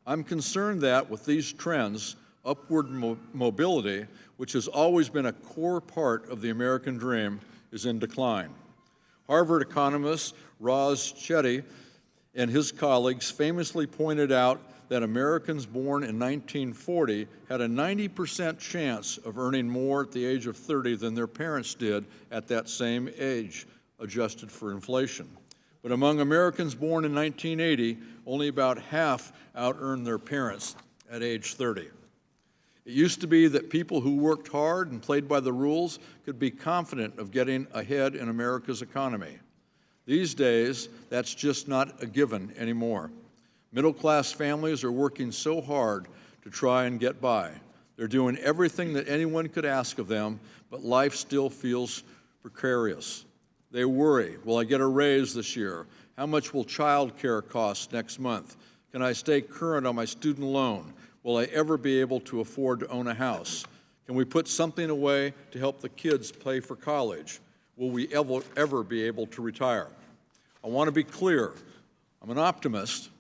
I'm concerned that with these trends, upward mobility, which has always been a core part of the American dream, is in decline. Harvard economist Roz Chetty and his colleagues famously pointed out that Americans born in 1940 had a 90% chance of earning more at the age of 30 than their parents did at that same age, adjusted for inflation. But among Americans born in 1980, only about half out-earned their parents at age 30. It used to be that people who worked hard and played by the rules could be confident of getting ahead in America's economy. These days, that's just not a given anymore. Middle-class families are working so hard to try and get by. They're doing everything that anyone could ask of them, but life still feels precarious. They worry, will I get a raise this year? How much will childcare cost next month? Can I stay current on my student loan? Will I ever be able to afford to own a house? Can we put something away to help the kids pay for college? Will we ever be able to retire? I want to be clear. I'm an optimist.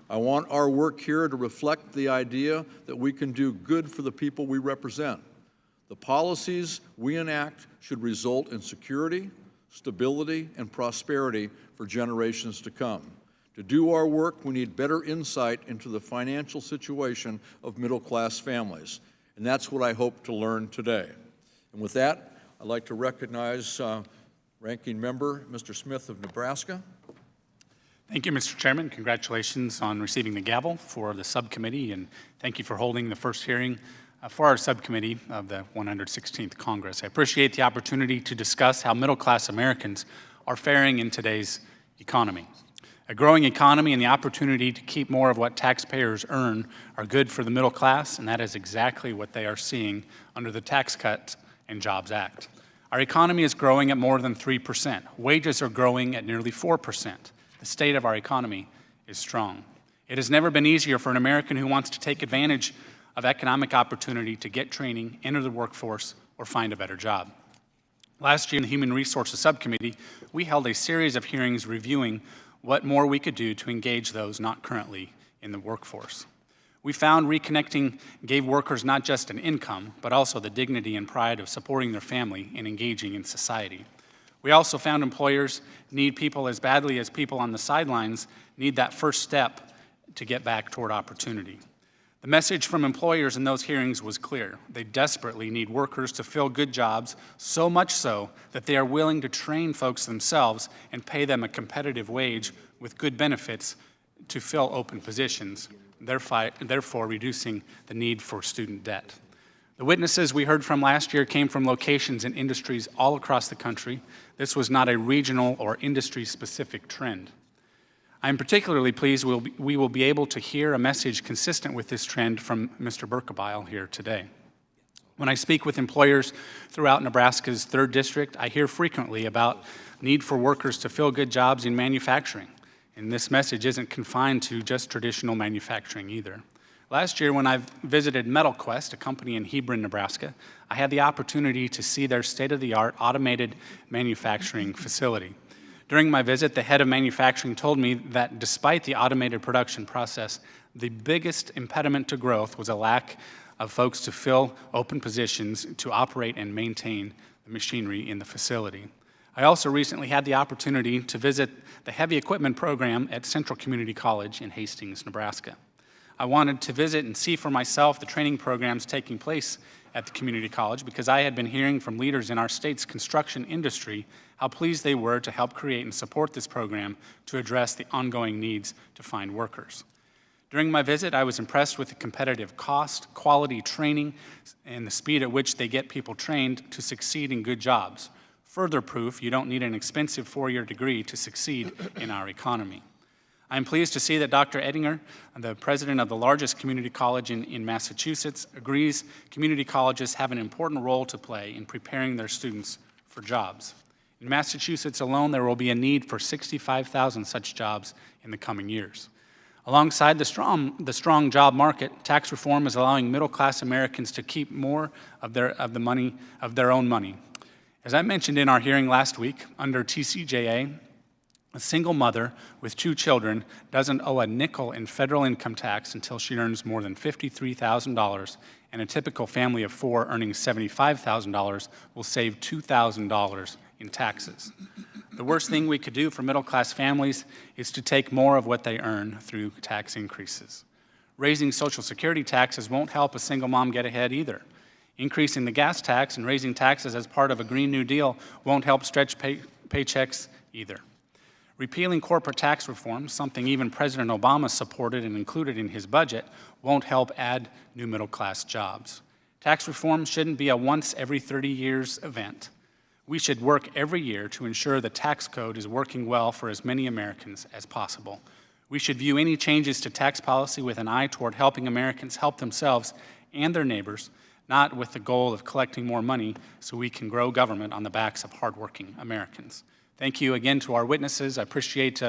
I want our work here to reflect the idea that we can do good for the people we represent. The policies we enact should result in security, stability, and prosperity for generations to come. To do our work, we need better insight into the financial situation of middle-class families, and that's what I hope to learn today. And with that, I'd like to recognize Ranking Member Mr. Smith of Nebraska. Thank you, Mr. Chairman. Congratulations on receiving the gavel for the subcommittee, and thank you for holding the first hearing for our subcommittee of the 116th Congress. I appreciate the opportunity to discuss how middle-class Americans are faring in today's economy. A growing economy and the opportunity to keep more of what taxpayers earn are good for the middle class, and that is exactly what they are seeing under the Tax Cuts and Jobs Act. Our economy is growing at more than 3%. Wages are growing at nearly 4%. The state of our economy is strong. It has never been easier for an American who wants to take advantage of economic opportunity to get training, enter the workforce, or find a better job. Last year in the Human Resources Subcommittee, we held a series of hearings reviewing what more we could do to engage those not currently in the workforce. We found reconnecting gave workers not just an income, but also the dignity and pride of supporting their family and engaging in society. We also found employers need people as badly as people on the sidelines need that first step to get back toward opportunity. The message from employers in those hearings was clear. They desperately need workers to fill good jobs, so much so that they are willing to train folks themselves and pay them a competitive wage with good benefits to fill open positions, therefore reducing the need for student debt. The witnesses we heard from last year came from locations and industries all across the country. This was not a regional or industry-specific trend. I am particularly pleased we will be able to hear a message consistent with this trend from Mr. Berkebile here today. When I speak with employers throughout Nebraska's 3rd District, I hear frequently about need for workers to fill good jobs in manufacturing. And this message isn't confined to just traditional manufacturing either. Last year, when I visited MetalQuest, a company in Hebron, Nebraska, I had the opportunity to see their state-of-the-art automated manufacturing facility. During my visit, the head of manufacturing told me that despite the automated production process, the biggest impediment to growth was a lack of folks to fill open positions to operate and maintain the machinery in the facility. I also recently had the opportunity to visit the heavy equipment program at Central Community College in Hastings, Nebraska. I wanted to visit and see for myself the training programs taking place at the community college because I had been hearing from leaders in our state's construction industry how pleased they were to help create and support this program to address the ongoing needs to find workers. During my visit, I was impressed with the competitive cost, quality training, and the speed at which they get people trained to succeed in good jobs. Further proof you don't need an expensive 4-year degree to succeed in our economy. I'm pleased to see that Dr. Ettinger, the president of the largest community college in Massachusetts, agrees community colleges have an important role to play in preparing their students for jobs. In Massachusetts alone, there will be a need for 65,000 such jobs in the coming years. Alongside the strong job market, tax reform is allowing middle-class Americans to keep more of their own money. As I mentioned in our hearing last week, under TCJA, A single mother with 2 children doesn't owe a nickel in federal income tax until she earns more than $53,000, and a typical family of 4 earning $75,000 will save $2,000 in taxes. The worst thing we could do for middle-class families is to take more of what they earn through tax increases. Raising Social Security taxes won't help a single mom get ahead either. Increasing the gas tax and raising taxes as part of a Green New Deal won't help stretch paychecks either. Repealing corporate tax reform, something even President Obama supported and included in his budget, won't help add new middle-class jobs. Tax reform shouldn't be a once every 30 years event. We should work every year to ensure the tax code is working well for as many Americans as possible. We should view any changes to tax policy with an eye toward helping Americans help themselves and their neighbors, not with the goal of collecting more money so we can grow government on the backs of hardworking Americans. Thank you again to our witnesses. I appreciate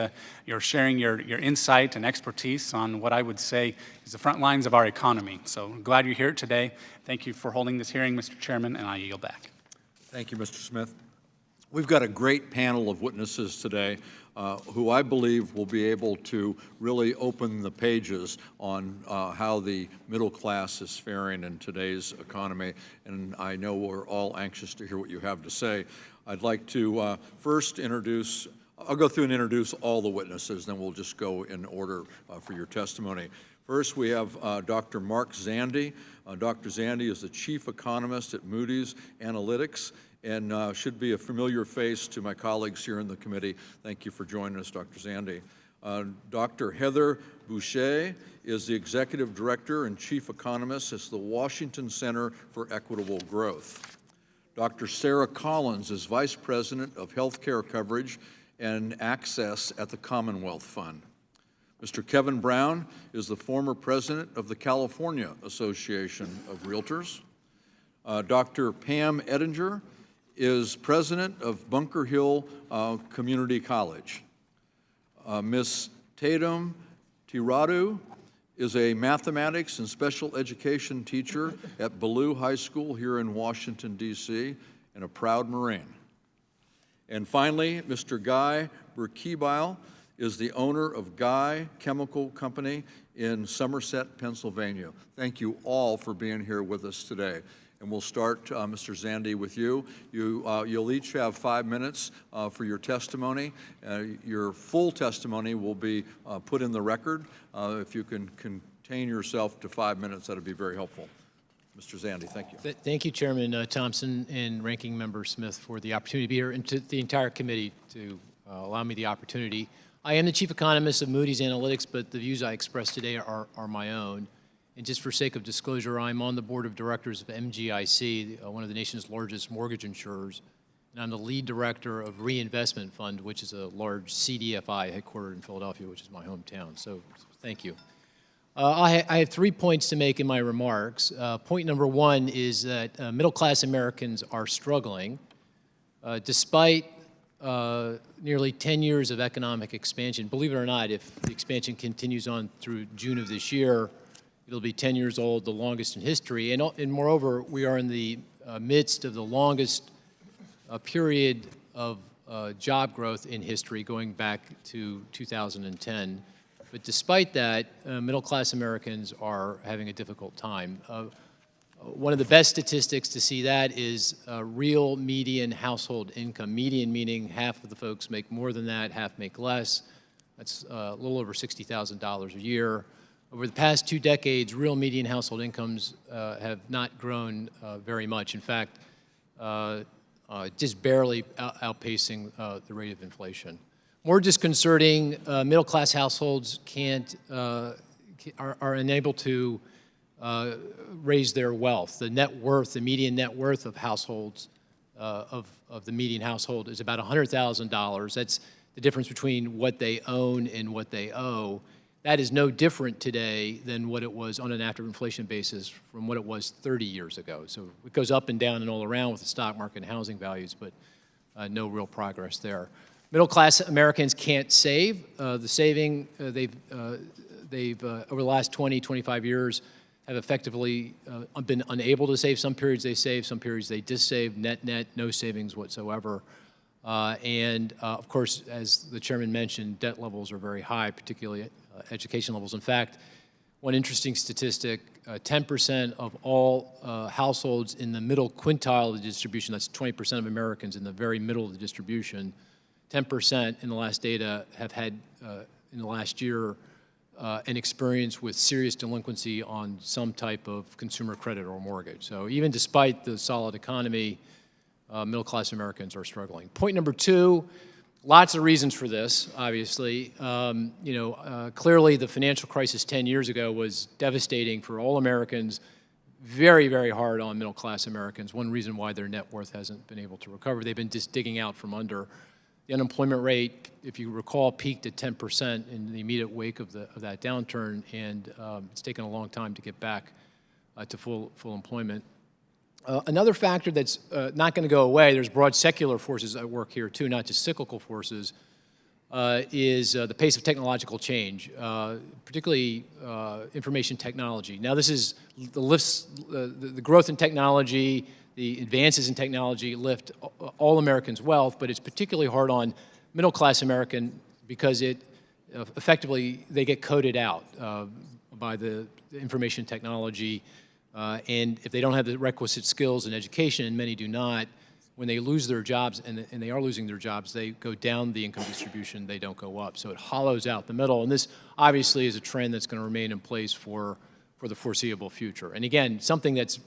your sharing your insight and expertise on what I would say is the front lines of our economy. So I'm glad you're here today. Thank you for holding this hearing, Mr. Chairman, and I yield back. Thank you, Mr. Smith. We've got a great panel of witnesses today who I believe will be able to really open the pages on how the middle class is faring in today's economy, and I know we're all anxious to hear what you have to say. I'd like to first introduce, I'll go through and introduce all the witnesses, then we'll just go in order for your testimony. First, we have Dr. Mark Zandi. Dr. Zandi is the chief economist at Moody's Analytics and should be a familiar face to my colleagues here in the committee. Thank you for joining us, Dr. Zandi. Dr. Heather Boucher is the executive director and chief economist at the Washington Center for Equitable Growth. Dr. Sarah Collins is vice president of healthcare coverage and access at the Commonwealth Fund. Mr. Kevin Brown is the former president of the California Association of Realtors. Dr. Pam Ettinger is president of Bunker Hill Community College. Ms. Tatum Tiradu is a mathematics and special education teacher at Ballou High School here in Washington, D.C., and a proud Marine. And finally, Mr. Guy Burkebile is the owner of Guy Chemical Company in Somerset, Pennsylvania. Thank you all for being here with us today. And we'll start, Mr. Zandi, with you. You'll each have 5 minutes for your testimony. Your full testimony will be put in the record. If you can contain yourself to 5 minutes, that'd be very helpful. Mr. Zandi, thank you. Thank you, Chairman Thompson and Ranking Member Smith, for the opportunity to be here, and to the entire committee to allow me the opportunity. I am the chief economist of Moody's Analytics, but the views I express today are my own. And just for sake of disclosure, I'm on the board of directors of MGIC, one of the nation's largest mortgage insurers, and I'm the lead director of Reinvestment Fund, which is a large CDFI headquartered in Philadelphia, which is my hometown. So thank you. I have 3 points to make in my remarks. Point number 1 is that middle-class Americans are struggling. Despite nearly 10 years of economic expansion, believe it or not, if the expansion continues on through June of this year, it'll be 10 years old, the longest in history. And moreover, we are in the midst of the longest period of job growth in history, going back to 2010. But despite that, middle-class Americans are having a difficult time. One of the best statistics to see that is real median household income. Median meaning half of the folks make more than that, half make less. That's a little over $60,000 a year. Over the past 2 decades, real median household incomes have not grown very much. In fact, just barely outpacing the rate of inflation. More disconcerting, middle-class households are unable to raise their wealth. The net worth, the median net worth of households, of the median household is about $100,000. That's the difference between what they own and what they owe. That is no different today than what it was on an after-inflation basis from what it was 30 years ago. So it goes up and down and all around with the stock market and housing values, but no real progress there. Middle-class Americans can't save. The saving they've over the last 20, 25 years have effectively been unable to save. Some periods they save, some periods they dissave, net, no savings whatsoever. Of course, as the chairman mentioned, debt levels are very high, particularly education levels. In fact, one interesting statistic, 10% of all households in the middle quintile of the distribution, that's 20% of Americans in the very middle of the distribution, 10% in the last data have had, in the last year, an experience with serious delinquency on some type of consumer credit or mortgage. So even despite the solid economy, middle-class Americans are struggling. Point number two, lots of reasons for this, obviously. Clearly the financial crisis 10 years ago was devastating for all Americans, very, very hard on middle-class Americans. One reason why their net worth hasn't been able to recover. They've been just digging out from under. The unemployment rate, if you recall, peaked at 10% in the immediate wake of that downturn, and it's taken a long time to get back to full employment. Another factor that's not going to go away, there's broad secular forces at work here too, not just cyclical forces, is the pace of technological change, particularly information technology. Now this is the growth in technology, the advances in technology lift all Americans' wealth, but it's particularly hard on middle-class American because it effectively, they get coded out by the information technology. And if they don't have the requisite skills and education, and many do not, when they lose their jobs, and they are losing their jobs, they go down the income distribution, they don't go up. So it hollows out the middle. And this obviously is a trend that's going to remain in place for the foreseeable future. And again, something that's,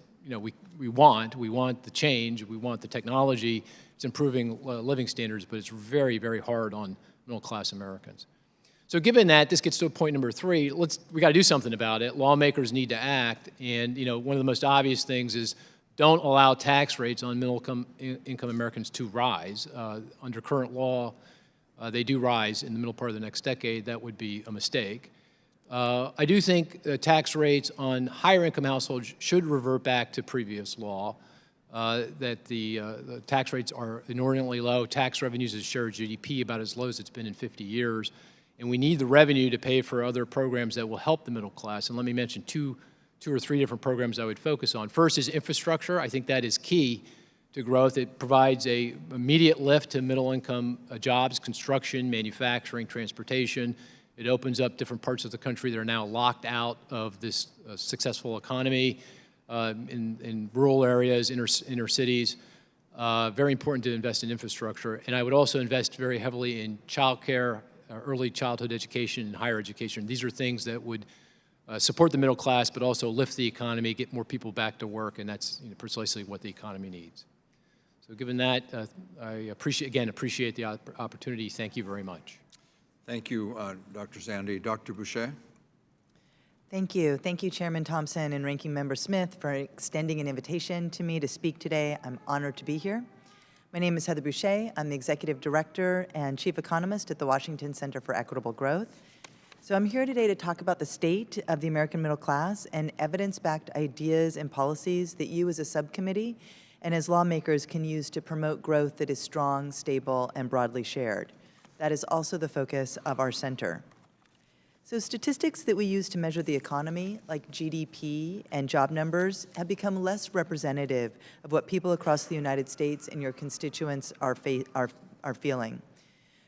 we want the change, we want the technology, it's improving living standards, but it's very, very hard on middle-class Americans. So given that, this gets to point number three, we got to do something about it. Lawmakers need to act, and one of the most obvious things is don't allow tax rates on middle income Americans to rise. Under current law, they do rise in the middle part of the next decade. That would be a mistake. I do think tax rates on higher income households should revert back to previous law, that the tax rates are inordinately low. Tax revenues as a share of GDP about as low as it's been in 50 years. And we need the revenue to pay for other programs that will help the middle class. And let me mention two or three different programs I would focus on. First is infrastructure. I think that is key to growth. It provides an immediate lift to middle income jobs, construction, manufacturing, transportation. It opens up different parts of the country that are now locked out of this successful economy in rural areas, inner cities. Very important to invest in infrastructure. And I would also invest very heavily in childcare, early childhood education, and higher education. These are things that would support the middle class, but also lift the economy, get more people back to work, and that's precisely what the economy needs. So given that, I appreciate the opportunity. Thank you very much. Thank you, Dr. Zandi. Dr. Boucher? Thank you. Thank you, Chairman Thompson and Ranking Member Smith, for extending an invitation to me to speak today. I'm honored to be here. My name is Heather Boucher. I'm the Executive Director and Chief Economist at the Washington Center for Equitable Growth. So I'm here today to talk about the state of the American middle class and evidence-backed ideas and policies that you as a subcommittee and as lawmakers can use to promote growth that is strong, stable, and broadly shared. That is also the focus of our center. So statistics that we use to measure the economy, like GDP and job numbers, have become less representative of what people across the United States and your constituents are feeling.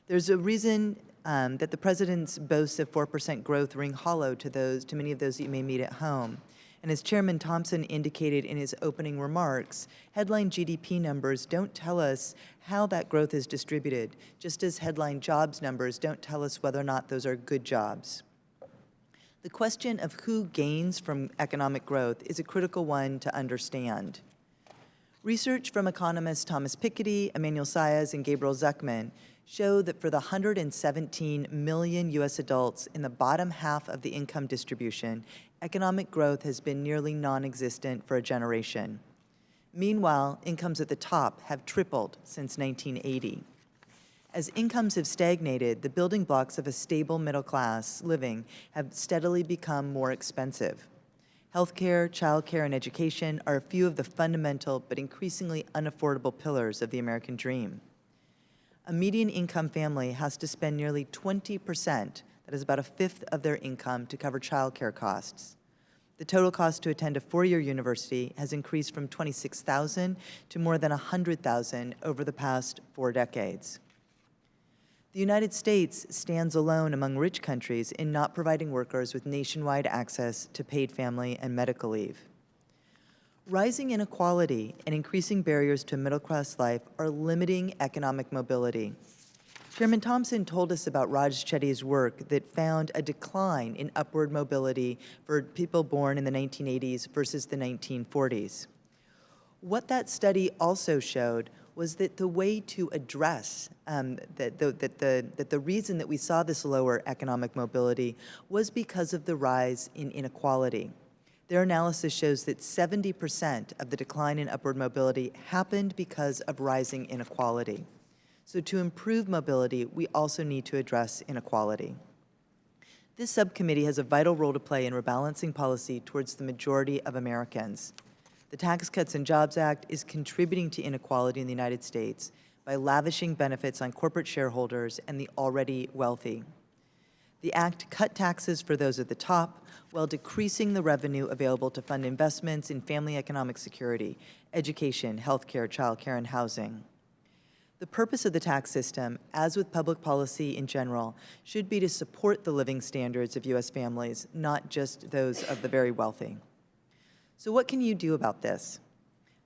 There's a reason that the president's boasts of 4% growth ring hollow to many of those that you may meet at home. And as Chairman Thompson indicated in his opening remarks, headline GDP numbers don't tell us how that growth is distributed, just as headline jobs numbers don't tell us whether or not those are good jobs. The question of who gains from economic growth is a critical one to understand. Research from economists Thomas Piketty, Emmanuel Saez, and Gabriel Zuckman show that for the 117 million U.S. adults in the bottom half of the income distribution, economic growth has been nearly non-existent for a generation. Meanwhile, incomes at the top have tripled since 1980. As incomes have stagnated, the building blocks of a stable middle class living have steadily become more expensive. Healthcare, childcare, and education are a few of the fundamental but increasingly unaffordable pillars of the American dream. A median income family has to spend nearly 20%, that is about a fifth of their income, to cover childcare costs. The total cost to attend a four-year university has increased from $26,000 to more than $100,000 over the past 4 decades. The United States stands alone among rich countries in not providing workers with nationwide access to paid family and medical leave. Rising inequality and increasing barriers to a middle-class life are limiting economic mobility. Chairman Thompson told us about Raj Chetty's work that found a decline in upward mobility for people born in the 1980s versus the 1940s. What that study also showed was that the way to address that the reason that we saw this lower economic mobility was because of the rise in inequality. Their analysis shows that 70% of the decline in upward mobility happened because of rising inequality. So to improve mobility, we also need to address inequality. This subcommittee has a vital role to play in rebalancing policy towards the majority of Americans. The Tax Cuts and Jobs Act is contributing to inequality in the United States by lavishing benefits on corporate shareholders and the already wealthy. The act cut taxes for those at the top while decreasing the revenue available to fund investments in family economic security, education, healthcare, childcare, and housing. The purpose of the tax system, as with public policy in general, should be to support the living standards of U.S. families, not just those of the very wealthy. So what can you do about this?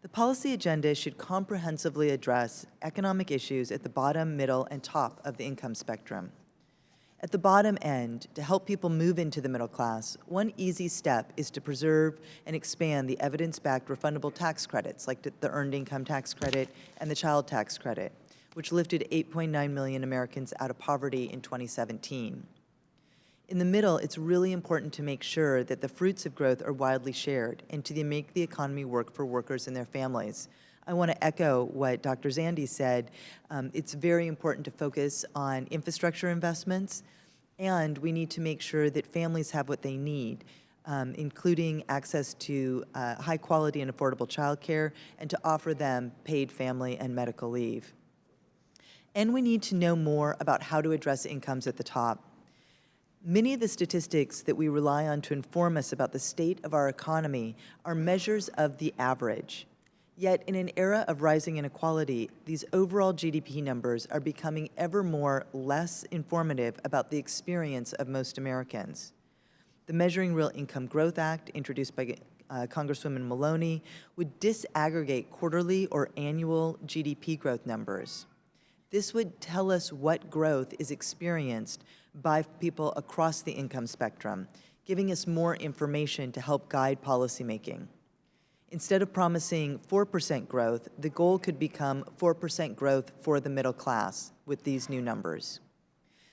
The policy agenda should comprehensively address economic issues at the bottom, middle, and top of the income spectrum. At the bottom end, to help people move into the middle class, one easy step is to preserve and expand the evidence-backed refundable tax credits, like the Earned Income Tax Credit and the Child Tax Credit, which lifted 8.9 million Americans out of poverty in 2017. In the middle, it's really important to make sure that the fruits of growth are widely shared and to make the economy work for workers and their families. I want to echo what Dr. Zandi said. It's very important to focus on infrastructure investments, and we need to make sure that families have what they need, including access to high quality and affordable childcare, and to offer them paid family and medical leave. And we need to know more about how to address incomes at the top. Many of the statistics that we rely on to inform us about the state of our economy are measures of the average. Yet in an era of rising inequality, these overall GDP numbers are becoming ever more less informative about the experience of most Americans. The Measuring Real Income Growth Act, introduced by Congresswoman Maloney, would disaggregate quarterly or annual GDP growth numbers. This would tell us what growth is experienced by people across the income spectrum, giving us more information to help guide policymaking. Instead of promising 4% growth, the goal could become 4% growth for the middle class with these new numbers.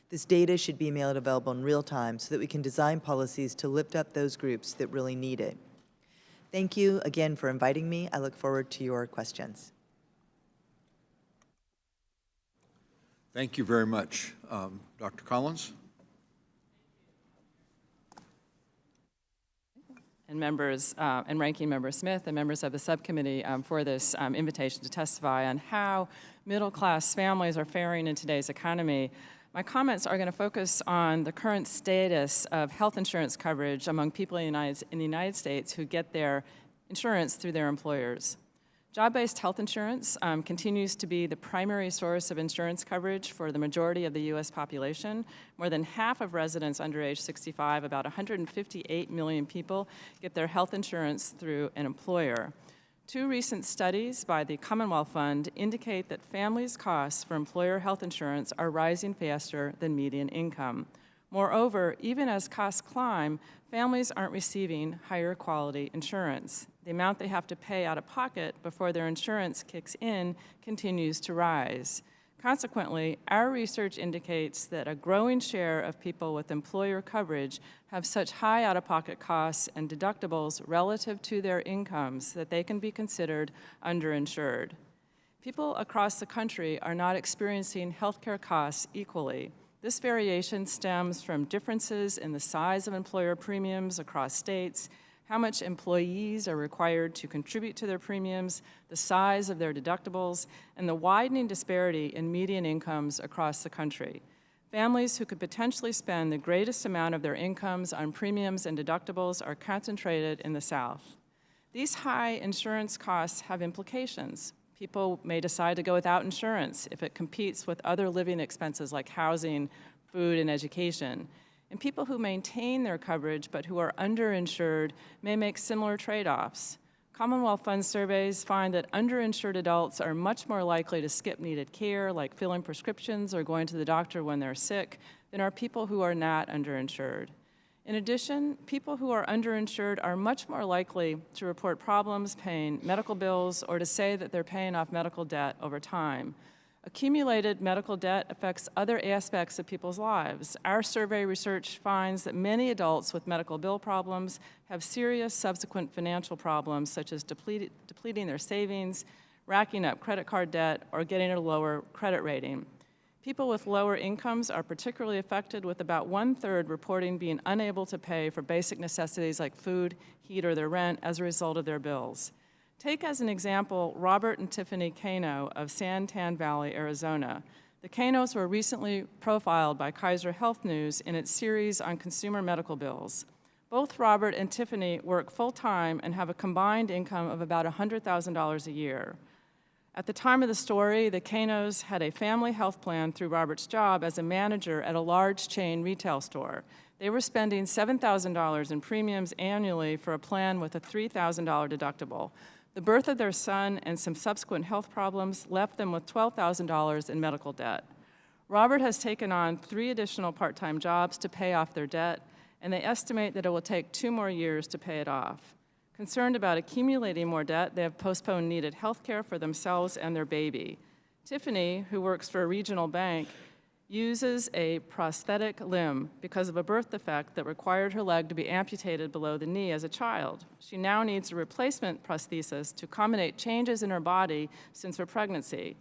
This data should be made available in real time so that we can design policies to lift up those groups that really need it. Thank you again for inviting me. I look forward to your questions. Thank you very much. Dr. Collins? And members, and Ranking Member Smith and members of the subcommittee for this invitation to testify on how middle-class families are faring in today's economy. My comments are going to focus on the current status of health insurance coverage among people in the United States who get their insurance through their employers. Job-based health insurance continues to be the primary source of insurance coverage for the majority of the U.S. population. More than half of residents under age 65, about 158 million people, get their health insurance through an employer. Two recent studies by the Commonwealth Fund indicate that families' costs for employer health insurance are rising faster than median income. Moreover, even as costs climb, families aren't receiving higher quality insurance. The amount they have to pay out of pocket before their insurance kicks in continues to rise. Consequently, our research indicates that a growing share of people with employer coverage have such high out-of-pocket costs and deductibles relative to their incomes that they can be considered underinsured. People across the country are not experiencing healthcare costs equally. This variation stems from differences in the size of employer premiums across states, how much employees are required to contribute to their premiums, the size of their deductibles, and the widening disparity in median incomes across the country. Families who could potentially spend the greatest amount of their incomes on premiums and deductibles are concentrated in the South. These high insurance costs have implications. People may decide to go without insurance if it competes with other living expenses like housing, food, and education. And people who maintain their coverage but who are underinsured may make similar trade-offs. Commonwealth Fund surveys find that underinsured adults are much more likely to skip needed care, like filling prescriptions or going to the doctor when they're sick, than are people who are not underinsured. In addition, people who are underinsured are much more likely to report problems paying medical bills or to say that they're paying off medical debt over time. Accumulated medical debt affects other aspects of people's lives. Our survey research finds that many adults with medical bill problems have serious subsequent financial problems, such as depleting their savings, racking up credit card debt, or getting a lower credit rating. People with lower incomes are particularly affected, with about 1/3 reporting being unable to pay for basic necessities like food, heat, or their rent as a result of their bills. Take as an example Robert and Tiffany Cano of San Tan Valley, Arizona. The Canos were recently profiled by Kaiser Health News in its series on consumer medical bills. Both Robert and Tiffany work full-time and have a combined income of about $100,000 a year. At the time of the story, the Canos had a family health plan through Robert's job as a manager at a large chain retail store. They were spending $7,000 in premiums annually for a plan with a $3,000 deductible. The birth of their son and some subsequent health problems left them with $12,000 in medical debt. Robert has taken on 3 additional part-time jobs to pay off their debt, and they estimate that it will take 2 more years to pay it off. Concerned about accumulating more debt, they have postponed needed health care for themselves and their baby. Tiffany, who works for a regional bank, uses a prosthetic limb because of a birth defect that required her leg to be amputated below the knee as a child. She now needs a replacement prosthesis to accommodate changes in her body since her pregnancy.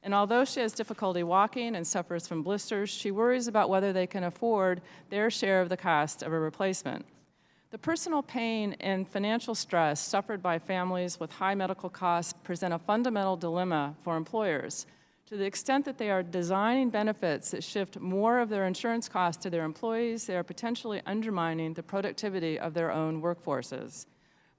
And although she has difficulty walking and suffers from blisters, she worries about whether they can afford their share of the cost of a replacement. The personal pain and financial stress suffered by families with high medical costs present a fundamental dilemma for employers. To the extent that they are designing benefits that shift more of their insurance costs to their employees, they are potentially undermining the productivity of their own workforces.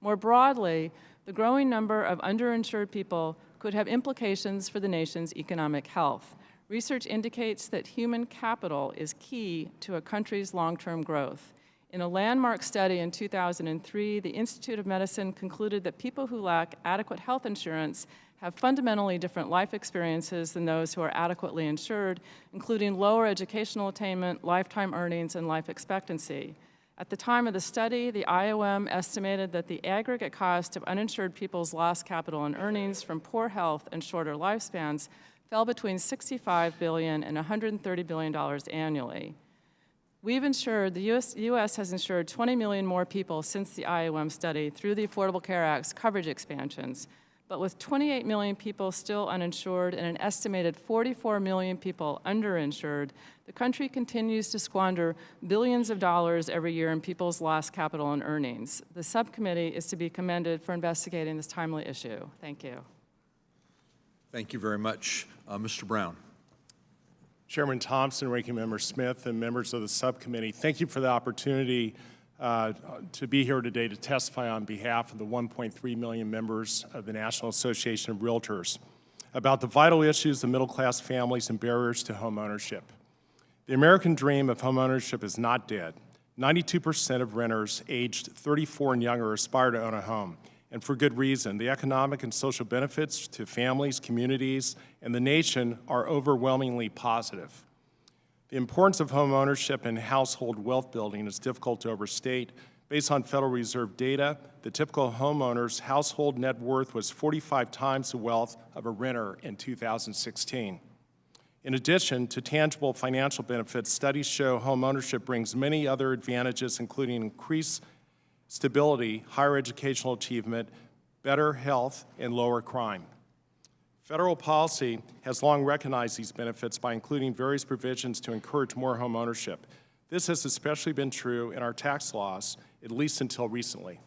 More broadly, the growing number of underinsured people could have implications for the nation's economic health. Research indicates that human capital is key to a country's long-term growth. In a landmark study in 2003, the Institute of Medicine concluded that people who lack adequate health insurance have fundamentally different life experiences than those who are adequately insured, including lower educational attainment, lifetime earnings, and life expectancy. At the time of the study, the IOM estimated that the aggregate cost of uninsured people's lost capital and earnings from poor health and shorter lifespans fell between $65 billion and $130 billion annually. The U.S. has insured 20 million more people since the IOM study through the Affordable Care Act's coverage expansions. But with 28 million people still uninsured and an estimated 44 million people underinsured, the country continues to squander billions of dollars every year in people's lost capital and earnings. The subcommittee is to be commended for investigating this timely issue. Thank you. Thank you very much. Mr. Brown. Chairman Thompson, Ranking Member Smith, and members of the subcommittee, thank you for the opportunity to be here today to testify on behalf of the 1.3 million members of the National Association of Realtors about the vital issues of middle-class families and barriers to home ownership. The American dream of home ownership is not dead. 92% of renters aged 34 and younger aspire to own a home, and for good reason. The economic and social benefits to families, communities, and the nation are overwhelmingly positive. The importance of home ownership and household wealth building is difficult to overstate. Based on Federal Reserve data, the typical homeowner's household net worth was 45 times the wealth of a renter in 2016. In addition to tangible financial benefits, studies show home ownership brings many other advantages, including increased stability, higher educational achievement, better health, and lower crime. Federal policy has long recognized these benefits by including various provisions to encourage more home ownership. This has especially been true in our tax laws, at least until recently.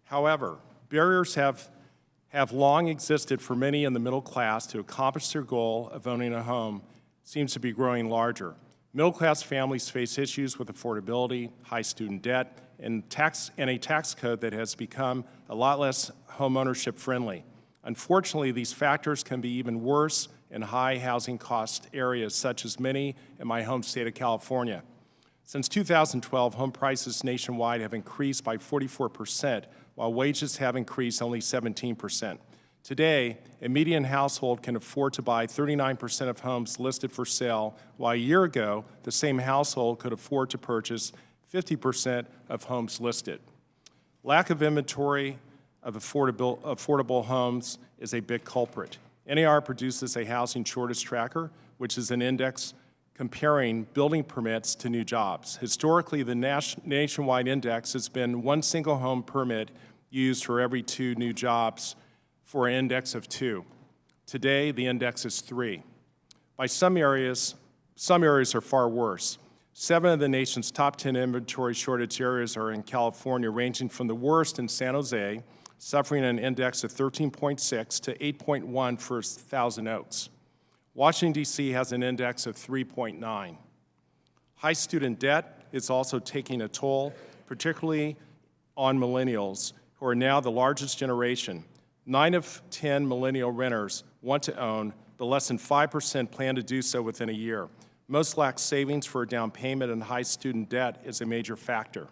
However, barriers have long existed for many in the middle class to accomplish their goal of owning a home seems to be growing larger. Middle-class families face issues with affordability, high student debt, and a tax code that has become a lot less homeownership friendly. Unfortunately, these factors can be even worse in high housing cost areas such as many in my home state of California. Since 2012, home prices nationwide have increased by 44%, while wages have increased only 17%. Today, a median household can afford to buy 39% of homes listed for sale, while a year ago, the same household could afford to purchase 50% of homes listed. Lack of inventory of affordable homes is a big culprit. NAR produces a housing shortage tracker, which is an index comparing building permits to new jobs. Historically, the nationwide index has been one single home permit used for every 2 new jobs for an index of 2. Today, the index is 3. By some areas are far worse. 7 of the nation's top 10 inventory shortage areas are in California, ranging from the worst in San Jose, suffering an index of 13.6 to 8.1 for Thousand Oaks. Washington, D.C. has an index of 3.9. High student debt is also taking a toll, particularly on millennials, who are now the largest generation. 9 of 10 millennial renters want to own, but less than 5% plan to do so within a year. Most lack savings for a down payment, and high student debt is a major factor.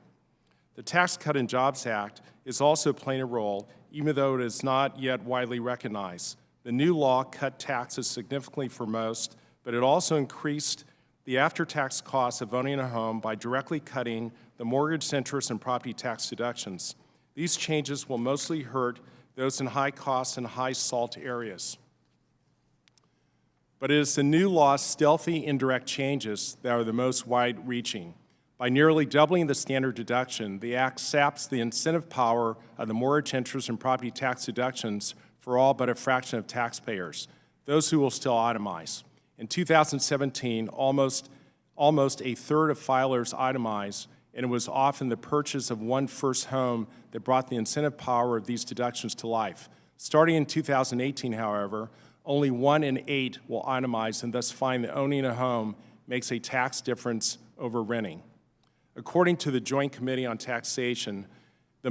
The Tax Cut and Jobs Act is also playing a role, even though it is not yet widely recognized. The new law cut taxes significantly for most, but it also increased the after-tax costs of owning a home by directly cutting the mortgage interest and property tax deductions. These changes will mostly hurt those in high cost and high SALT areas. But it is the new law's stealthy indirect changes that are the most wide-reaching. By nearly doubling the standard deduction, the Act saps the incentive power of the mortgage interest and property tax deductions for all but a fraction of taxpayers, those who will still itemize. In 2017, almost a third of filers itemized, and it was often the purchase of one first home that brought the incentive power of these deductions to life. Starting in 2018, however, only 1 in 8 will itemize and thus find that owning a home makes a tax difference over renting. According to the Joint Committee on Taxation, the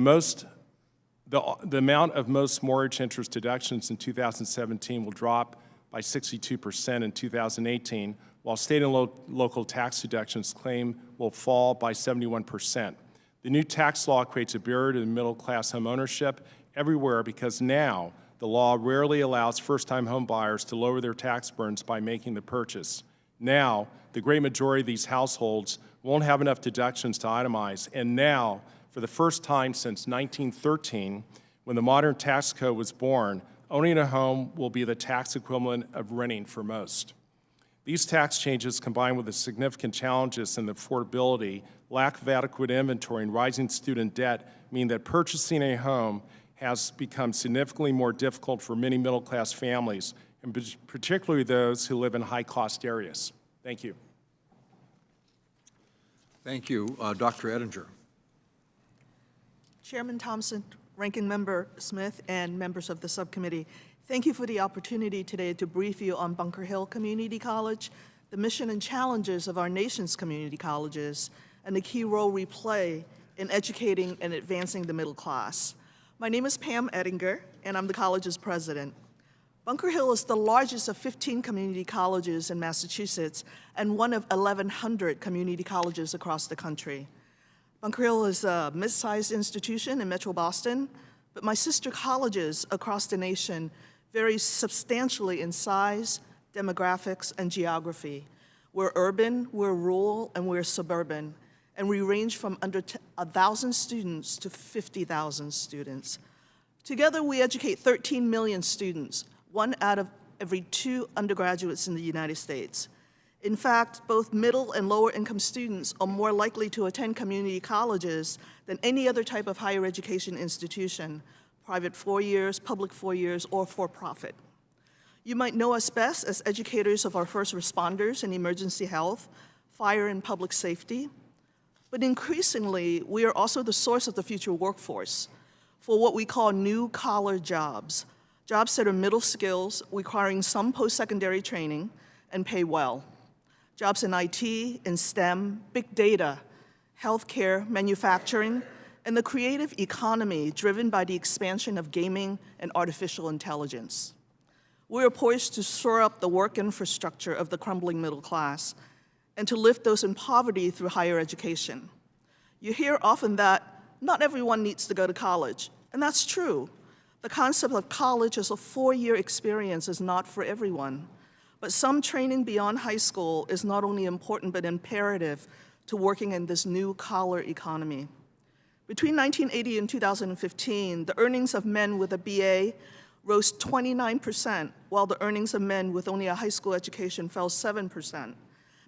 amount of most mortgage interest deductions in 2017 will drop by 62% in 2018, while state and local tax deductions claim will fall by 71%. The new tax law creates a barrier to middle-class home ownership everywhere because now the law rarely allows first-time home buyers to lower their tax burdens by making the purchase. Now, the great majority of these households won't have enough deductions to itemize, and now, for the first time since 1913, when the modern tax code was born, owning a home will be the tax equivalent of renting for most. These tax changes, combined with the significant challenges in the affordability, lack of adequate inventory, and rising student debt, mean that purchasing a home has become significantly more difficult for many middle-class families, and particularly those who live in high-cost areas. Thank you. Thank you. Dr. Ettinger. Chairman Thompson, Ranking Member Smith, and members of the subcommittee, thank you for the opportunity today to brief you on Bunker Hill Community College, the mission and challenges of our nation's community colleges, and the key role we play in educating and advancing the middle class. My name is Pam Ettinger, and I'm the college's president. Bunker Hill is the largest of 15 community colleges in Massachusetts and one of 1,100 community colleges across the country. Bunker Hill is a mid-sized institution in Metro Boston, but my sister colleges across the nation vary substantially in size, demographics, and geography. We're urban, we're rural, and we're suburban, and we range from under 1,000 students to 50,000 students. Together, we educate 13 million students, 1 out of every 2 undergraduates in the United States. In fact, both middle and lower income students are more likely to attend community colleges than any other type of higher education institution, private 4 years, public 4 years, or for-profit. You might know us best as educators of our first responders in emergency health, fire and public safety, but increasingly, we are also the source of the future workforce for what we call new-collar jobs, jobs that are middle skills requiring some post-secondary training and pay well. Jobs in IT, in STEM, big data, healthcare, manufacturing, and the creative economy driven by the expansion of gaming and artificial intelligence. We are poised to shore up the work infrastructure of the crumbling middle class and to lift those in poverty through higher education. You hear often that not everyone needs to go to college, and that's true. The concept of college as a 4-year experience is not for everyone, but some training beyond high school is not only important but imperative to working in this new collar economy. Between 1980 and 2015, the earnings of men with a BA rose 29%, while the earnings of men with only a high school education fell 7%.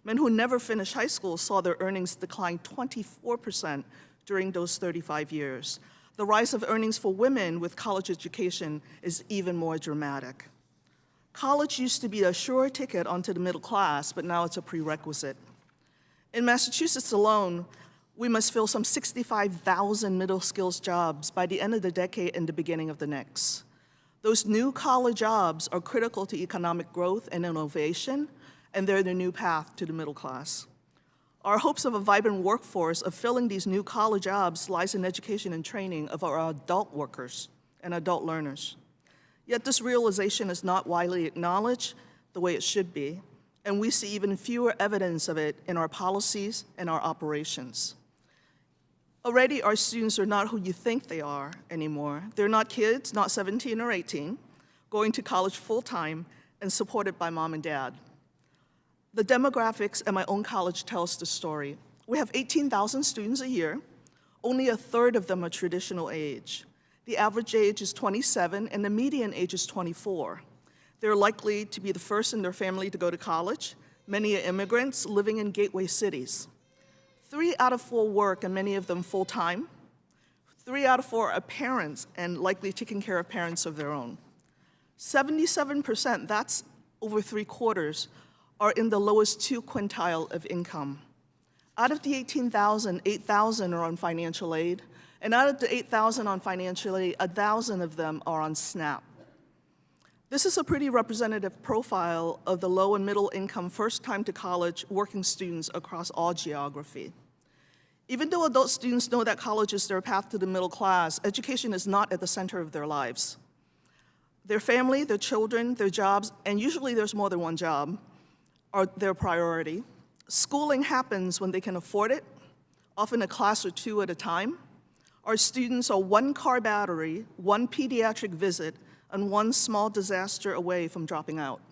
Men who never finished high school saw their earnings decline 24% during those 35 years. The rise of earnings for women with college education is even more dramatic. College used to be a sure ticket onto the middle class, but now it's a prerequisite. In Massachusetts alone, we must fill some 65,000 middle skills jobs by the end of the decade and the beginning of the next. Those new collar jobs are critical to economic growth and innovation, and they're the new path to the middle class. Our hopes of a vibrant workforce of filling these new collar jobs lies in education and training of our adult workers and adult learners. Yet this realization is not widely acknowledged the way it should be, and we see even fewer evidence of it in our policies and our operations. Already, our students are not who you think they are anymore. They're not kids, not 17 or 18, going to college full-time and supported by mom and dad. The demographics at my own college tells the story. We have 18,000 students a year. Only a third of them are traditional age. The average age is 27, and the median age is 24. They're likely to be the first in their family to go to college. Many are immigrants living in gateway cities. 3 out of 4 work, and many of them full-time. 3 out of 4 are parents and likely taking care of parents of their own. 77%, that's over 3/4, are in the lowest 2 quintile of income. Out of the 18,000, 8,000 are on financial aid, and out of the 8,000 on financial aid, 1,000 of them are on SNAP. This is a pretty representative profile of the low and middle income first time to college working students across all geography. Even though adult students know that college is their path to the middle class, education is not at the center of their lives. Their family, their children, their jobs, and usually there's more than one job, are their priority. Schooling happens when they can afford it, often a class or 2 at a time. Our students are 1 car battery, 1 pediatric visit, and 1 small disaster away from dropping out.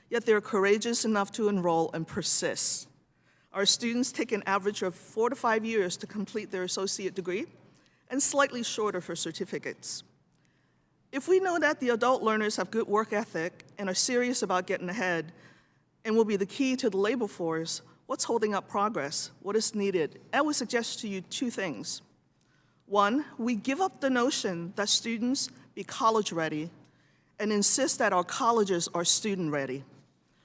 Yet they're courageous enough to enroll and persist. Our students take an average of 4 to 5 years to complete their associate degree, and slightly shorter for certificates. If we know that the adult learners have good work ethic and are serious about getting ahead, and will be the key to the labor force, what's holding up progress? What is needed? I would suggest to you 2 things. 1, we give up the notion that students be college ready and insist that our colleges are student ready.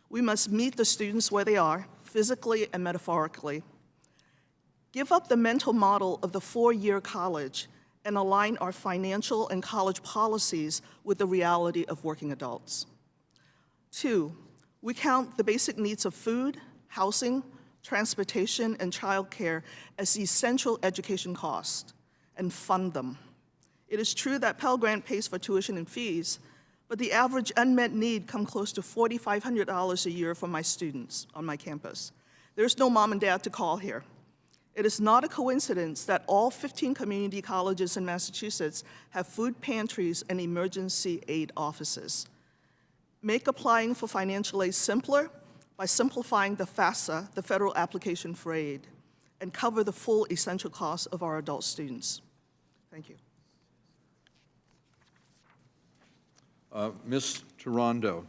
We must meet the students where they are, physically and metaphorically. Give up the mental model of the 4-year college and align our financial and college policies with the reality of working adults. 2, we count the basic needs of food, housing, transportation, and childcare as essential education costs and fund them. It is true that Pell Grant pays for tuition and fees, but the average unmet need comes close to $4,500 a year for my students on my campus. There's no mom and dad to call here. It is not a coincidence that all 15 community colleges in Massachusetts have food pantries and emergency aid offices. Make applying for financial aid simpler by simplifying the FAFSA, the federal application for aid, and cover the full essential costs of our adult students. Thank you. Ms. Toronto.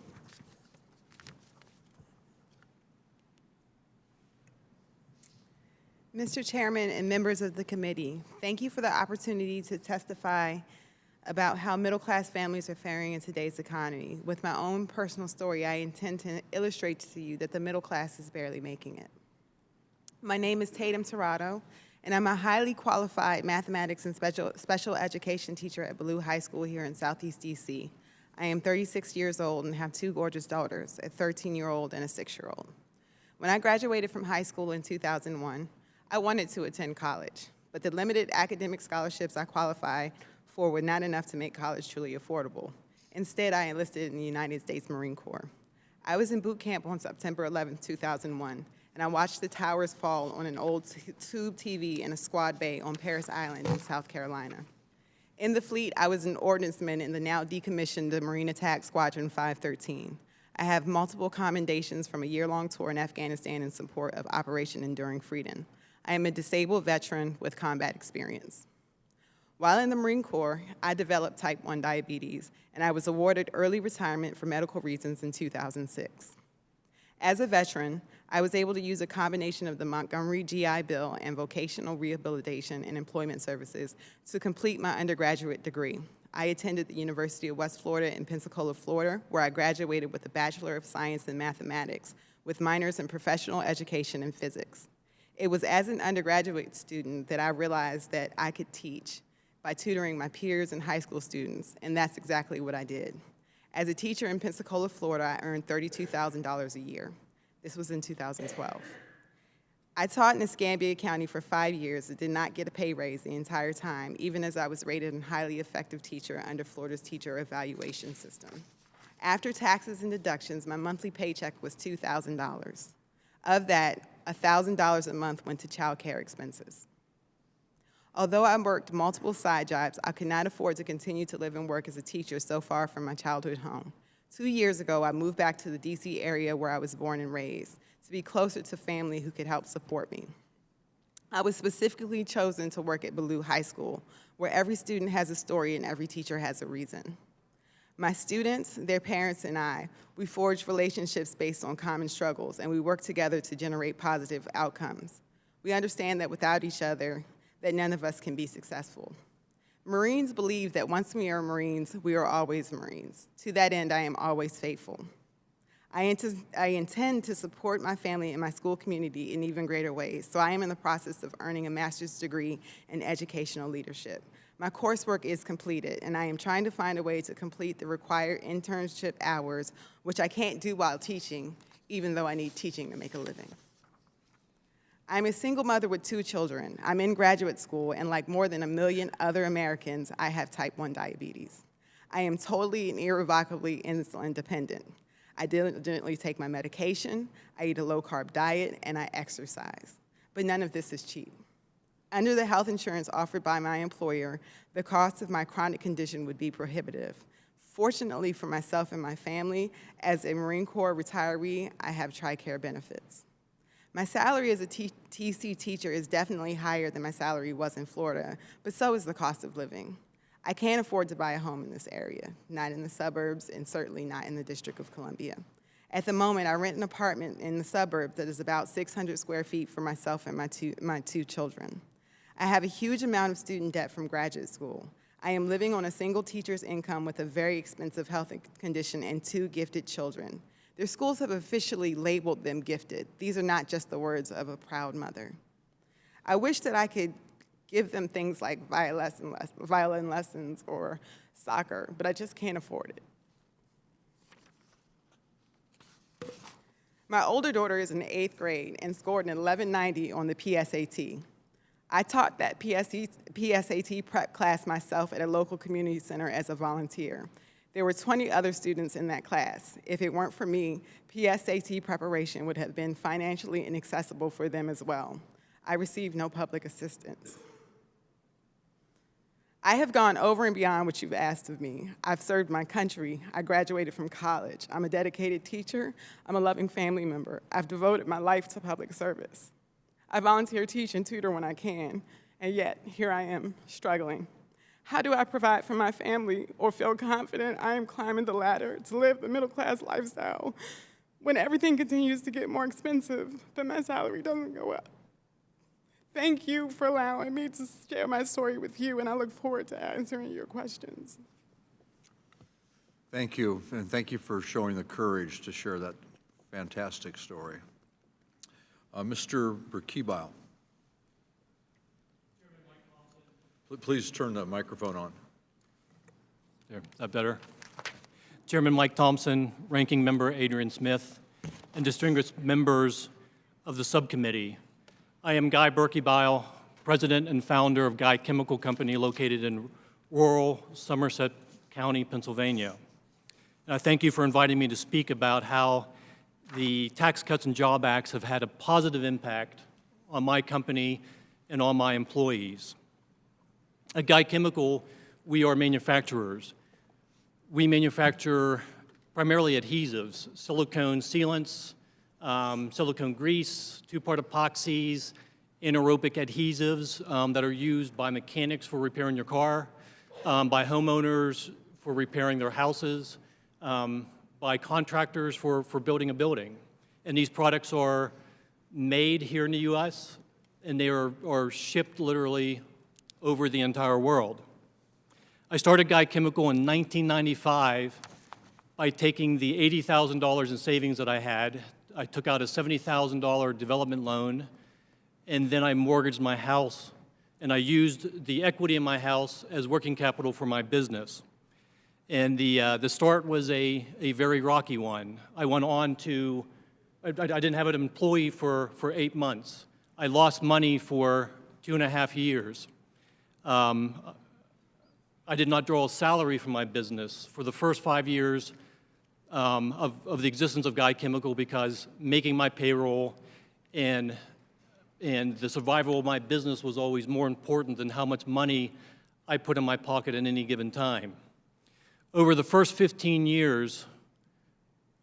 Mr. Chairman and members of the committee, thank you for the opportunity to testify about how middle-class families are faring in today's economy. With my own personal story, I intend to illustrate to you that the middle class is barely making it. My name is Tatum Tirado, and I'm a highly qualified mathematics and special education teacher at Ballou High School here in Southeast DC. I am 36 years old and have two gorgeous daughters, a 13-year-old and a 6-year-old. When I graduated from high school in 2001, I wanted to attend college, but the limited academic scholarships I qualified for were not enough to make college truly affordable. Instead, I enlisted in the United States Marine Corps. I was in boot camp on September 11, 2001, and I watched the towers fall on an old tube TV in a squad bay on Parris Island in South Carolina. In the fleet, I was an ordnanceman in the now decommissioned Marine Attack Squadron 513. I have multiple commendations from a year-long tour in Afghanistan in support of Operation Enduring Freedom. I am a disabled veteran with combat experience. While in the Marine Corps, I developed type 1 diabetes, and I was awarded early retirement for medical reasons in 2006. As a veteran, I was able to use a combination of the Montgomery GI Bill and vocational rehabilitation and employment services to complete my undergraduate degree. I attended the University of West Florida in Pensacola, Florida, where I graduated with a Bachelor of Science in Mathematics with minors in professional education and physics. It was as an undergraduate student that I realized that I could teach by tutoring my peers and high school students, and that's exactly what I did. As a teacher in Pensacola, Florida, I earned $32,000 a year. This was in 2012. I taught in Escambia County for 5 years and did not get a pay raise the entire time, even as I was rated a highly effective teacher under Florida's teacher evaluation system. After taxes and deductions, my monthly paycheck was $2,000. Of that, $1,000 a month went to childcare expenses. Although I worked multiple side jobs, I could not afford to continue to live and work as a teacher so far from my childhood home. 2 years ago, I moved back to the DC area where I was born and raised to be closer to family who could help support me. I was specifically chosen to work at Ballou High School, where every student has a story and every teacher has a reason. My students, their parents, and I, we forged relationships based on common struggles, and we work together to generate positive outcomes. We understand that without each other, that none of us can be successful. Marines believe that once we are Marines, we are always Marines. To that end, I am always faithful. I intend to support my family and my school community in even greater ways, so I am in the process of earning a master's degree in educational leadership. My coursework is completed, and I am trying to find a way to complete the required internship hours, which I can't do while teaching, even though I need teaching to make a living. I'm a single mother with 2 children. I'm in graduate school, and like more than 1 million other Americans, I have type 1 diabetes. I am totally and irrevocably insulin dependent. I diligently take my medication, I eat a low-carb diet, and I exercise. But none of this is cheap. Under the health insurance offered by my employer, the cost of my chronic condition would be prohibitive. Fortunately for myself and my family, as a Marine Corps retiree, I have Tricare benefits. My salary as a TC teacher is definitely higher than my salary was in Florida, but so is the cost of living. I can't afford to buy a home in this area, not in the suburbs, and certainly not in the District of Columbia. At the moment, I rent an apartment in the suburbs that is about 600 square feet for myself and my two children. I have a huge amount of student debt from graduate school. I am living on a single teacher's income with a very expensive health condition and 2 gifted children. Their schools have officially labeled them gifted. These are not just the words of a proud mother. I wish that I could give them things like violin lessons or soccer, but I just can't afford it. My older daughter is in the 8th grade and scored an 1190 on the PSAT. I taught that PSAT prep class myself at a local community center as a volunteer. There were 20 other students in that class. If it weren't for me, PSAT preparation would have been financially inaccessible for them as well. I received no public assistance. I have gone over and beyond what you've asked of me. I've served my country. I graduated from college. I'm a dedicated teacher. I'm a loving family member. I've devoted my life to public service. I volunteer, teach, and tutor when I can, and yet here I am, struggling. How do I provide for my family or feel confident I am climbing the ladder to live the middle-class lifestyle when everything continues to get more expensive, but my salary doesn't go up? Thank you for allowing me to share my story with you, and I look forward to answering your questions. Thank you, and thank you for showing the courage to share that fantastic story. Mr. Burkebile. Please turn the microphone on. There, that better? Chairman Mike Thompson, Ranking Member Adrian Smith, and distinguished members of the subcommittee. I am Guy Berkebile, President and founder of Guy Chemical Company located in rural Somerset County, Pennsylvania. And I thank you for inviting me to speak about how the Tax Cuts and Job Acts have had a positive impact on my company and on my employees. At Guy Chemical, we are manufacturers. We manufacture primarily adhesives, silicone sealants, silicone grease, two-part epoxies, anaerobic adhesives that are used by mechanics for repairing your car, by homeowners for repairing their houses, by contractors for building a building. And these products are made here in the U.S., and they are shipped literally over the entire world. I started Guy Chemical in 1995 by taking the $80,000 in savings that I had. I took out a $70,000 development loan, and then I mortgaged my house, and I used the equity in my house as working capital for my business. And the start was a very rocky one. I went on to, I didn't have an employee for 8 months. I lost money for 2.5 years. I did not draw a salary from my business for the first 5 years of the existence of Guy Chemical, because making my payroll and the survival of my business was always more important than how much money I put in my pocket at any given time. Over the first 15 years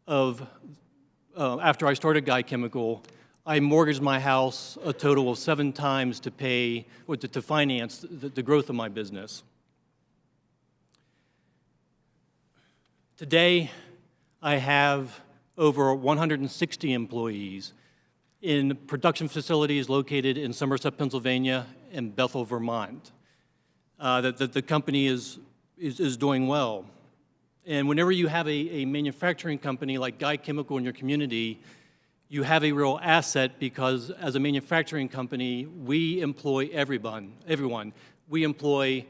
after I started Guy Chemical, I mortgaged my house a total of 7 times to finance the growth of my business. Today, I have over 160 employees in production facilities located in Somerset, Pennsylvania, and Bethel, Vermont. The company is doing well. And whenever you have a manufacturing company like Guy Chemical in your community, you have a real asset, because as a manufacturing company, we employ everyone. We employ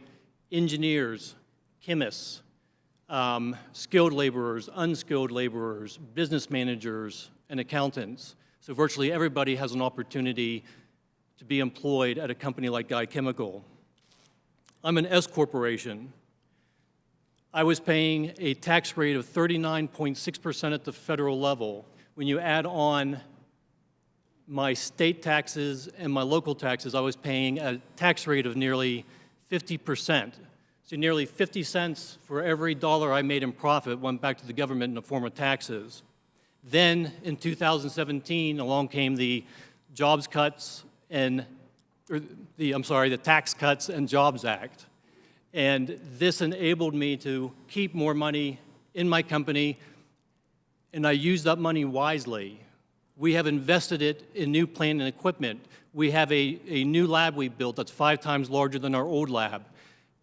engineers, chemists, skilled laborers, unskilled laborers, business managers, and accountants. So virtually everybody has an opportunity to be employed at a company like Guy Chemical. I'm an S corporation. I was paying a tax rate of 39.6% at the federal level. When you add on my state taxes and my local taxes, I was paying a tax rate of nearly 50%. So nearly 50 cents for every dollar I made in profit went back to the government in the form of taxes. Then in 2017, along came the Tax Cuts and Jobs Act. And this enabled me to keep more money in my company, and I used that money wisely. We have invested it in new plant and equipment. We have a new lab we built that's 5 times larger than our old lab.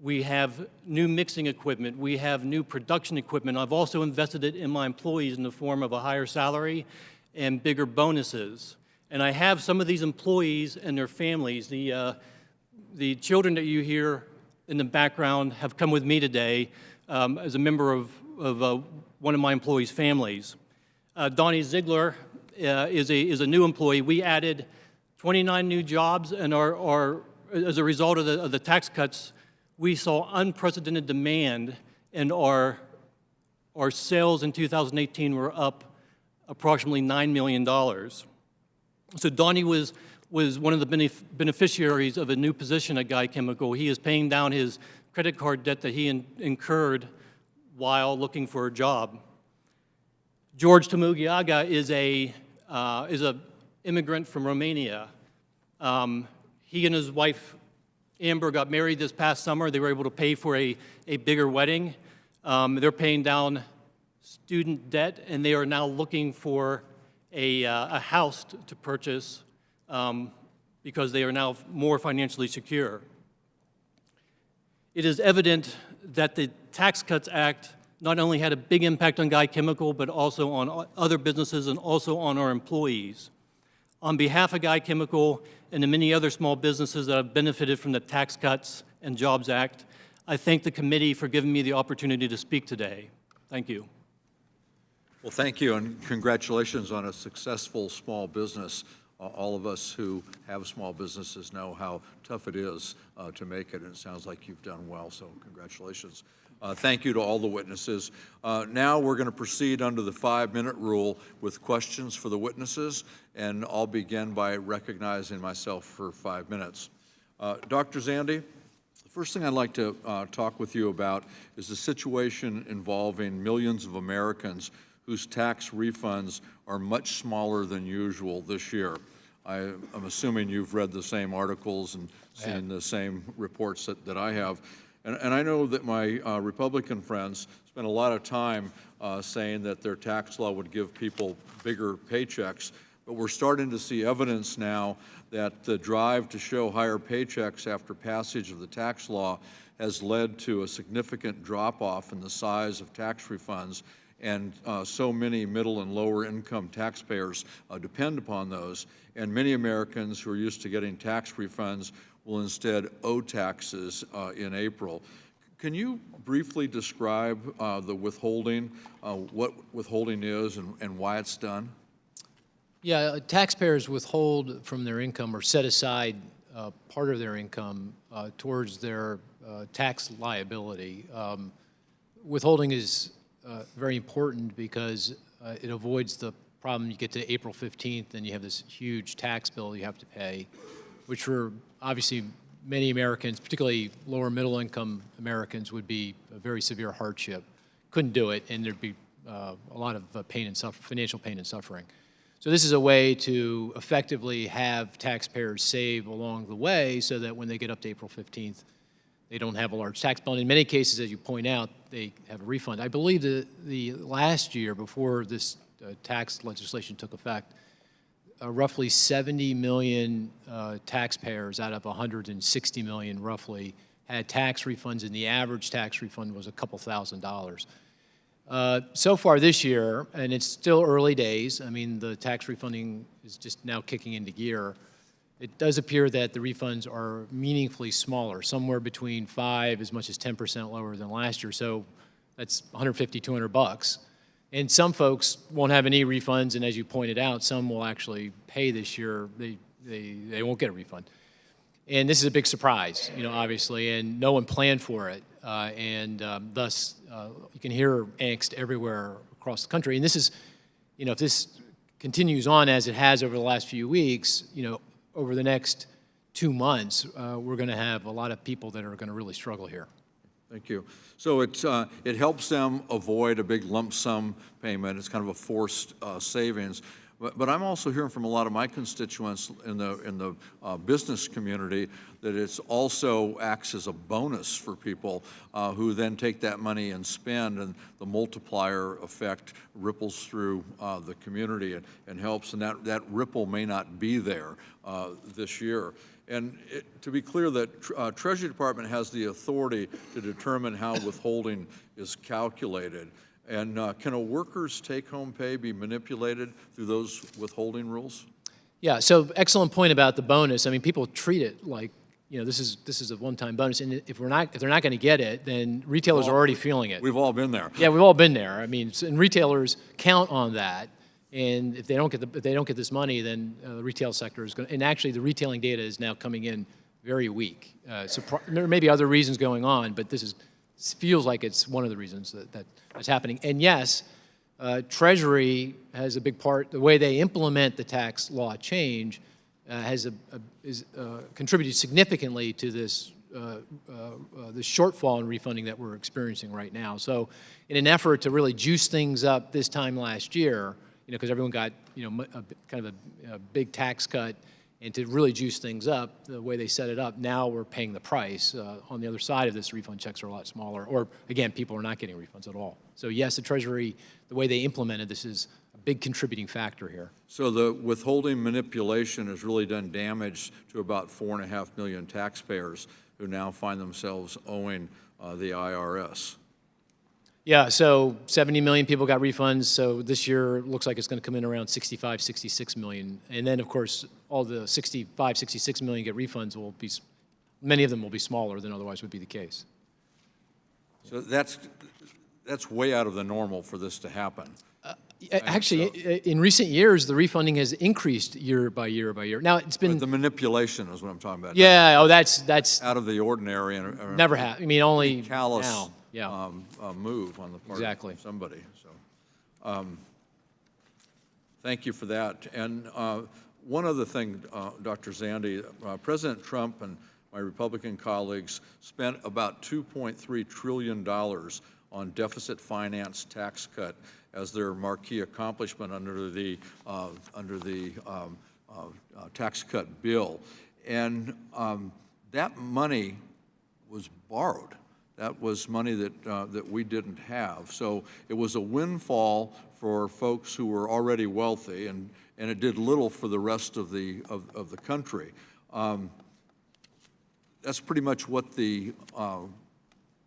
We have new mixing equipment. We have new production equipment. I've also invested it in my employees in the form of a higher salary and bigger bonuses. And I have some of these employees and their families. The children that you hear in the background have come with me today as a member of one of my employees' families. Donnie Ziegler is a new employee. We added 29 new jobs, and as a result of the tax cuts, we saw unprecedented demand, and our sales in 2018 were up approximately $9 million. So Donnie was one of the beneficiaries of a new position at Guy Chemical. He is paying down his credit card debt that he incurred while looking for a job. George Tamugiaga is a immigrant from Romania. He and his wife Amber got married this past summer. They were able to pay for a bigger wedding. They're paying down student debt, and they are now looking for a house to purchase because they are now more financially secure. It is evident that the Tax Cuts Act not only had a big impact on Guy Chemical, but also on other businesses and also on our employees. On behalf of Guy Chemical and the many other small businesses that have benefited from the Tax Cuts and Jobs Act, I thank the committee for giving me the opportunity to speak today. Thank you. Well, thank you, and congratulations on a successful small business. All of us who have small businesses know how tough it is to make it, and it sounds like you've done well, so congratulations. Thank you to all the witnesses. Now we're going to proceed under the 5-minute rule with questions for the witnesses, and I'll begin by recognizing myself for 5 minutes. Dr. Zandi, the first thing I'd like to talk with you about is the situation involving millions of Americans whose tax refunds are much smaller than usual this year. I'm assuming you've read the same articles and seen the same reports that I have. And I know that my Republican friends spend a lot of time saying that their tax law would give people bigger paychecks, but we're starting to see evidence now that the drive to show higher paychecks after passage of the tax law has led to a significant drop-off in the size of tax refunds, and so many middle and lower income taxpayers depend upon those, and many Americans who are used to getting tax refunds will instead owe taxes in April. Can you briefly describe the withholding, what withholding is and why it's done? Yeah, taxpayers withhold from their income or set aside part of their income towards their tax liability. Withholding is very important because it avoids the problem. You get to April 15th and you have this huge tax bill you have to pay, which for obviously many Americans, particularly lower middle income Americans, would be a very severe hardship. Couldn't do it, and there'd be a lot of financial pain and suffering. So this is a way to effectively have taxpayers save along the way so that when they get up to April 15th, they don't have a large tax bill. And in many cases, as you point out, they have a refund. I believe the last year before this tax legislation took effect, roughly 70 million taxpayers out of 160 million roughly had tax refunds, and the average tax refund was a couple $1,000s. So far this year, and it's still early days, I mean, the tax refunding is just now kicking into gear. It does appear that the refunds are meaningfully smaller, somewhere between 5 as much as 10% lower than last year. So that's $150, $200. And some folks won't have any refunds, and as you pointed out, some will actually pay this year. They won't get a refund. And this is a big surprise, you know, obviously, and no one planned for it. Thus, you can hear angst everywhere across the country. And this is, you know, if this continues on as it has over the last few weeks, you know, over the next 2 months, we're going to have a lot of people that are going to really struggle here. Thank you. So it helps them avoid a big lump sum payment. It's kind of a forced savings. But I'm also hearing from a lot of my constituents in the business community that it's also acts as a bonus for people who then take that money and spend, and the multiplier effect ripples through the community and helps, and that ripple may not be there this year. And to be clear, that Treasury Department has the authority to determine how withholding is calculated. And can a worker's take-home pay be manipulated through those withholding rules? Yeah, so excellent point about the bonus. I mean, people treat it like, you know, this is a one-time bonus, and if they're not going to get it, then retailers are already feeling it. We've all been there. Yeah, we've all been there. I mean, and retailers count on that, and if they don't get this money, then the retail sector is going. And actually, the retailing data is now coming in very weak. There may be other reasons going on, but this feels like it's one of the reasons that's happening. And yes, Treasury has a big part. The way they implement the tax law change has contributed significantly to this shortfall in refunding that we're experiencing right now. So, in an effort to really juice things up this time last year, you know, because everyone got, you know, kind of a big tax cut, and to really juice things up, the way they set it up, now we're paying the price. On the other side of this, refund checks are a lot smaller, or again, people are not getting refunds at all. So yes, the Treasury, the way they implemented this is a big contributing factor here. So the withholding manipulation has really done damage to about 4.5 million taxpayers who now find themselves owing the IRS. Yeah, so 70 million people got refunds, so this year looks like it's going to come in around 65, 66 million. And then, of course, all the 65, 66 million get refunds will be, many of them will be smaller than otherwise would be the case. So that's way out of the normal for this to happen. Actually, in recent years, the refunding has increased year by year by year. Now, it's been, The manipulation is what I'm talking about. yeah, oh, that's Out of the ordinary and never happened. I mean, only callous now. Yeah, move on the part Exactly. of somebody. So, thank you for that. And one other thing, Dr. Zandi, President Trump and my Republican colleagues spent about $2.3 trillion on deficit finance tax cut as their marquee accomplishment under the tax cut bill. And that money was borrowed. That was money that we didn't have. So it was a windfall for folks who were already wealthy, and it did little for the rest of the country. That's pretty much what the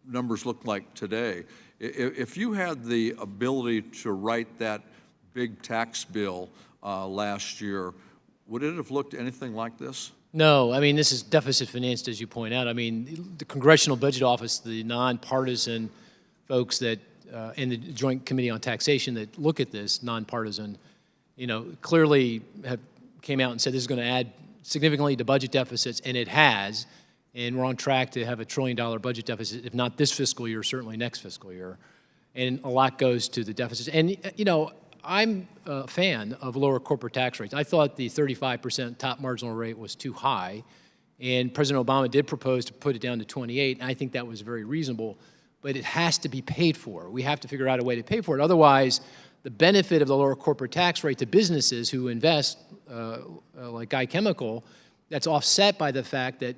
numbers look like today. If you had the ability to write that big tax bill last year, would it have looked anything like this? No, I mean, this is deficit financed, as you point out. I mean, the Congressional Budget Office, the nonpartisan folks that, and the Joint Committee on Taxation that look at this, nonpartisan, clearly came out and said this is going to add significantly to budget deficits, and it has. And we're on track to have $1 trillion budget deficit, if not this fiscal year, certainly next fiscal year. And a lot goes to the deficits. And, I'm a fan of lower corporate tax rates. I thought the 35% top marginal rate was too high, and President Obama did propose to put it down to 28, and I think that was very reasonable, but it has to be paid for. We have to figure out a way to pay for it. Otherwise, the benefit of the lower corporate tax rate to businesses who invest, like Guy Chemical, that's offset by the fact that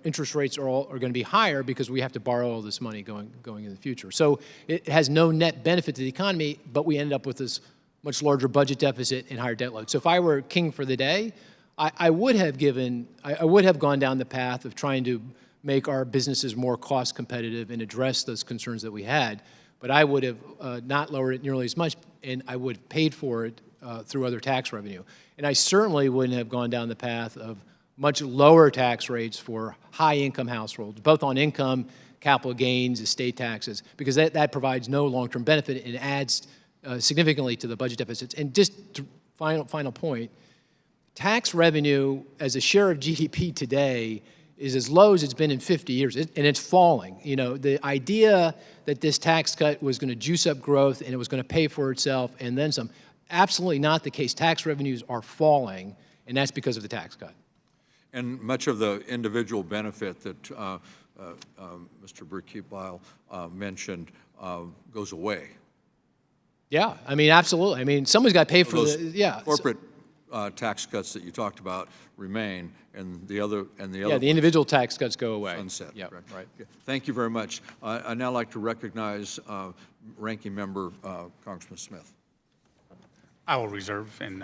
interest rates are going to be higher because we have to borrow all this money going in the future. So it has no net benefit to the economy, but we ended up with this much larger budget deficit and higher debt load. So if I were king for the day, I would have gone down the path of trying to make our businesses more cost competitive and address those concerns that we had. But I would have not lowered it nearly as much, and I would have paid for it through other tax revenue. And I certainly wouldn't have gone down the path of much lower tax rates for high-income households, both on income, capital gains, estate taxes, because that provides no long-term benefit and adds significantly to the budget deficits. And just final point, tax revenue as a share of GDP today is as low as it's been in 50 years, and it's falling. The idea that this tax cut was going to juice up growth and it was going to pay for itself and then some, absolutely not the case. Tax revenues are falling, and that's because of the tax cut. And much of the individual benefit that Mr. Burkebile mentioned goes away. Yeah, I mean, absolutely. I mean, someone's got to pay for Those the, corporate tax cuts that you talked about remain, and the other the individual tax cuts go away. Sunset. Yeah, correct. right. Okay. Thank you very much. I'd now like to recognize Ranking Member Congressman Smith. I will reserve and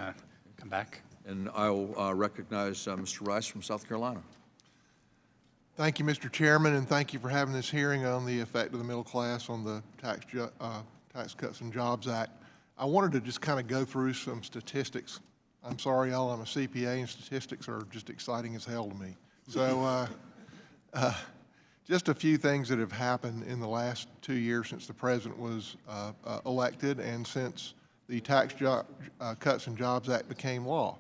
come back. And I'll recognize Mr. Rice from South Carolina. Thank you, Mr. Chairman, and thank you for having this hearing on the effect of the middle class on the Tax Cuts and Jobs Act. I wanted to just kind of go through some statistics. I'm sorry, y'all, I'm a CPA, and statistics are just exciting as hell to me. So just a few things that have happened in the last 2 years since the president was elected and since the Tax Cuts and Jobs Act became law.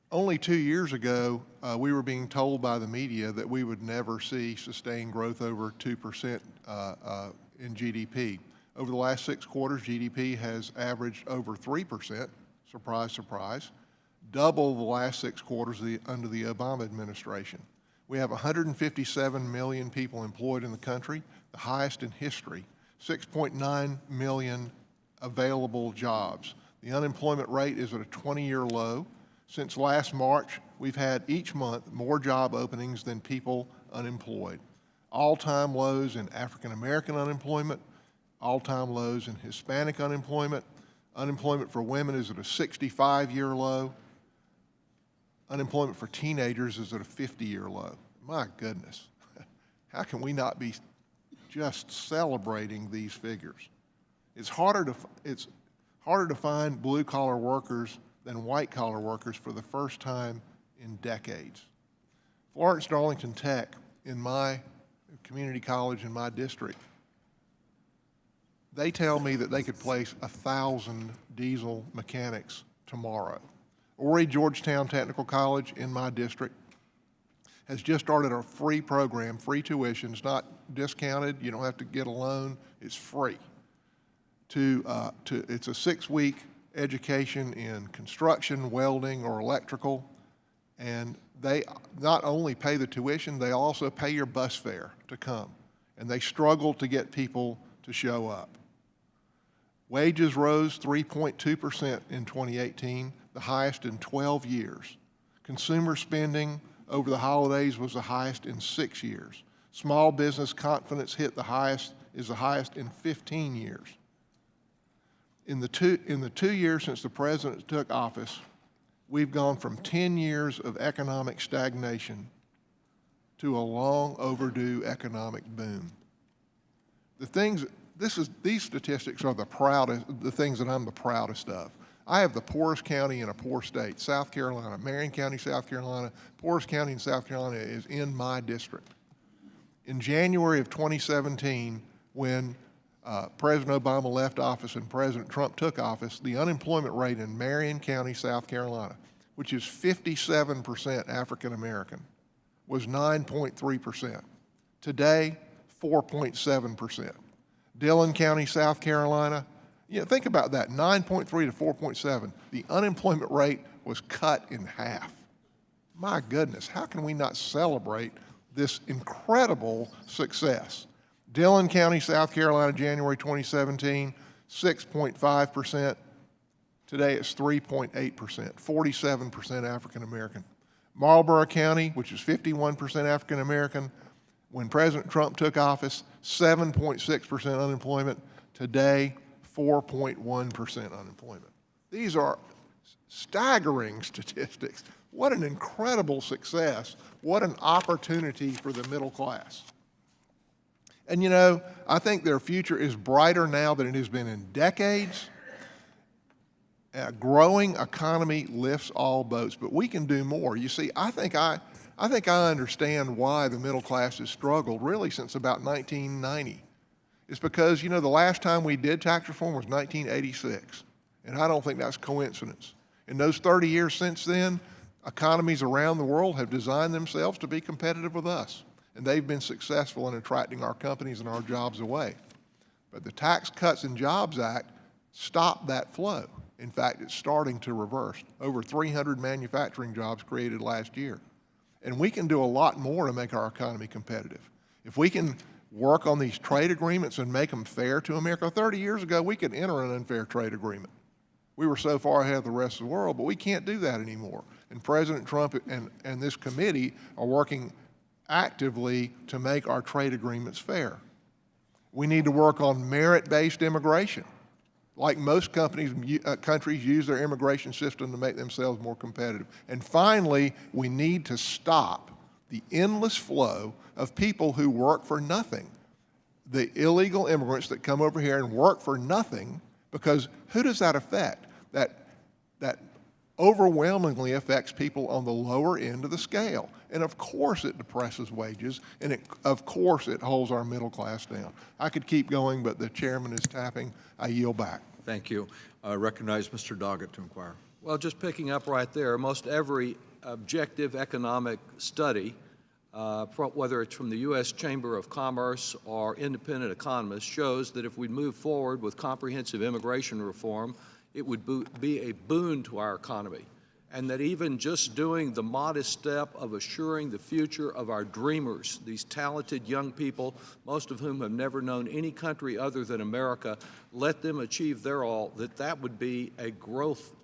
Only 2 years ago, we were being told by the media that we would never see sustained growth over 2% in GDP. Over the last 6 quarters, GDP has averaged over 3%, surprise, surprise, double the last 6 quarters under the Obama administration. We have 157 million people employed in the country, the highest in history, 6.9 million available jobs. The unemployment rate is at a 20-year low. Since last March, we've had each month more job openings than people unemployed. All-time lows in African-American unemployment, all-time lows in Hispanic unemployment. Unemployment for women is at a 65-year low. Unemployment for teenagers is at a 50-year low. My goodness, how can we not be just celebrating these figures? It's harder to find blue-collar workers than white-collar workers for the first time in decades. Florence Darlington Tech, in my community college in my district, They tell me that they could place 1,000 diesel mechanics tomorrow. Horry Georgetown Technical College in my district has just started a free program, free tuition. It's not discounted. You don't have to get a loan. It's free. It's a 6-week education in construction, welding, or electrical, and they not only pay the tuition, they also pay your bus fare to come, and they struggle to get people to show up. Wages rose 3.2% in 2018, the highest in 12 years. Consumer spending over the holidays was the highest in 6 years. Small business confidence is the highest in 15 years. In the 2 years since the president took office, we've gone from 10 years of economic stagnation to a long overdue economic boom. These statistics are the things that I'm the proudest of. I have the poorest county in a poor state, South Carolina, Marion County, South Carolina. Poorest county in South Carolina is in my district. In January of 2017, when President Obama left office and President Trump took office, the unemployment rate in Marion County, South Carolina, which is 57% African American, was 9.3%. Today, 4.7%. Dillon County, South Carolina, think about that, 9.3 to 4.7. The unemployment rate was cut in half. My goodness, how can we not celebrate this incredible success? Dillon County, South Carolina, January 2017, 6.5%. Today it's 3.8%, 47% African American. Marlborough County, which is 51% African American, when President Trump took office, 7.6% unemployment. Today, 4.1% unemployment. These are staggering statistics. What an incredible success. What an opportunity for the middle class. And I think their future is brighter now than it has been in decades. A growing economy lifts all boats, but we can do more. You see, I think I understand why the middle class has struggled really since about 1990. It's because, the last time we did tax reform was 1986, and I don't think that's coincidence. In those 30 years since then, economies around the world have designed themselves to be competitive with us, and they've been successful in attracting our companies and our jobs away. But the Tax Cuts and Jobs Act stopped that flow. In fact, it's starting to reverse. Over 300 manufacturing jobs created last year. And we can do a lot more to make our economy competitive. If we can work on these trade agreements and make them fair to America. 30 years ago, we could enter an unfair trade agreement. We were so far ahead of the rest of the world, but we can't do that anymore. And President Trump and this committee are working actively to make our trade agreements fair. We need to work on merit-based immigration. Like most countries use their immigration system to make themselves more competitive. And finally, we need to stop the endless flow of people who work for nothing. The illegal immigrants that come over here and work for nothing, because who does that affect? That overwhelmingly affects people on the lower end of the scale. And of course it depresses wages, and of course it holds our middle class down. I could keep going, but the chairman is tapping. I yield back. Thank you. I recognize Mr. Doggett to inquire. Well, just picking up right there, most every objective economic study, whether it's from the U.S. Chamber of Commerce or independent economists, shows that if we move forward with comprehensive immigration reform, it would be a boon to our economy. And that even just doing the modest step of assuring the future of our dreamers, these talented young people, most of whom have never known any country other than America, let them achieve their all, that would be a growth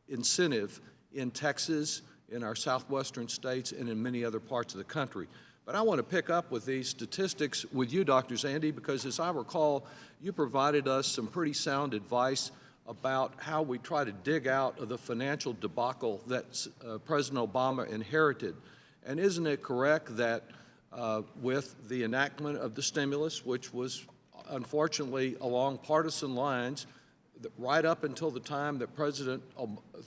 incentive in Texas, in our southwestern states, and in many other parts of the country. But I want to pick up with these statistics with you, Dr. Zandi, because as I recall, you provided us some pretty sound advice about how we try to dig out of the financial debacle that President Obama inherited. And isn't it correct that with the enactment of the stimulus, which was unfortunately along partisan lines, right up until the time that President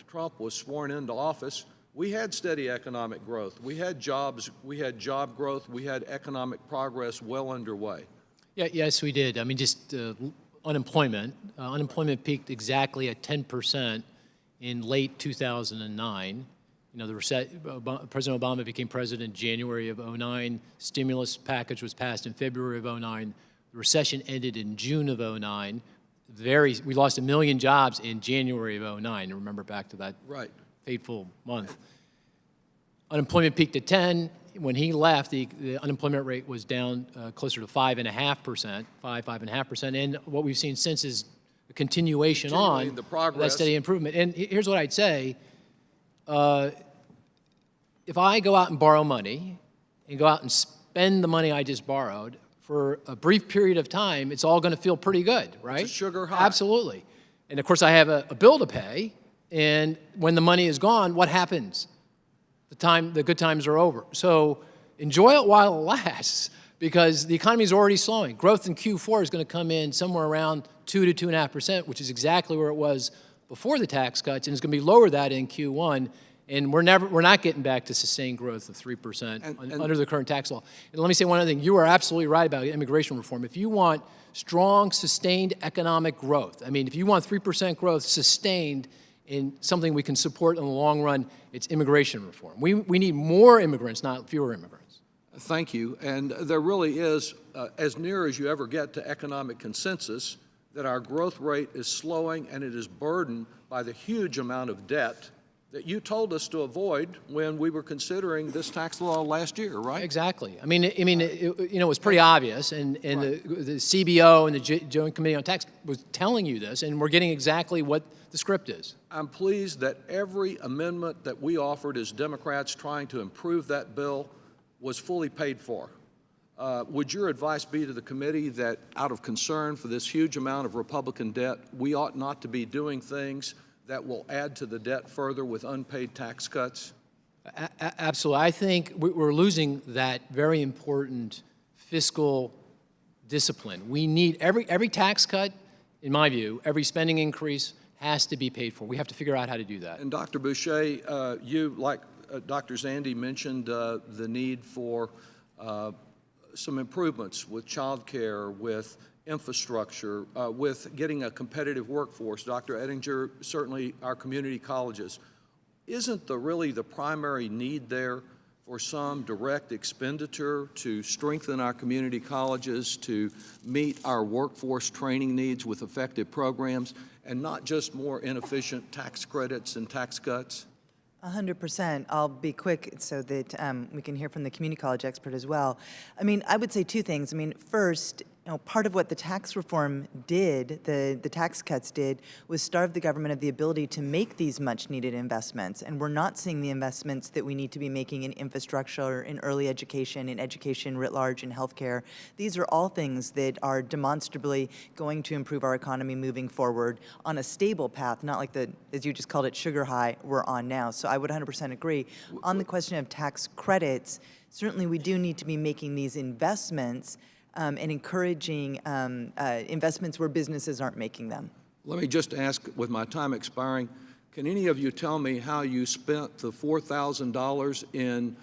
Trump was sworn into office, we had steady economic growth. We had jobs, we had job growth, we had economic progress well underway. Yeah, yes, we did. I mean, just unemployment. Unemployment peaked exactly at 10% in late 2009. You know, President Obama became president in January of 2009. Stimulus package was passed in February of 2009. The recession ended in June of 2009. We lost 1 million jobs in January of 2009. Remember back to that fateful month. Unemployment peaked at 10. When he left, the unemployment rate was down closer to 5.5%, 5.5%. And what we've seen since is a continuation on that steady improvement. And here's what I'd say. If I go out and borrow money and go out and spend the money I just borrowed for a brief period of time, it's all going to feel pretty good, right? It's a sugar high. Absolutely. And of course, I have a bill to pay. And when the money is gone, what happens? The good times are over. So enjoy it while it lasts, because the economy is already slowing. Growth in Q4 is going to come in somewhere around 2 to 2.5%, which is exactly where it was before the tax cuts, and it's going to be lower than that in Q1. And we're not getting back to sustained growth of 3% under the current tax law. And let me say one other thing. You are absolutely right about immigration reform. If you want strong, sustained economic growth, I mean, if you want 3% growth sustained in something we can support in the long run, it's immigration reform. We need more immigrants, not fewer immigrants. Thank you. And there really is, as near as you ever get to economic consensus, that our growth rate is slowing, and it is burdened by the huge amount of debt that you told us to avoid when we were considering this tax law last year, right? Exactly. I mean, it was pretty obvious, and the CBO and the Joint Committee on Tax was telling you this, and we're getting exactly what the script is. I'm pleased that every amendment that we offered as Democrats trying to improve that bill was fully paid for. Would your advice be to the committee that out of concern for this huge amount of Republican debt, we ought not to be doing things that will add to the debt further with unpaid tax cuts? Absolutely. I think we're losing that very important fiscal discipline. We need every tax cut, in my view, every spending increase has to be paid for. We have to figure out how to do that. And Dr. Boucher, you, like Dr. Zandi, mentioned the need for some improvements with childcare, with infrastructure, with getting a competitive workforce. Dr. Ettinger, certainly our community colleges. Isn't really the primary need there for some direct expenditure to strengthen our community colleges, to meet our workforce training needs with effective programs, and not just more inefficient tax credits and tax cuts? 100%. I'll be quick so that we can hear from the community college expert as well. I mean, I would say two things. I mean, first, part of what the tax reform did, the tax cuts did, was starve the government of the ability to make these much-needed investments. And we're not seeing the investments that we need to be making in infrastructure, in early education, in education writ large, in healthcare. These are all things that are demonstrably going to improve our economy moving forward on a stable path, not like the, as you just called it, sugar high we're on now. So I would 100% agree. On the question of tax credits, certainly we do need to be making these investments and encouraging investments where businesses aren't making them. Let me just ask, with my time expiring, can any of you tell me how you spent the $4,000 in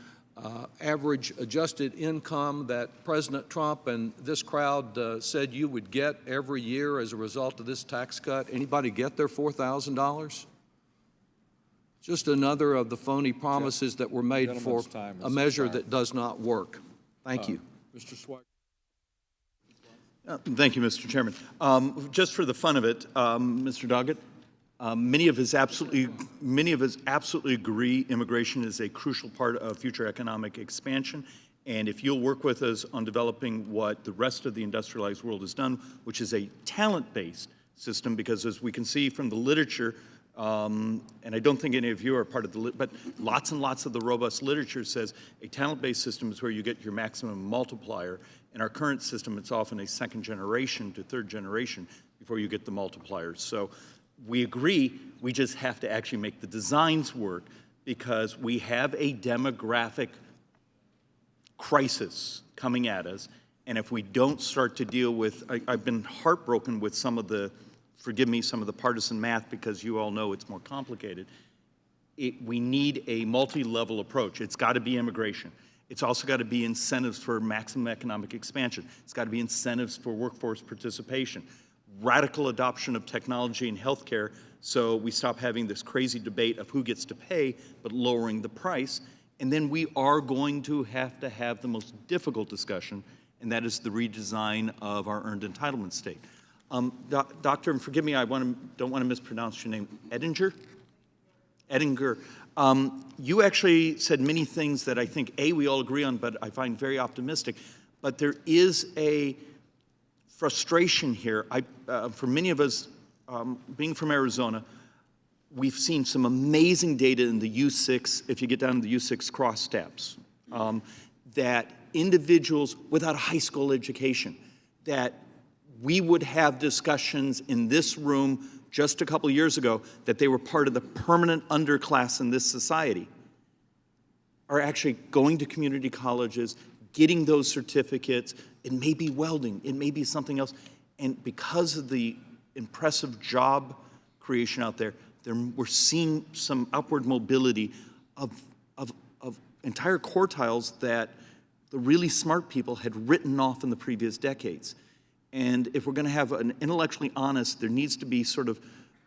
average adjusted income that President Trump and this crowd said you would get every year as a result of this tax cut? Anybody get their $4,000? Just another of the phony promises that were made for a measure that does not work. Thank you. Mr. Swag. Thank you, Mr. Chairman. Just for the fun of it, Mr. Doggett, many of us absolutely agree immigration is a crucial part of future economic expansion. And if you'll work with us on developing what the rest of the industrialized world has done, which is a talent-based system, because as we can see from the literature, and I don't think any of you are part of but lots and lots of the robust literature says a talent-based system is where you get your maximum multiplier. In our current system, it's often a second generation to third generation before you get the multipliers. So we agree, we just have to actually make the designs work, because we have a demographic crisis coming at us. And if we don't start to deal with, I've been heartbroken with some of the, forgive me, some of the partisan math, because you all know it's more complicated. We need a multi-level approach. It's got to be immigration. It's also got to be incentives for maximum economic expansion. It's got to be incentives for workforce participation, radical adoption of technology in healthcare, so we stop having this crazy debate of who gets to pay, but lowering the price. And then we are going to have the most difficult discussion, and that is the redesign of our earned entitlement state. Doctor, and forgive me, don't want to mispronounce your name, Edinger? You actually said many things that I think, A, we all agree on, but I find very optimistic. But there is a frustration here. For many of us, being from Arizona, we've seen some amazing data in the U6, if you get down to the U6 cross steps, that individuals without a high school education, that we would have discussions in this room just a couple years ago that they were part of the permanent underclass in this society, are actually going to community colleges, getting those certificates. It may be welding, it may be something else. And because of the impressive job creation out there, we're seeing some upward mobility of entire quartiles that the really smart people had written off in the previous decades. And if we're going to have an intellectually honest, there needs to be sort of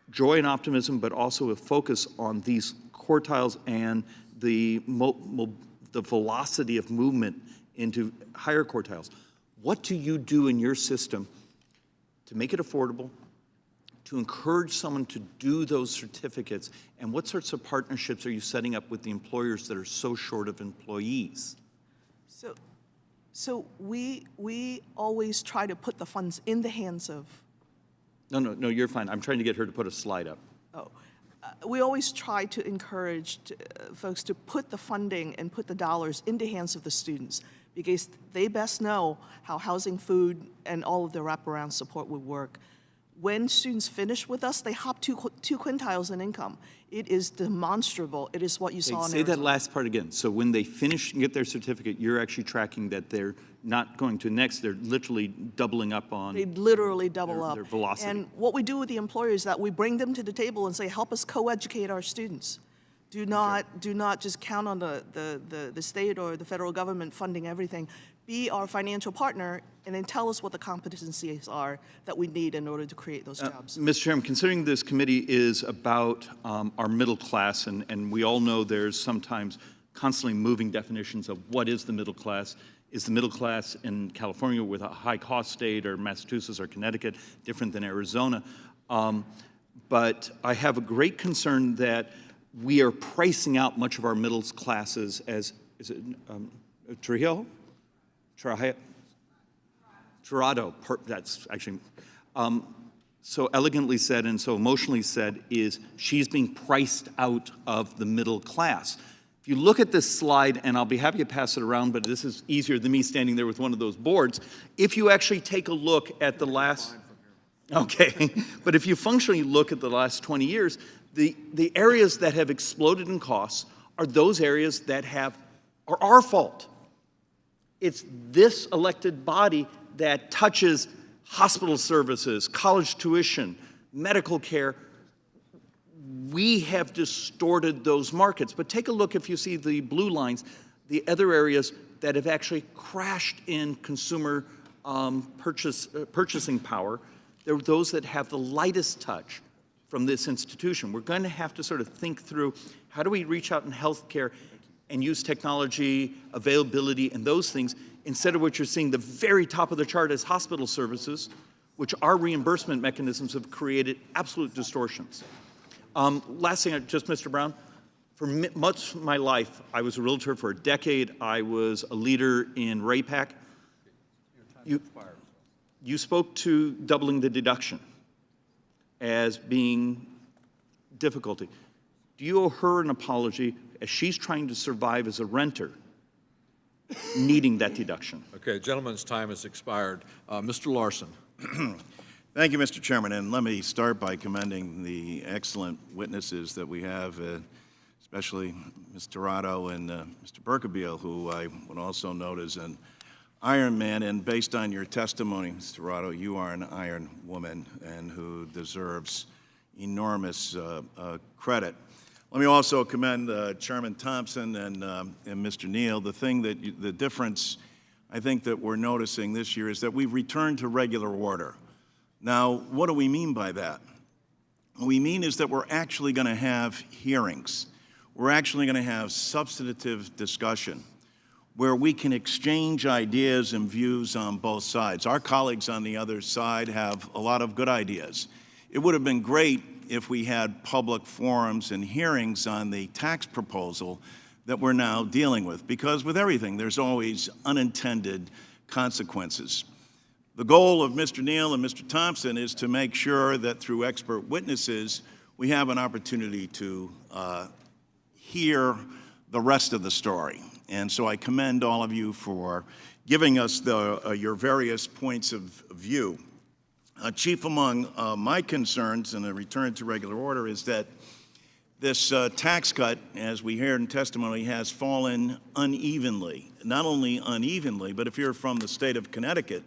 joy and optimism, but also a focus on these quartiles and the velocity of movement into higher quartiles. What do you do in your system to make it affordable, to encourage someone to do those certificates, and what sorts of partnerships are you setting up with the employers that are so short of employees? So we always try to put the funds in the hands of. No, you're fine. I'm trying to get her to put a slide up. We always try to encourage folks to put the funding and put the dollars in the hands of the students, because they best know how housing, food, and all of the wraparound support would work. When students finish with us, they hop two quintiles in income. It is demonstrable. It is what you saw in Say Arizona. that last part again. So when they finish and get their certificate, you're actually tracking that they're not going to next, they're literally doubling up on. They literally double up. Their velocity. And what we do with the employers is that we bring them to the table and say, help us co-educate our students. Do not just count on the state or the federal government funding everything. Be our financial partner, and then tell us what the competencies are that we need in order to create those jobs. Mr. Chairman, considering this committee is about our middle class, and we all know there's sometimes constantly moving definitions of what is the middle class. Is the middle class in California with a high-cost state, or Massachusetts or Connecticut different than Arizona? But I have a great concern that we are pricing out much of our middle classes as, is it Trujillo? Tirado, that's actually, so elegantly said and so emotionally said, is she's being priced out of the middle class. If you look at this slide, and I'll be happy to pass it around, but this is easier than me standing there with one of those boards. If you actually take a look at the last, okay, but if you functionally look at the last 20 years, the areas that have exploded in costs are those areas that are our fault. It's this elected body that touches hospital services, college tuition, medical care. We have distorted those markets. But take a look, if you see the blue lines, the other areas that have actually crashed in consumer purchasing power. They're those that have the lightest touch from this institution. We're going to have to sort of think through, how do we reach out in healthcare and use technology, availability, and those things, instead of what you're seeing the very top of the chart as hospital services, which our reimbursement mechanisms have created absolute distortions. Last thing, just Mr. Brown, for much of my life, I was a realtor for a decade. I was a leader in RAPAC. You spoke to doubling the deduction as being difficulty. Do you owe her an apology as she's trying to survive as a renter, needing that deduction? Okay, gentleman's time has expired. Mr. Larson. Thank you, Mr. Chairman, and let me start by commending the excellent witnesses that we have, especially Ms. Tirado and Mr. Berkebile, who I would also note as an Iron Man, and based on your testimony, Ms. Tirado, you are an Iron Woman and who deserves enormous credit. Let me also commend Chairman Thompson and Mr. Neal. The difference I think that we're noticing this year is that we've returned to regular order. Now, what do we mean by that? What we mean is that we're actually going to have hearings. We're actually going to have substantive discussion where we can exchange ideas and views on both sides. Our colleagues on the other side have a lot of good ideas. It would have been great if we had public forums and hearings on the tax proposal that we're now dealing with, because with everything, there's always unintended consequences. The goal of Mr. Neal and Mr. Thompson is to make sure that through expert witnesses, we have an opportunity to hear the rest of the story. And so I commend all of you for giving us your various points of view. Chief among my concerns in a return to regular order is that this tax cut, as we heard in testimony, has fallen unevenly. Not only unevenly, but if you're from the state of Connecticut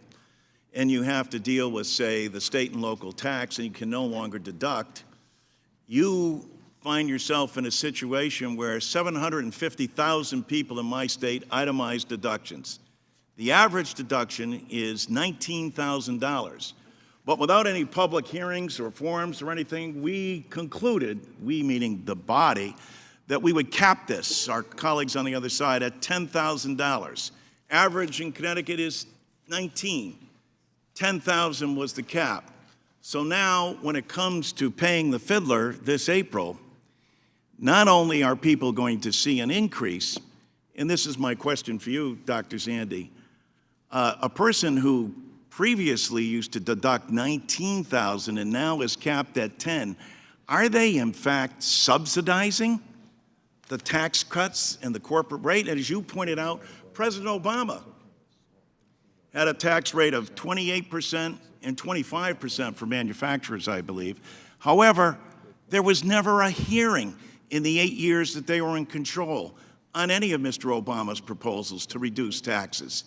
and you have to deal with, say, the state and local tax and you can no longer deduct, you find yourself in a situation where 750,000 people in my state itemize deductions. The average deduction is $19,000. But without any public hearings or forums or anything, we concluded, we meaning the body, that we would cap this, our colleagues on the other side, at $10,000. Average in Connecticut is 19. 10,000 was the cap. So now, when it comes to paying the fiddler this April, not only are people going to see an increase, and this is my question for you, Dr. Zandi, a person who previously used to deduct $19,000 and now is capped at $10,000, are they in fact subsidizing the tax cuts and the corporate rate? And as you pointed out, President Obama had a tax rate of 28% and 25% for manufacturers, I believe. However, there was never a hearing in the 8 years that they were in control on any of Mr. Obama's proposals to reduce taxes.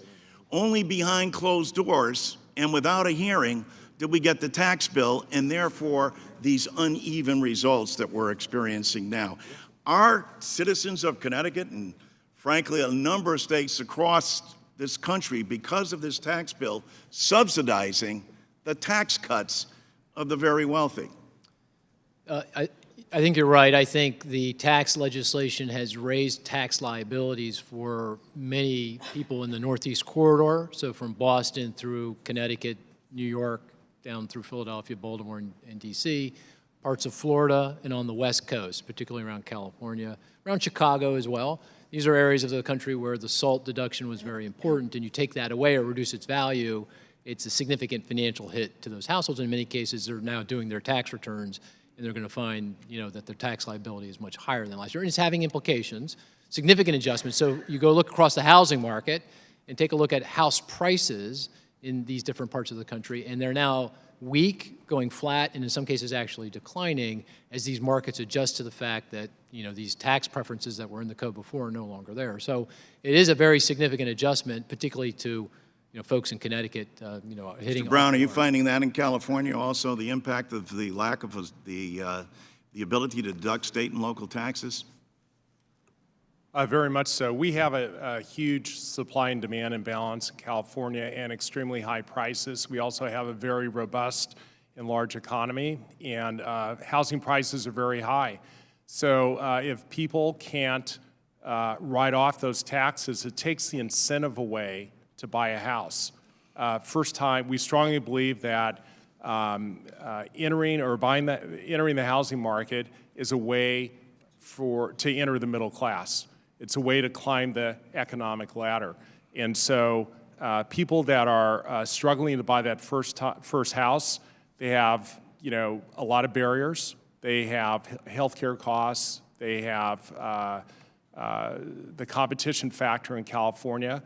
Only behind closed doors and without a hearing did we get the tax bill, and therefore these uneven results that we're experiencing now. Our citizens of Connecticut and frankly a number of states across this country, because of this tax bill, subsidizing the tax cuts of the very wealthy. I think you're right. I think the tax legislation has raised tax liabilities for many people in the Northeast Corridor, so from Boston through Connecticut, New York, down through Philadelphia, Baltimore, and D.C., parts of Florida, and on the West Coast, particularly around California, around Chicago as well. These are areas of the country where the SALT deduction was very important, and you take that away or reduce its value, it's a significant financial hit to those households. In many cases, they're now doing their tax returns, and they're going to find, that their tax liability is much higher than last year. And it's having implications, significant adjustments. So you go look across the housing market and take a look at house prices in these different parts of the country, and they're now weak, going flat, and in some cases actually declining as these markets adjust to the fact that, these tax preferences that were in the code before are no longer there. So it is a very significant adjustment, particularly to, folks in Connecticut, hitting. Mr. Brown, are you finding that in California also, the impact of the lack of the ability to deduct state and local taxes? Very much so. We have a huge supply and demand imbalance in California and extremely high prices. We also have a very robust and large economy, and housing prices are very high. So if people can't write off those taxes, it takes the incentive away to buy a house. First time, we strongly believe that entering the housing market is a way to enter the middle class. It's a way to climb the economic ladder. And so people that are struggling to buy that first house, they have, a lot of barriers. They have healthcare costs. They have the competition factor in California,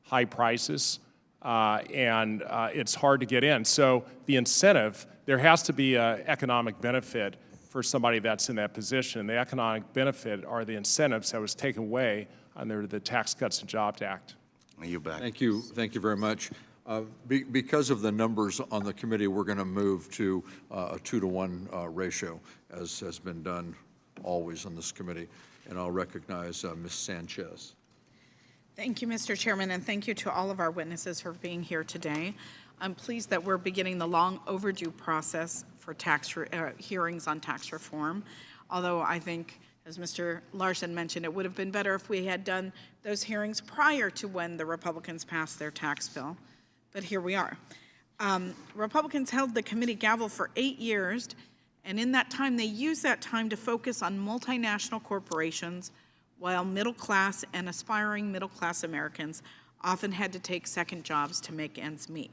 high prices, and it's hard to get in. So the incentive, there has to be an economic benefit for somebody that's in that position. The economic benefit are the incentives that was taken away under the Tax Cuts and Jobs Act. You bet. Thank you very much. Because of the numbers on the committee, we're going to move to a 2-to-1 ratio, as has been done always on this committee. And I'll recognize Ms. Sanchez. Thank you, Mr. Chairman, and thank you to all of our witnesses for being here today. I'm pleased that we're beginning the long overdue process for hearings on tax reform, although I think, as Mr. Larson mentioned, it would have been better if we had done those hearings prior to when the Republicans passed their tax bill, but here we are. Republicans held the committee gavel for 8 years, and in that time, they used that time to focus on multinational corporations, while middle-class and aspiring middle-class Americans often had to take second jobs to make ends meet.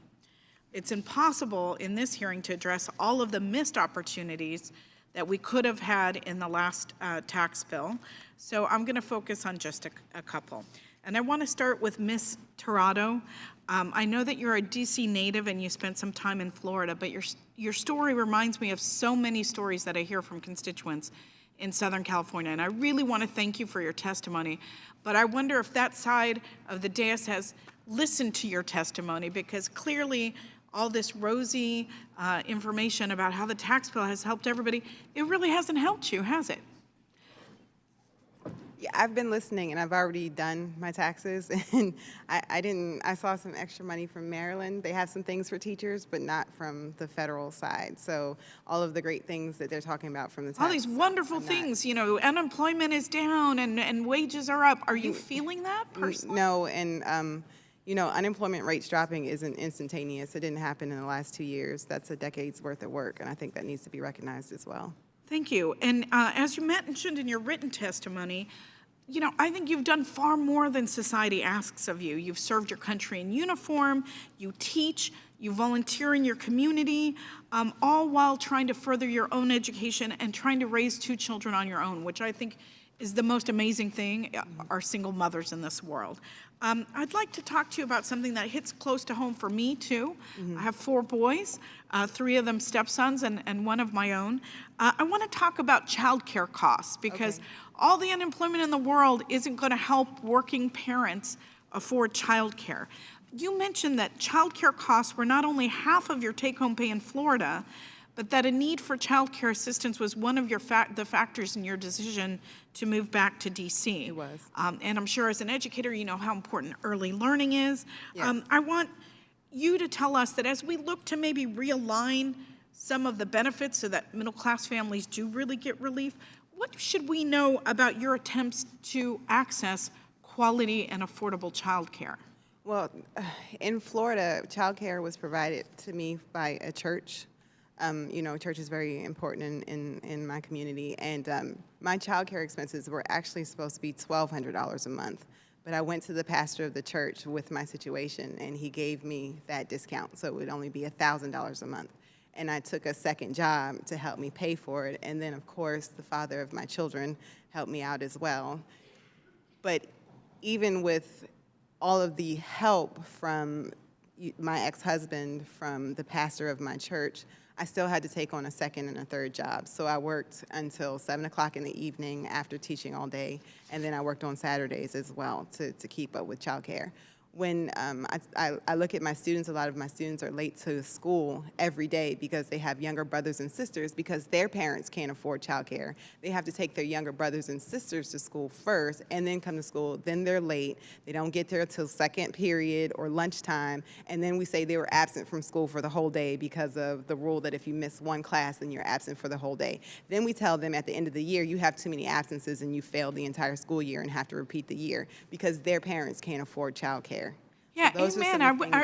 It's impossible in this hearing to address all of the missed opportunities that we could have had in the last tax bill, so I'm going to focus on just a couple. And I want to start with Ms. Tirado. I know that you're a DC native and you spent some time in Florida, but your story reminds me of so many stories that I hear from constituents in Southern California, and I really want to thank you for your testimony, but I wonder if that side of the dais has listened to your testimony, because clearly all this rosy information about how the tax bill has helped everybody, it really hasn't helped you, has it? Yeah, I've been listening, and I've already done my taxes, and I saw some extra money from Maryland. They have some things for teachers, but not from the federal side. So all of the great things that they're talking about from the tax. All these wonderful things, you know, unemployment is down and wages are up. Are you feeling that personally? No, and you know, unemployment rates dropping isn't instantaneous. It didn't happen in the last 2 years. That's a decade's worth of work, and I think that needs to be recognized as well. Thank you. And as you mentioned in your written testimony, you know, I think you've done far more than society asks of you. You've served your country in uniform, you teach, you volunteer in your community, all while trying to further your own education and trying to raise 2 children on your own, which I think is the most amazing thing, are single mothers in this world. I'd like to talk to you about something that hits close to home for me, too. I have 4 boys, 3 of them stepsons and 1 of my own. I want to talk about childcare costs, because all the unemployment in the world isn't going to help working parents afford childcare. You mentioned that childcare costs were not only half of your take-home pay in Florida, but that a need for childcare assistance was one of the factors in your decision to move back to DC. It was. And I'm sure as an educator, you know how important early learning is. Yes. I want you to tell us that as we look to maybe realign some of the benefits so that middle-class families do really get relief, what should we know about your attempts to access quality and affordable childcare? Well, in Florida, childcare was provided to me by a church. You know, church is very important in my community, and my childcare expenses were actually supposed to be $1,200 a month, but I went to the pastor of the church with my situation, and he gave me that discount, so it would only be $1,000 a month, and I took a second job to help me pay for it, and then, of course, the father of my children helped me out as well. But even with all of the help from my ex-husband, from the pastor of my church, I still had to take on a second and a third job. So I worked until 7 o'clock in the evening after teaching all day, and then I worked on Saturdays as well to keep up with childcare. When I look at my students, a lot of my students are late to school every day because they have younger brothers and sisters because their parents can't afford childcare. They have to take their younger brothers and sisters to school first and then come to school. Then they're late. They don't get there till second period or lunchtime. And then we say they were absent from school for the whole day because of the rule that if you miss one class, then you're absent for the whole day. Then we tell them at the end of the year, you have too many absences and you failed the entire school year and have to repeat the year because their parents can't afford childcare. Yeah, So amen.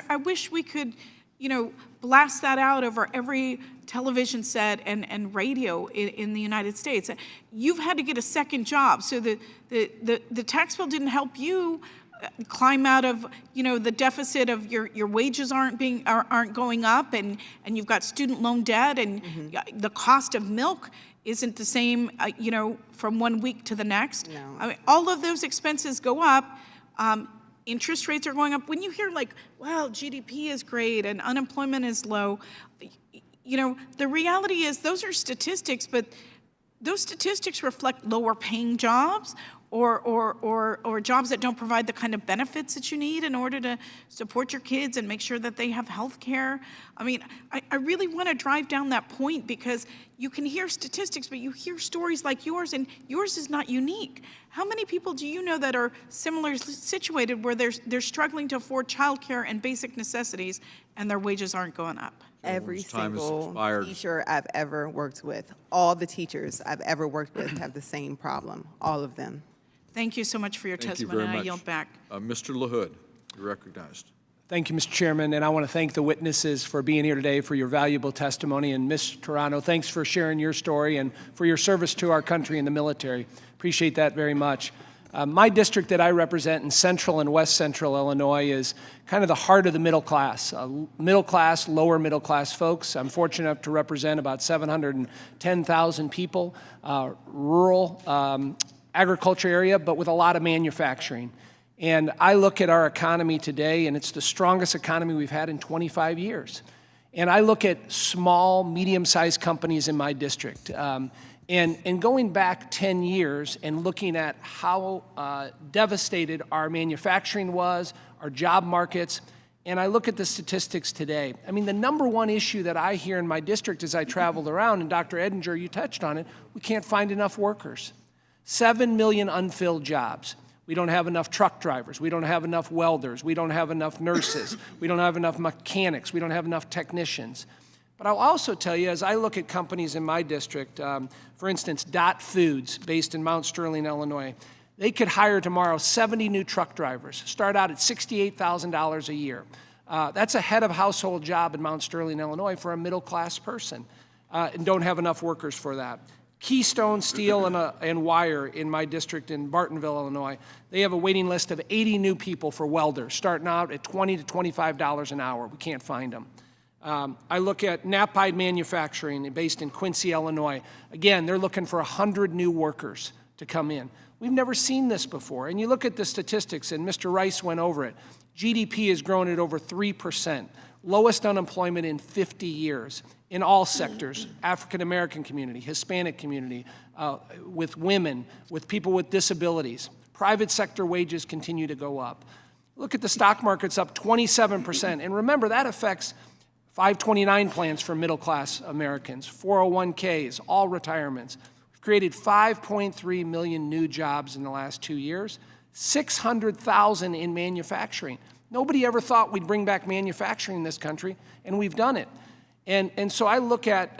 I wish we could, you know, blast that out over every television set and radio in the United States. You've had to get a second job, so the tax bill didn't help you climb out of, you know, the deficit of your wages aren't going up, and you've got student loan debt, and the cost of milk isn't the same, you know, from one week to the next. No. I mean, all of those expenses go up. Interest rates are going up. When you hear like, well, GDP is great and unemployment is low, you know, the reality is those are statistics, but those statistics reflect lower paying jobs or jobs that don't provide the kind of benefits that you need in order to support your kids and make sure that they have health care. I mean, I really want to drive down that point because you can hear statistics, but you hear stories like yours, and yours is not unique. How many people do you know that are similarly situated where they're struggling to afford childcare and basic necessities and their wages aren't going up? Every Time has single expired. teacher I've ever worked with, all the teachers I've ever worked with have the same problem, all of them. Thank you so much for your Thank you testimony. very I much. yield back. Mr. LaHood, you're recognized. Thank you, Mr. Chairman, and I want to thank the witnesses for being here today for your valuable testimony. And Ms. Toronto, thanks for sharing your story and for your service to our country and the military. Appreciate that very much. My district that I represent in central and west central Illinois is kind of the heart of the middle class, lower middle class folks. I'm fortunate enough to represent about 710,000 people, rural agriculture area, but with a lot of manufacturing. And I look at our economy today, and it's the strongest economy we've had in 25 years. And I look at small, medium-sized companies in my district. And going back 10 years and looking at how devastated our manufacturing was, our job markets, and I look at the statistics today. I mean, the number one issue that I hear in my district as I traveled around, and Dr. Edinger, you touched on it, we can't find enough workers. 7 million unfilled jobs. We don't have enough truck drivers. We don't have enough welders. We don't have enough nurses. We don't have enough mechanics. We don't have enough technicians. But I'll also tell you, as I look at companies in my district, for instance, Dot Foods, based in Mount Sterling, Illinois, they could hire tomorrow 70 new truck drivers, start out at $68,000 a year. That's a head of household job in Mount Sterling, Illinois for a middle-class person, and don't have enough workers for that. Keystone Steel and Wire in my district in Bartonville, Illinois, they have a waiting list of 80 new people for welders, starting out at $20 to $25 an hour. We can't find them. I look at Knapheide Manufacturing, based in Quincy, Illinois. Again, they're looking for 100 new workers to come in. We've never seen this before. And you look at the statistics, and Mr. Rice went over it. GDP has grown at over 3%, lowest unemployment in 50 years in all sectors, African-American community, Hispanic community, with women, with people with disabilities. Private sector wages continue to go up. Look at the stock market's up 27%. And remember, that affects 529 plans for middle-class Americans, 401ks, all retirements. We've created 5.3 million new jobs in the last 2 years, 600,000 in manufacturing. Nobody ever thought we'd bring back manufacturing in this country, and we've done it. And so I look at,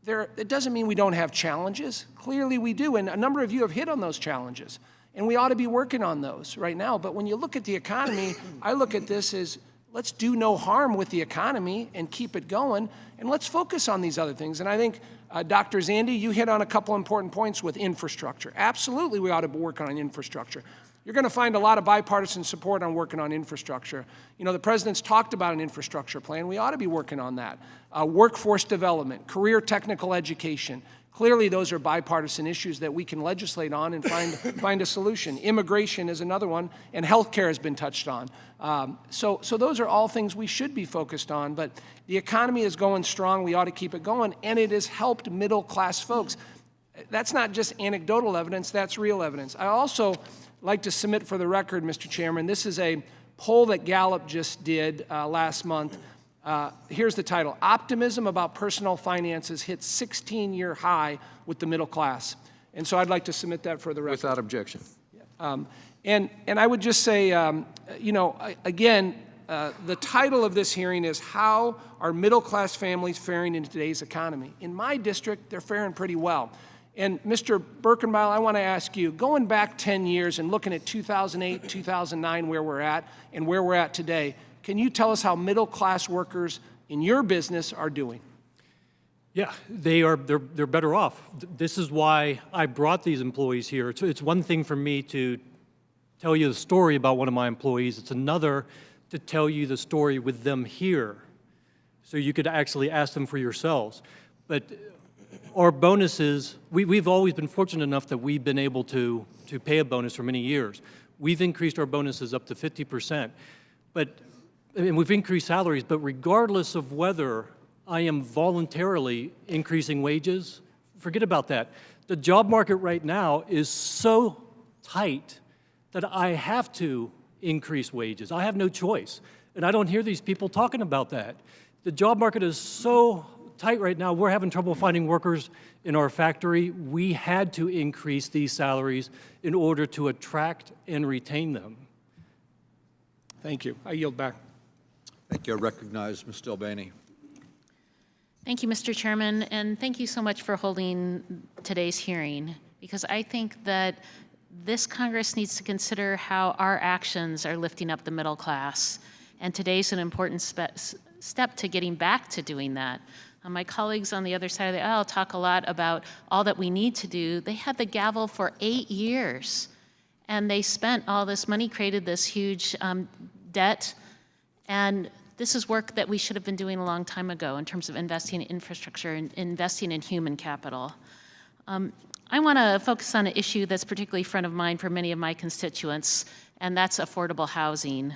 it doesn't mean we don't have challenges. Clearly we do, and a number of you have hit on those challenges. And we ought to be working on those right now. But when you look at the economy, I look at this as, let's do no harm with the economy and keep it going, and let's focus on these other things. And I think, Dr. Zandi, you hit on a couple important points with infrastructure. Absolutely, we ought to be working on infrastructure. You're going to find a lot of bipartisan support on working on infrastructure. You know, the president's talked about an infrastructure plan. We ought to be working on that. Workforce development, career technical education. Clearly, those are bipartisan issues that we can legislate on and find a solution. Immigration is another one, and healthcare has been touched on. So those are all things we should be focused on, but the economy is going strong. We ought to keep it going, and it has helped middle-class folks. That's not just anecdotal evidence, that's real evidence. I also like to submit for the record, Mr. Chairman, this is a poll that Gallup just did last month. Here's the title: Optimism about Personal Finances Hits 16-year High with the Middle Class. And so I'd like to submit that for the record. Without objection. And I would just say, you know, again, the title of this hearing is How Are Middle-Class Families Faring in Today's Economy? In my district, they're faring pretty well. And Mr. Birkenbeil, I want to ask you, going back 10 years and looking at 2008, 2009, where we're at, and where we're at today, can you tell us how middle-class workers in your business are doing? Yeah, they're better off. This is why I brought these employees here. It's one thing for me to tell you the story about one of my employees. It's another to tell you the story with them here, so you could actually ask them for yourselves. But our bonuses, we've always been fortunate enough that we've been able to pay a bonus for many years. We've increased our bonuses up to 50%. And we've increased salaries, but regardless of whether I am voluntarily increasing wages, forget about that. The job market right now is so tight that I have to increase wages. I have no choice. And I don't hear these people talking about that. The job market is so tight right now, we're having trouble finding workers in our factory. We had to increase these salaries in order to attract and retain them. Thank you. I yield back. Thank you. I recognize Ms. Delbany. Thank you, Mr. Chairman, and thank you so much for holding today's hearing, because I think that this Congress needs to consider how our actions are lifting up the middle class, and today's an important step to getting back to doing that. My colleagues on the other side of the aisle talk a lot about all that we need to do. They had the gavel for 8 years, and they spent all this money, created this huge debt, and this is work that we should have been doing a long time ago in terms of investing in infrastructure and investing in human capital. I want to focus on an issue that's particularly front of mind for many of my constituents, and that's affordable housing.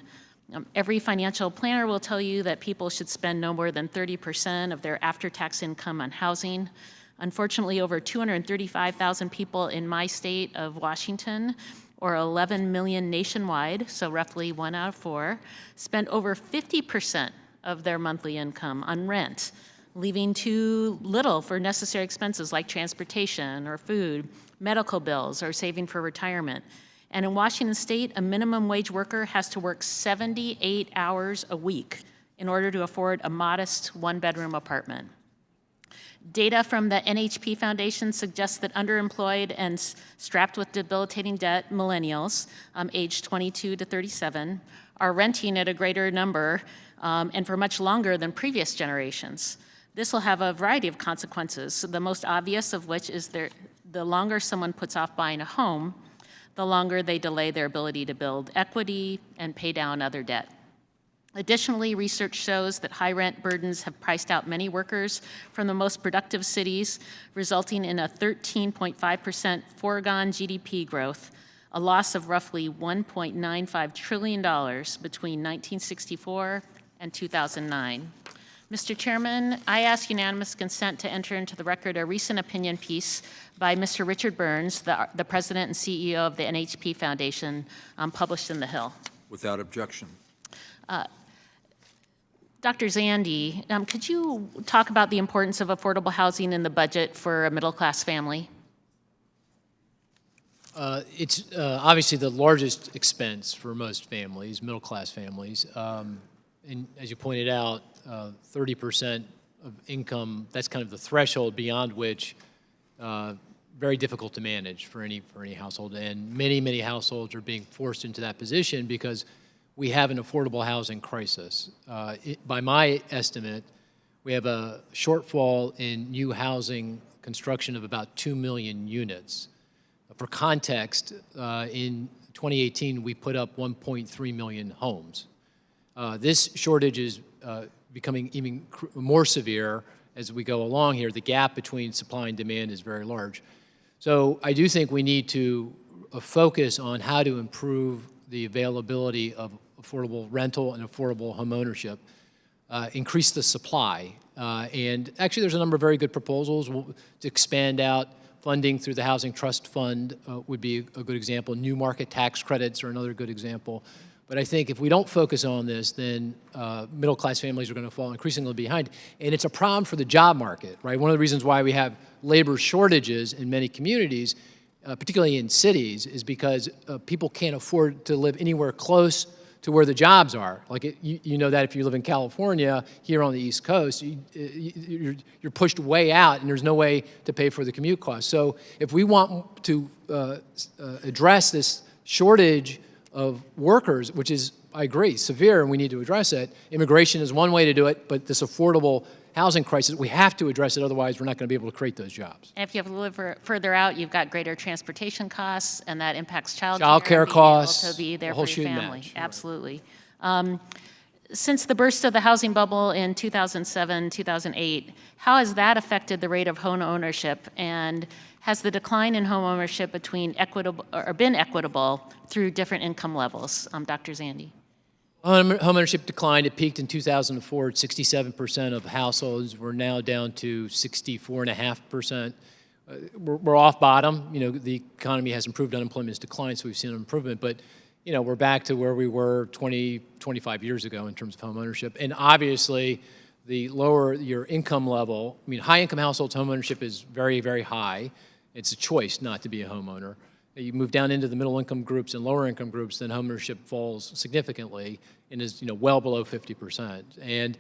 Every financial planner will tell you that people should spend no more than 30% of their after-tax income on housing. Unfortunately, over 235,000 people in my state of Washington, or 11 million nationwide, so roughly 1 out of 4, spend over 50% of their monthly income on rent, leaving too little for necessary expenses like transportation or food, medical bills, or saving for retirement. And in Washington State, a minimum wage worker has to work 78 hours a week in order to afford a modest one-bedroom apartment. Data from the NHP Foundation suggests that underemployed and strapped with debilitating debt millennials, aged 22 to 37, are renting at a greater number and for much longer than previous generations. This will have a variety of consequences, the most obvious of which is the longer someone puts off buying a home, the longer they delay their ability to build equity and pay down other debt. Additionally, research shows that high rent burdens have priced out many workers from the most productive cities, resulting in a 13.5% foregone GDP growth, a loss of roughly $1.95 trillion between 1964 and 2009. Mr. Chairman, I ask unanimous consent to enter into the record a recent opinion piece by Mr. Richard Burns, the president and CEO of the NHP Foundation, published in The Hill. Without objection. Dr. Zandi, could you talk about the importance of affordable housing in the budget for a middle-class family? It's obviously the largest expense for most families, middle-class families. And as you pointed out, 30% of income, that's kind of the threshold beyond which very difficult to manage for any household. And many households are being forced into that position because we have an affordable housing crisis. By my estimate, we have a shortfall in new housing construction of about 2 million units. For context, in 2018, we put up 1.3 million homes. This shortage is becoming even more severe as we go along here. The gap between supply and demand is very large. So I do think we need to focus on how to improve the availability of affordable rental and affordable homeownership, increase the supply. And actually, there's a number of very good proposals to expand out funding through the Housing Trust Fund would be a good example. New market tax credits are another good example. But I think if we don't focus on this, then middle-class families are going to fall increasingly behind. And it's a problem for the job market, right? One of the reasons why we have labor shortages in many communities, particularly in cities, is because people can't afford to live anywhere close to where the jobs are. Like you know that if you live in California, here on the East Coast, you're pushed way out and there's no way to pay for the commute costs. So if we want to address this shortage of workers, which is, I agree, severe and we need to address it, immigration is one way to do it, but this affordable housing crisis, we have to address it, otherwise we're not going to be able to create those jobs. And if you have to live further out, you've got greater transportation costs, and that impacts childcare. Childcare costs, to be there the whole for your shooting family. match. Absolutely. Since the burst of the housing bubble in 2007, 2008, how has that affected the rate of home ownership, and has the decline in home ownership been equitable through different income levels? Dr. Zandi. Home ownership declined. It peaked in 2004 at 67% of households. We're now down to 64.5%. we're off bottom. You know, the economy has improved, unemployment has declined, so we've seen an improvement. But, you know, we're back to where we were 20, 25 years ago in terms of home ownership. And obviously, the lower your income level, I mean, high-income households, home ownership is very, very high. It's a choice not to be a homeowner. You move down into the middle-income groups and lower-income groups, then home ownership falls significantly and is, you know, well below 50%. And,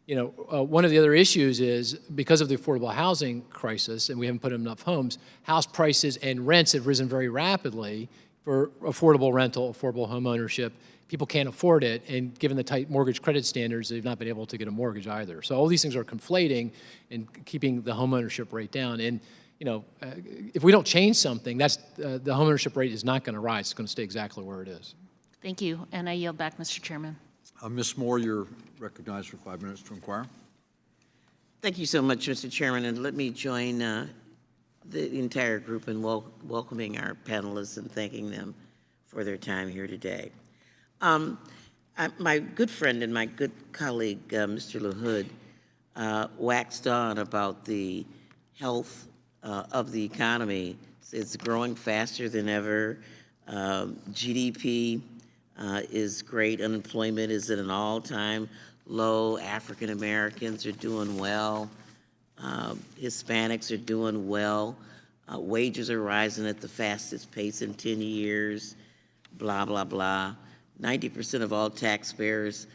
you know, one of the other issues is because of the affordable housing crisis, and we haven't put in enough homes, house prices and rents have risen very rapidly for affordable rental, affordable home ownership. People can't afford it, and given the tight mortgage credit standards, they've not been able to get a mortgage either. So all these things are conflating and keeping the home ownership rate down. And, you know, if we don't change something, that's the home ownership rate is not going to rise. It's going to stay exactly where it is. Thank you, and I yield back, Mr. Chairman. Ms. Moore, you're recognized for 5 minutes to inquire. Thank you so much, Mr. Chairman, and let me join the entire group in welcoming our panelists and thanking them for their time here today. My good friend and my good colleague, Mr. LaHood, waxed on about the health of the economy. It's growing faster than ever. GDP is great. Unemployment is at an all-time low. African Americans are doing well. Hispanics are doing well. Wages are rising at the fastest pace in 10 years. Blah, blah, blah. 90% of all taxpayers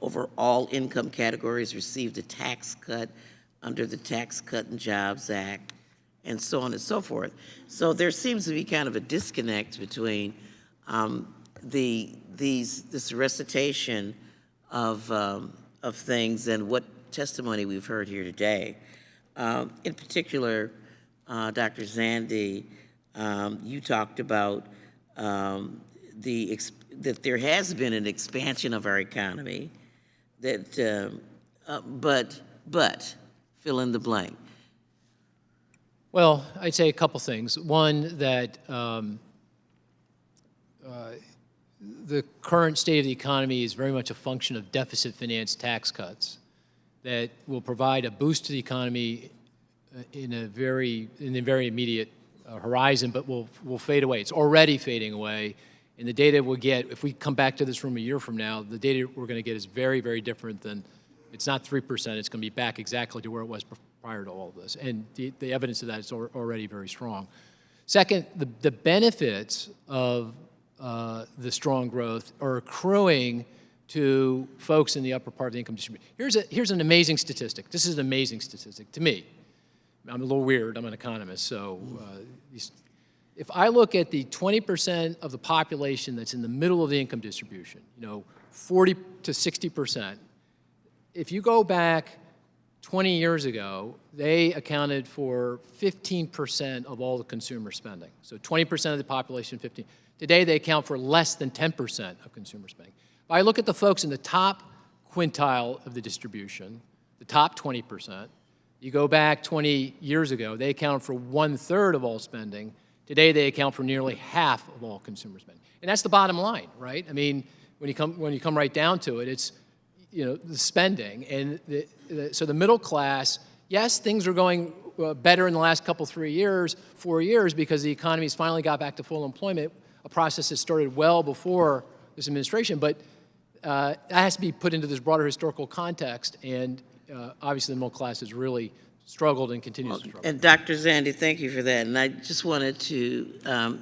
over all income categories received a tax cut under the Tax Cut and Jobs Act, and so on and so forth. So there seems to be kind of a disconnect between this recitation of things and what testimony we've heard here today. In particular, Dr. Zandi, you talked about that there has been an expansion of our economy, that but fill in the blank. Well, I'd say a couple things. One, that the current state of the economy is very much a function of deficit financed tax cuts that will provide a boost to the economy in a very immediate horizon, but will fade away. It's already fading away. And the data we'll get, if we come back to this room a year from now, the data we're going to get is very, very different than, it's not 3%, it's going to be back exactly to where it was prior to all of this. And the evidence of that is already very strong. Second, the benefits of the strong growth are accruing to folks in the upper part of the income distribution. Here's an amazing statistic. This is an amazing statistic to me. I'm a little weird, I'm an economist, so if I look at the 20% of the population that's in the middle of the income distribution, you know, 40 to 60%, if you go back 20 years ago, they accounted for 15% of all the consumer spending. So 20% of the population, 15. Today, they account for less than 10% of consumer spending. If I look at the folks in the top quintile of the distribution, the top 20%, you go back 20 years ago, they account for 1/3 of all spending. Today, they account for nearly half of all consumer spending. And that's the bottom line, right? I mean, when you come right down to it, it's, you know, the spending. And so the middle class, yes, things are going better in the last 4 years, because the economy's finally got back to full employment, a process that started well before this administration. But that has to be put into this broader historical context. And obviously, the middle class has really struggled and continues to struggle. And Dr. Zandi, thank you for that. And I just wanted to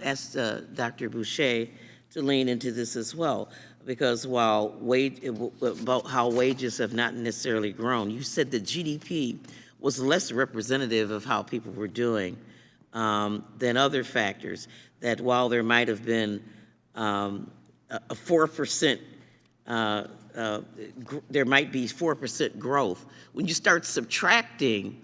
ask Dr. Boucher to lean into this as well, because while about how wages have not necessarily grown, you said that GDP was less representative of how people were doing than other factors, that while there might have been a 4%, there might be 4% growth. When you start subtracting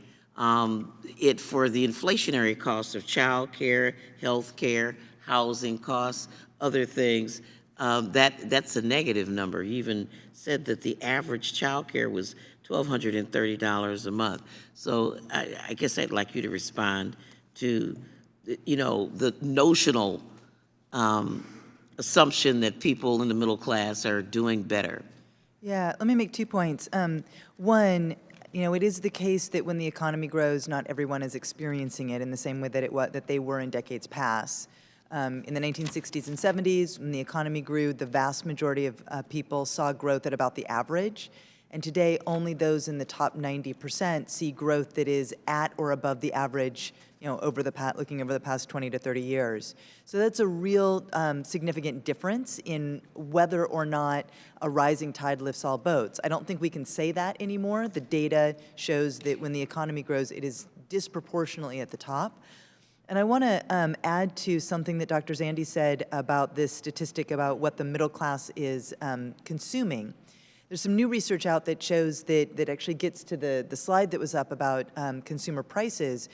it for the inflationary costs of childcare, healthcare, housing costs, other things, that's a negative number. You even said that the average childcare was $1,230 a month. So I guess I'd like you to respond to, you know, the notional assumption that people in the middle class are doing better. Yeah, let me make 2 points. One, it is the case that when the economy grows, not everyone is experiencing it in the same way that they were in decades past. In the 1960s and 70s, when the economy grew, the vast majority of people saw growth at about the average. And today, only those in the top 90% see growth that is at or above the average, looking over the past 20 to 30 years. So that's a real significant difference in whether or not a rising tide lifts all boats. I don't think we can say that anymore. The data shows that when the economy grows, it is disproportionately at the top. And I want to add to something that Dr. Zandi said about this statistic about what the middle class is consuming. There's some new research out that shows that actually gets to the slide that was up about consumer prices.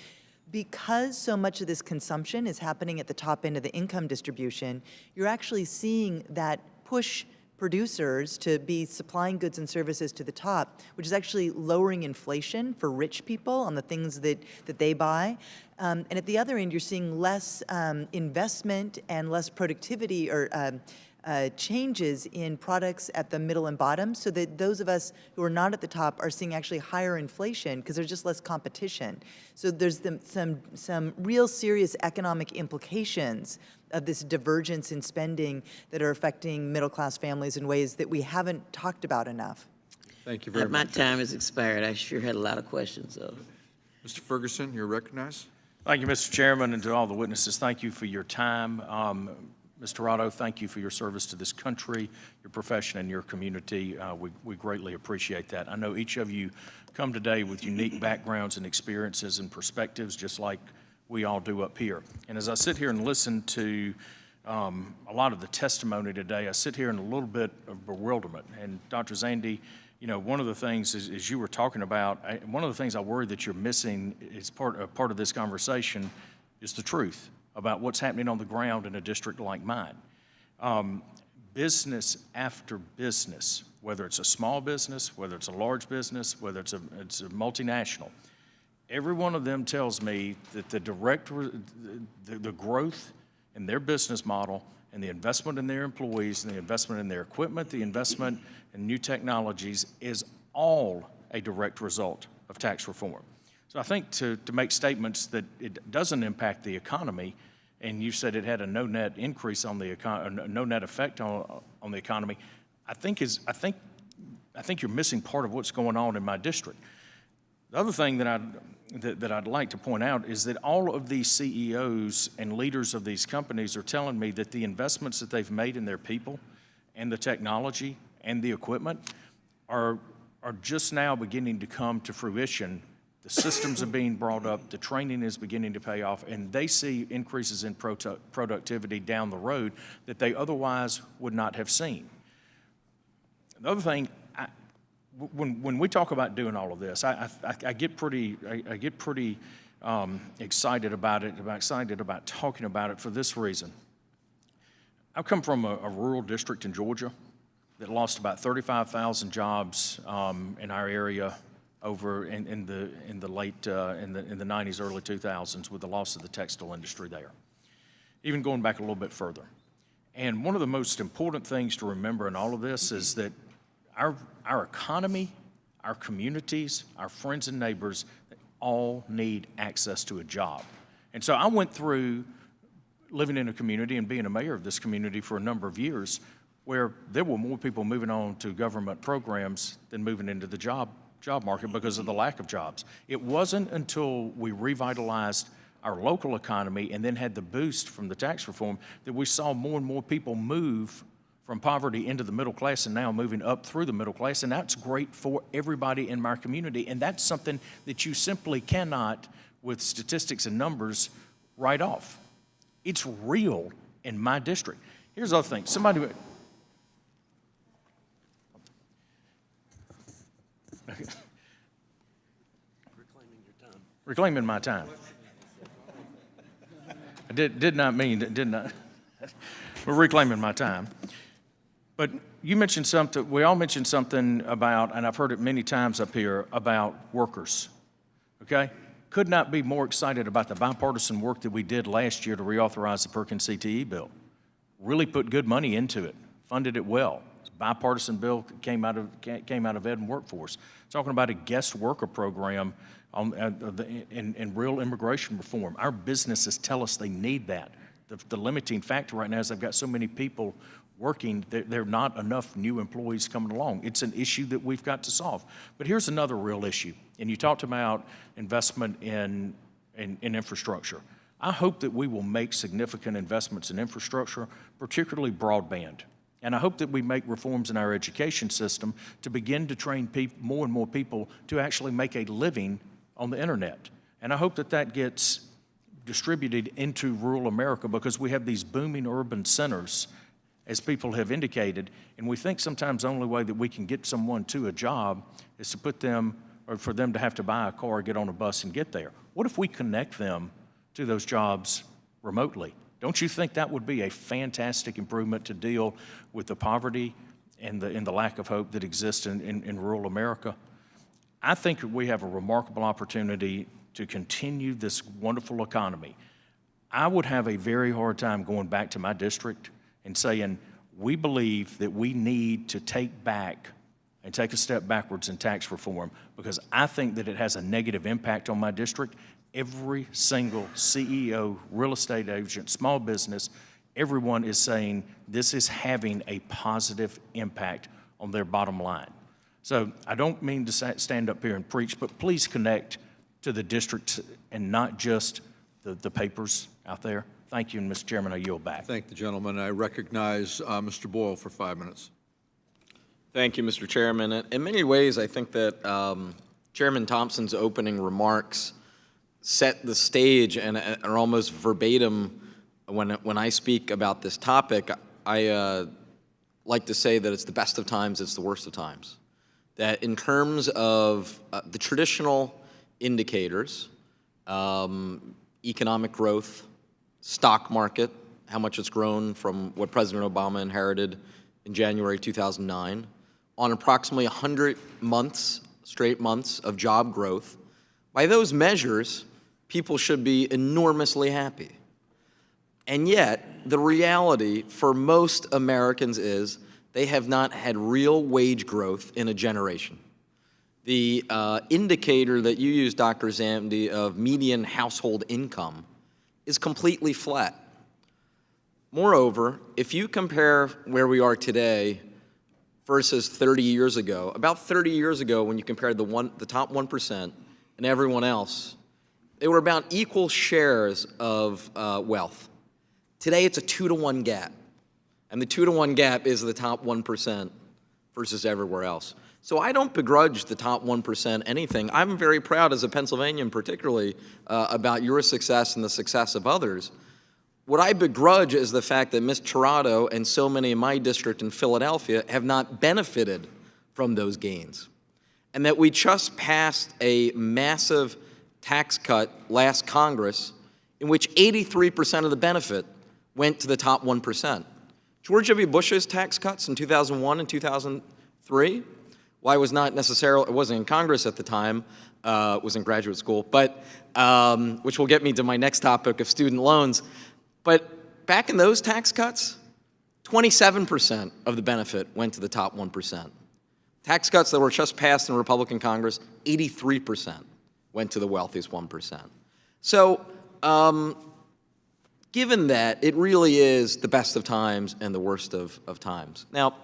Because so much of this consumption is happening at the top end of the income distribution, you're actually seeing that push producers to be supplying goods and services to the top, which is actually lowering inflation for rich people on the things that they buy. And at the other end, you're seeing less investment and less productivity or changes in products at the middle and bottom, so that those of us who are not at the top are seeing actually higher inflation because there's just less competition. So there's some real serious economic implications of this divergence in spending that are affecting middle-class families in ways that we haven't talked about enough. Thank you very much. My time has expired. I sure had a lot of questions, though. Mr. Ferguson, you're recognized. Thank you, Mr. Chairman, and to all the witnesses, thank you for your time. Mr. Rado, thank you for your service to this country, your profession, and your community. We greatly appreciate that. I know each of you come today with unique backgrounds and experiences and perspectives, just like we all do up here. And as I sit here and listen to a lot of the testimony today, I sit here in a little bit of bewilderment. And Dr. Zandi, one of the things as you were talking about, one of the things I worry that you're missing is part of this conversation is the truth about what's happening on the ground in a district like mine. Business after business, whether it's a small business, whether it's a large business, whether it's a multinational, every one of them tells me that the growth in their business model and the investment in their employees and the investment in their equipment, the investment in new technologies is all a direct result of tax reform. So I think to make statements that it doesn't impact the economy, and you said it had a no net increase on the no net effect on the economy, I think you're missing part of what's going on in my district. The other thing that I'd like to point out is that all of these CEOs and leaders of these companies are telling me that the investments that they've made in their people and the technology and the equipment are just now beginning to come to fruition. The systems are being brought up, the training is beginning to pay off, and they see increases in productivity down the road that they otherwise would not have seen. The other thing, when we talk about doing all of this, I get pretty excited about it, excited about talking about it for this reason. I come from a rural district in Georgia that lost about 35,000 jobs in our area over in the late in the 90s, early 2000s, with the loss of the textile industry there. Even going back a little bit further. And one of the most important things to remember in all of this is that our economy, our communities, our friends and neighbors, they all need access to a job. And so I went through living in a community and being a mayor of this community for a number of years where there were more people moving on to government programs than moving into the job market because of the lack of jobs. It wasn't until we revitalized our local economy and then had the boost from the tax reform that we saw more and more people move from poverty into the middle class and now moving up through the middle class, and that's great for everybody in my community, and that's something that you simply cannot, with statistics and numbers, write off. It's real in my district. Here's the other thing. Somebody... Reclaiming my time. I did not mean, did not. We're reclaiming my time. But you mentioned something, we all mentioned something about, and I've heard it many times up here, about workers, okay? Could not be more excited about the bipartisan work that we did last year to reauthorize the Perkins CTE bill. Really put good money into it, funded it well. bipartisan bill came out of Ed and Workforce, talking about a guest worker program in real immigration reform. Our businesses tell us they need that. The limiting factor right now is they've got so many people working, there are not enough new employees coming along. It's an issue that we've got to solve. But here's another real issue, and you talked about investment in infrastructure. I hope that we will make significant investments in infrastructure, particularly broadband. And I hope that we make reforms in our education system to begin to train more and more people to actually make a living on the internet. And I hope that that gets distributed into rural America, because we have these booming urban centers, as people have indicated, and we think sometimes the only way that we can get someone to a job is to put them, or for them to have to buy a car, get on a bus and get there. What if we connect them to those jobs remotely? Don't you think that would be a fantastic improvement to deal with the poverty and the lack of hope that exists in rural America? I think we have a remarkable opportunity to continue this wonderful economy. I would have a very hard time going back to my district and saying, we believe that we need to take back and take a step backwards in tax reform, because I think that it has a negative impact on my district. Every single CEO, real estate agent, small business, everyone is saying this is having a positive impact on their bottom line. So I don't mean to stand up here and preach, but please connect to the district and not just the papers out there. Thank you, and Mr. Chairman, I yield back. Thank the gentleman. I recognize Mr. Boyle for 5 minutes. Thank you, Mr. Chairman. In many ways, I think that Chairman Thompson's opening remarks set the stage and are almost verbatim. When I speak about this topic, I like to say that it's the best of times, it's the worst of times. That in terms of the traditional indicators, economic growth, stock market, how much it's grown from what President Obama inherited in January 2009, on approximately 100 months, straight months of job growth. By those measures, people should be enormously happy. And yet, the reality for most Americans is they have not had real wage growth in a generation. The indicator that you use, Dr. Zandi, of median household income is completely flat. Moreover, if you compare where we are today versus 30 years ago, about 30 years ago when you compared the top 1% and everyone else, they were about equal shares of wealth. Today it's a 2-to-1 gap, and the 2-to-1 gap is the top 1% versus everywhere else. So I don't begrudge the top 1% anything. I'm very proud as a Pennsylvanian particularly about your success and the success of others. What I begrudge is the fact that Ms. Tirado and so many in my district in Philadelphia have not benefited from those gains. And that we just passed a massive tax cut last Congress in which 83% of the benefit went to the top 1%. George W. Bush's tax cuts in 2001 and 2003, well, I was not necessarily, I wasn't in Congress at the time, was in graduate school, but, which will get me to my next topic of student loans. But back in those tax cuts, 27% of the benefit went to the top 1%. Tax cuts that were just passed in Republican Congress, 83% went to the wealthiest 1%. So, given that, it really is the best of times and the worst of times. Now,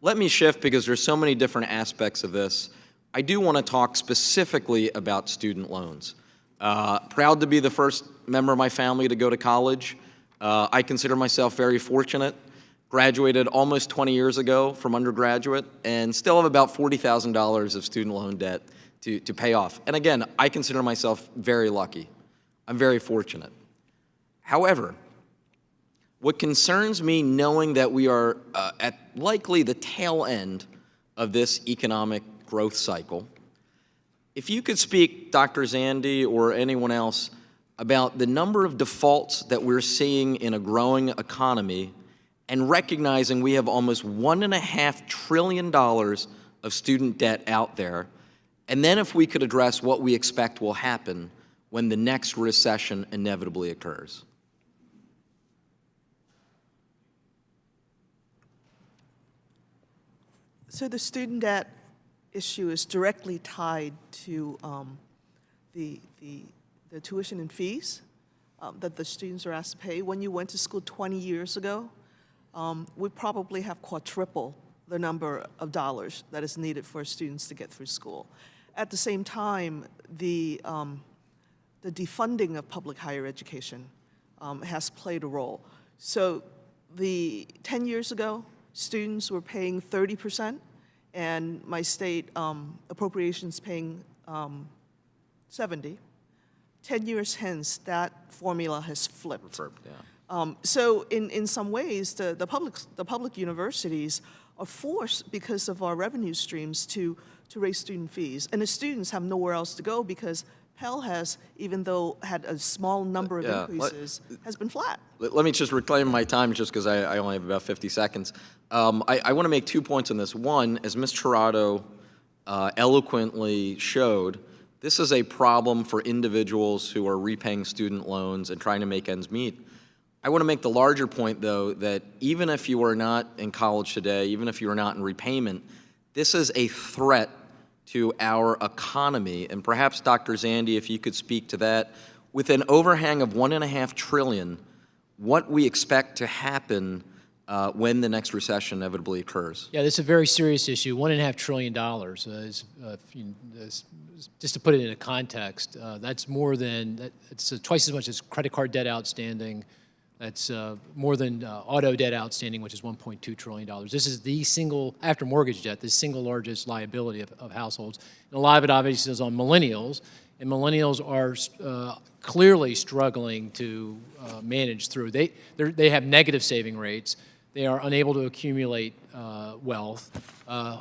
let me shift because there's so many different aspects of this. I do want to talk specifically about student loans. Proud to be the first member of my family to go to college. I consider myself very fortunate. Graduated almost 20 years ago from undergraduate and still have about $40,000 of student loan debt to pay off. And again, I consider myself very lucky. I'm very fortunate. However, what concerns me knowing that we are at likely the tail end of this economic growth cycle, if you could speak, Dr. Zandi or anyone else, about the number of defaults that we're seeing in a growing economy and recognizing we have almost $1.5 trillion of student debt out there, and then if we could address what we expect will happen when the next recession inevitably occurs. So the student debt issue is directly tied to the tuition and fees that the students are asked to pay. When you went to school 20 years ago, we probably have quadruple the number of dollars that is needed for students to get through school. At the same time, the defunding of public higher education has played a role. So 10 years ago, students were paying 30%, and my state appropriations paying 70. 10 years hence, that formula has flipped. So in some ways, the public universities are forced, because of our revenue streams, to raise student fees. And the students have nowhere else to go because Pell has, even though had a small number of increases, has been flat. Let me just reclaim my time just because I only have about 50 seconds. I want to make 2 points on this. One, as Ms. Tirado eloquently showed, this is a problem for individuals who are repaying student loans and trying to make ends meet. I want to make the larger point, though, that even if you are not in college today, even if you are not in repayment, this is a threat to our economy. And perhaps, Dr. Zandi, if you could speak to that, with an overhang of $1.5 trillion, what we expect to happen when the next recession inevitably occurs. Yeah, this is a very serious issue. $1.5 trillion just to put it into context, that's more than, it's twice as much as credit card debt outstanding. That's more than auto debt outstanding, which is $1.2 trillion. This is the single, after mortgage debt, the single largest liability of households. And a lot of it obviously is on millennials, and millennials are clearly struggling to manage through. They have negative saving rates. They are unable to accumulate wealth. The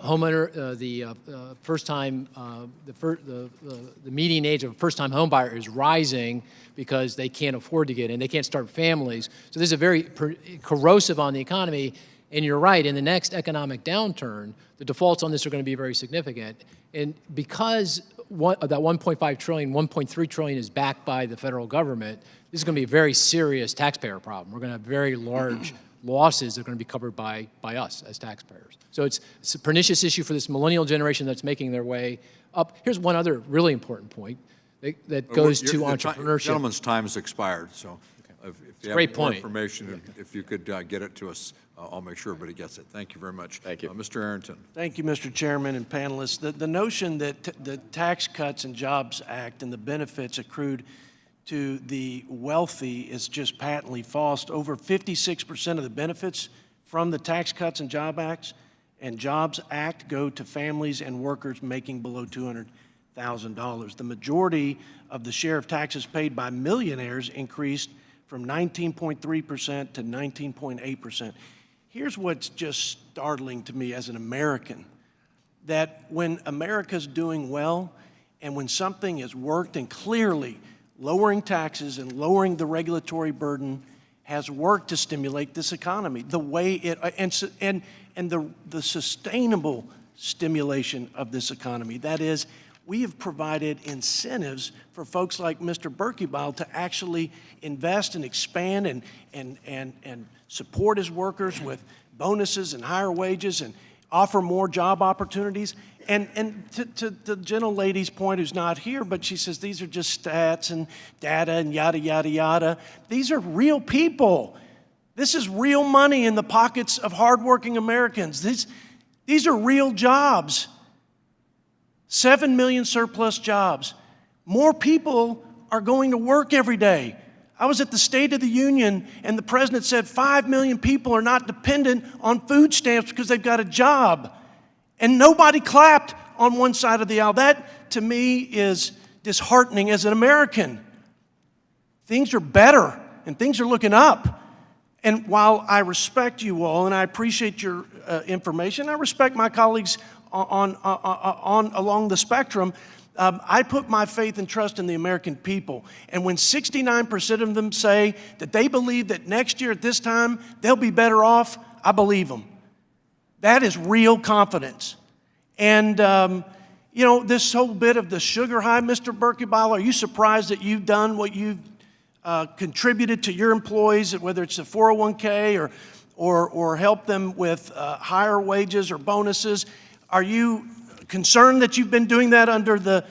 median age of a first-time home buyer is rising because they can't afford to get in. They can't start families. So this is a very corrosive on the economy. And you're right, in the next economic downturn, the defaults on this are going to be very significant. And because of that $1.5 trillion, $1.3 trillion is backed by the federal government, this is going to be a very serious taxpayer problem. We're going to have very large losses that are going to be covered by us as taxpayers. So it's a pernicious issue for this millennial generation that's making their way up. Here's one other really important point that goes to entrepreneurship. The gentleman's time has expired, so if you have more information, if you could get it to us, I'll make sure everybody gets it. Thank you very much. Thank you. Mr. Arrington. Thank you, Mr. Chairman and panelists. The notion that the Tax Cuts and Jobs Act and the benefits accrued to the wealthy is just patently false. Over 56% of the benefits from the Tax Cuts and Jobs Act go to families and workers making below $200,000. The majority of the share of taxes paid by millionaires increased from 19.3% to 19.8%. Here's what's just startling to me as an American, that when America's doing well and when something has worked and clearly lowering taxes and lowering the regulatory burden has worked to stimulate this economy. The way it and the sustainable stimulation of this economy. That is, we have provided incentives for folks like Mr. Berkebile to actually invest and expand and support his workers with bonuses and higher wages and offer more job opportunities. And to the gentle lady's point, who's not here, but she says these are just stats and data and yada, yada, yada. These are real people. This is real money in the pockets of hardworking Americans. These are real jobs. 7 million surplus jobs. More people are going to work every day. I was at the State of the Union, and the president said 5 million people are not dependent on food stamps because they've got a job. And nobody clapped on one side of the aisle. That, to me, is disheartening as an American. Things are better, and things are looking up. And while I respect you all, and I appreciate your information, I respect my colleagues along the spectrum, I put my faith and trust in the American people. And when 69% of them say that they believe that next year at this time they'll be better off, I believe them. That is real confidence. And, this whole bit of the sugar high, Mr. Berkebile, are you surprised that you've done what you've contributed to your employees, whether it's the 401k or help them with higher wages or bonuses. Are you concerned that you've been doing that under the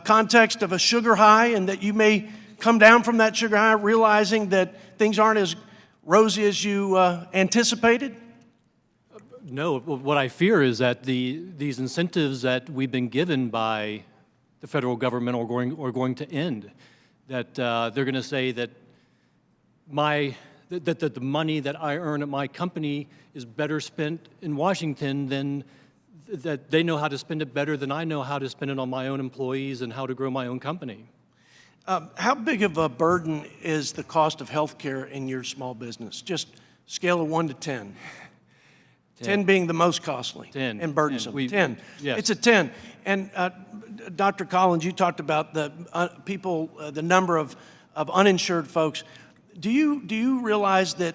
context of a sugar high and that you may come down from that sugar high realizing that things aren't as rosy as you anticipated? No, what I fear is that these incentives that we've been given by the federal government are going to end. That they're going to say that the money that I earn at my company is better spent in Washington than that they know how to spend it better than I know how to spend it on my own employees and how to grow my own company. How big of a burden is the cost of health care in your small business? Just scale of 1 to 10. 10 being the most costly 10. and burdensome. 10. Yes. It's a 10. And Dr. Collins, you talked about the the number of uninsured folks. Do you realize that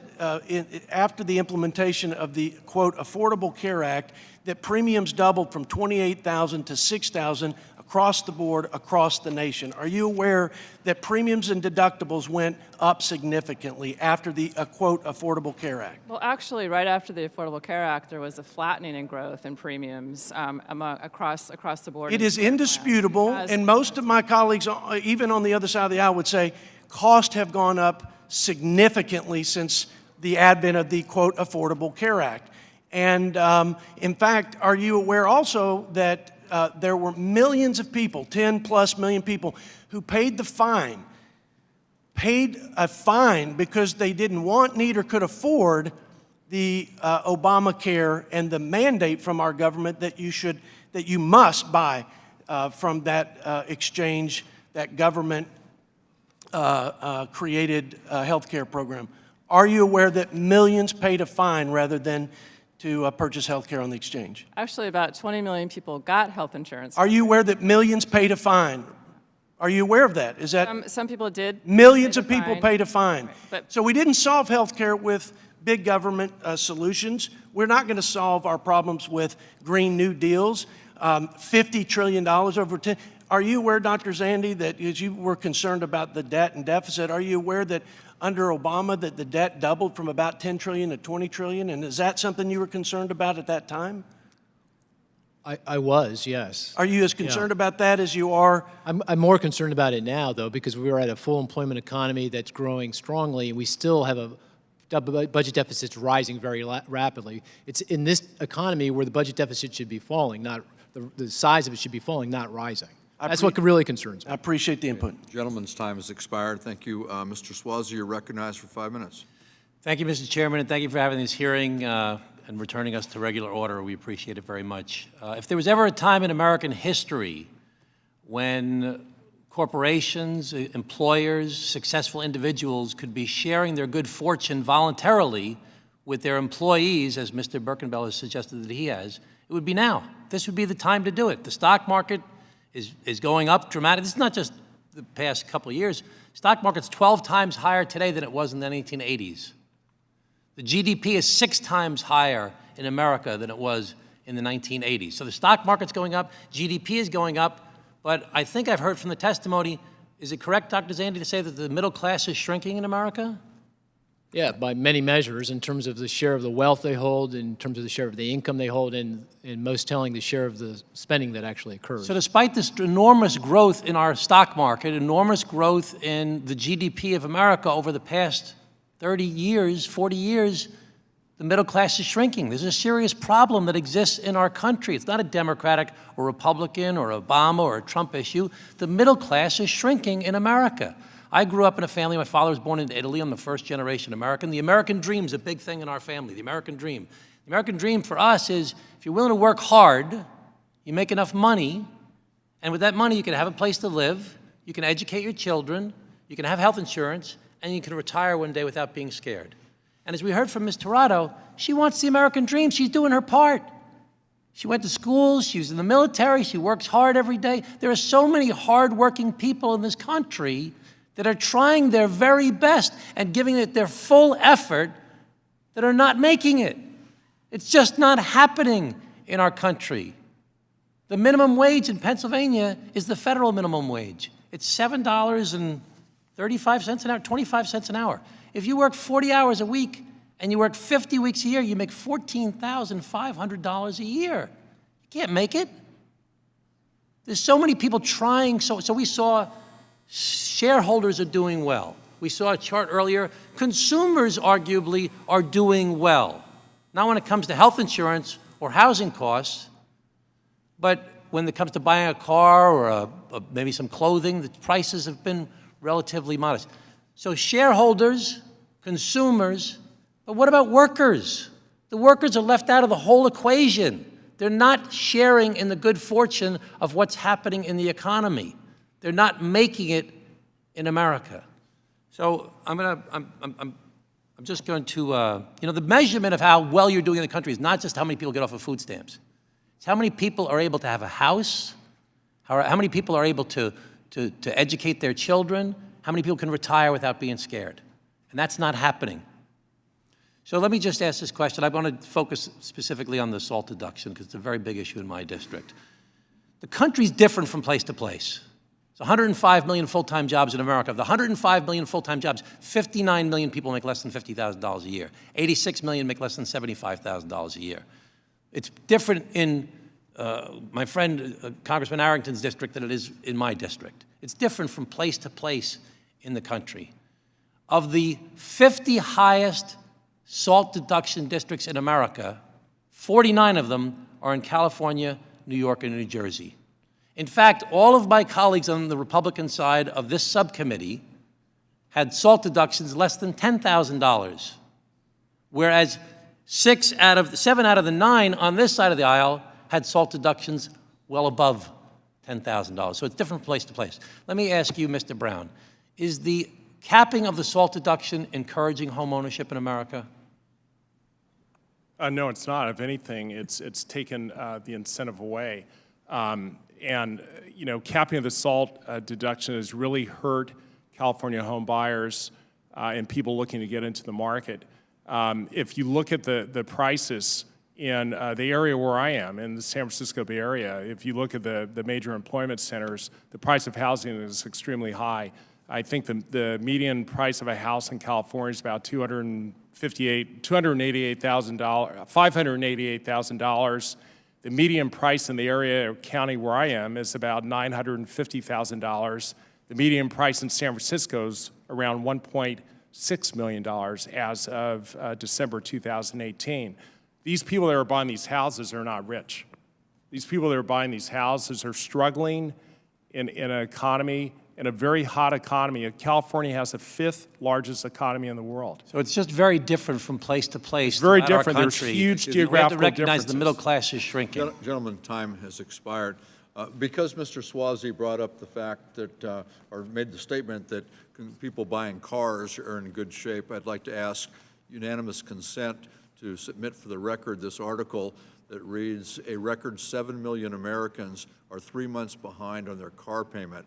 after the implementation of the, quote, Affordable Care Act, that premiums doubled from $28,000 to $6,000 across the board, across the nation? Are you aware that premiums and deductibles went up significantly after the, quote, Affordable Care Act? Well, actually, right after the Affordable Care Act, there was a flattening in growth in premiums across the board. It is indisputable, and most of my colleagues, even on the other side of the aisle, would say costs have gone up significantly since the advent of the, quote, Affordable Care Act. And in fact, are you aware also that there were millions of people, 10+ million people, who paid a fine because they didn't want, need, or could afford the Obamacare and the mandate from our government that you must buy from that exchange, that government created health care program. Are you aware that millions paid a fine rather than to purchase health care on the exchange? Actually, about 20 million people got health insurance. Are you aware that millions paid a fine? Are you aware of that? Is that some people did? Millions of people paid a fine. But So we didn't solve health care with big government solutions. We're not going to solve our problems with Green New Deals, $50 trillion over 10. Are you aware, Dr. Zandi, that as you were concerned about the debt and deficit, are you aware that under Obama that the debt doubled from about 10 trillion to 20 trillion? And is that something you were concerned about at that time? I was, yes. Are you as concerned about that as you are? I'm more concerned about it now, though, because we are at a full employment economy that's growing strongly, and we still have a budget deficits rising very rapidly. It's in this economy where the budget deficit should be falling, not the size of it should be falling, not rising. That's what really concerns me. I appreciate the input. Gentleman's time has expired. Thank you. Mr. Swazi, you're recognized for 5 minutes. Thank you, Mr. Chairman, and thank you for having this hearing and returning us to regular order. We appreciate it very much. If there was ever a time in American history when corporations, employers, successful individuals could be sharing their good fortune voluntarily with their employees, as Mr. Birkenbell has suggested that he has, it would be now. This would be the time to do it. The stock market is going up dramatically. This is not just the past couple of years. Stock market's 12 times higher today than it was in the 1980s. The GDP is 6 times higher in America than it was in the 1980s. So the stock market's going up, GDP is going up, but I think I've heard from the testimony, is it correct, Dr. Zandi, to say that the middle class is shrinking in America? Yeah, by many measures, in terms of the share of the wealth they hold, in terms of the share of the income they hold, and most telling, the share of the spending that actually occurs. So despite this enormous growth in our stock market, enormous growth in the GDP of America over the past 30 years, 40 years, the middle class is shrinking. There's a serious problem that exists in our country. It's not a Democratic or Republican or Obama or a Trump issue. The middle class is shrinking in America. I grew up in a family, my father was born in Italy. I'm the first generation American. The American dream is a big thing in our family, the American dream. The American dream for us is if you're willing to work hard, you make enough money, and with that money you can have a place to live, you can educate your children, you can have health insurance, and you can retire one day without being scared. And as we heard from Ms. Tirado, she wants the American dream. She's doing her part. She went to school, she was in the military, she works hard every day. There are so many hardworking people in this country that are trying their very best and giving it their full effort that are not making it. It's just not happening in our country. The minimum wage in Pennsylvania is the federal minimum wage. It's $7.35 an hour, 25 cents an hour. If you work 40 hours a week and you work 50 weeks a year, you make $14,500 a year. You can't make it. There's so many people trying, so we saw shareholders are doing well. We saw a chart earlier, consumers arguably are doing well. Not when it comes to health insurance or housing costs, but when it comes to buying a car or maybe some clothing, the prices have been relatively modest. So shareholders, consumers, but what about workers? The workers are left out of the whole equation. They're not sharing in the good fortune of what's happening in the economy. They're not making it in America. So I'm just going to, the measurement of how well you're doing in the country is not just how many people get off of food stamps. It's how many people are able to have a house, how many people are able to educate their children, how many people can retire without being scared. And that's not happening. So let me just ask this question. I want to focus specifically on the SALT deduction because it's a very big issue in my district. The country's different from place to place. It's 105 million full-time jobs in America. Of the 105 million full-time jobs, 59 million people make less than $50,000 a year. 86 million make less than $75,000 a year. It's different in my friend Congressman Arrington's district than it is in my district. It's different from place to place in the country. Of the 50 highest SALT deduction districts in America, 49 of them are in California, New York, and New Jersey. In fact, all of my colleagues on the Republican side of this subcommittee had SALT deductions less than $10,000, whereas 7 out of the 9 on this side of the aisle had SALT deductions well above $10,000. So it's different place to place. Let me ask you, Mr. Brown, is the capping of the SALT deduction encouraging home ownership in America? No, it's not. If anything, it's taken the incentive away. And capping of the SALT deduction has really hurt California home buyers and people looking to get into the market. If you look at the prices in the area where I am, in the San Francisco Bay Area, if you look at the major employment centers, the price of housing is extremely high. I think the median price of a house in California is about $588,000. The median price in the area or county where I am is about $950,000. The median price in San Francisco is around $1.6 million as of December 2018. These people that are buying these houses are not rich. These people that are buying these houses are struggling in an economy, in a very hot economy. California has the 5th largest economy in the world. So it's just very different from place to place. It's very throughout our different. There's country. huge We geographical have to recognize differences. the middle class is shrinking. Gentlemen, time has expired. Because Mr. Swazi brought up the fact that, or made the statement that people buying cars are in good shape, I'd like to ask unanimous consent to submit for the record this article that reads, a record 7 million Americans are 3 months behind on their car payment,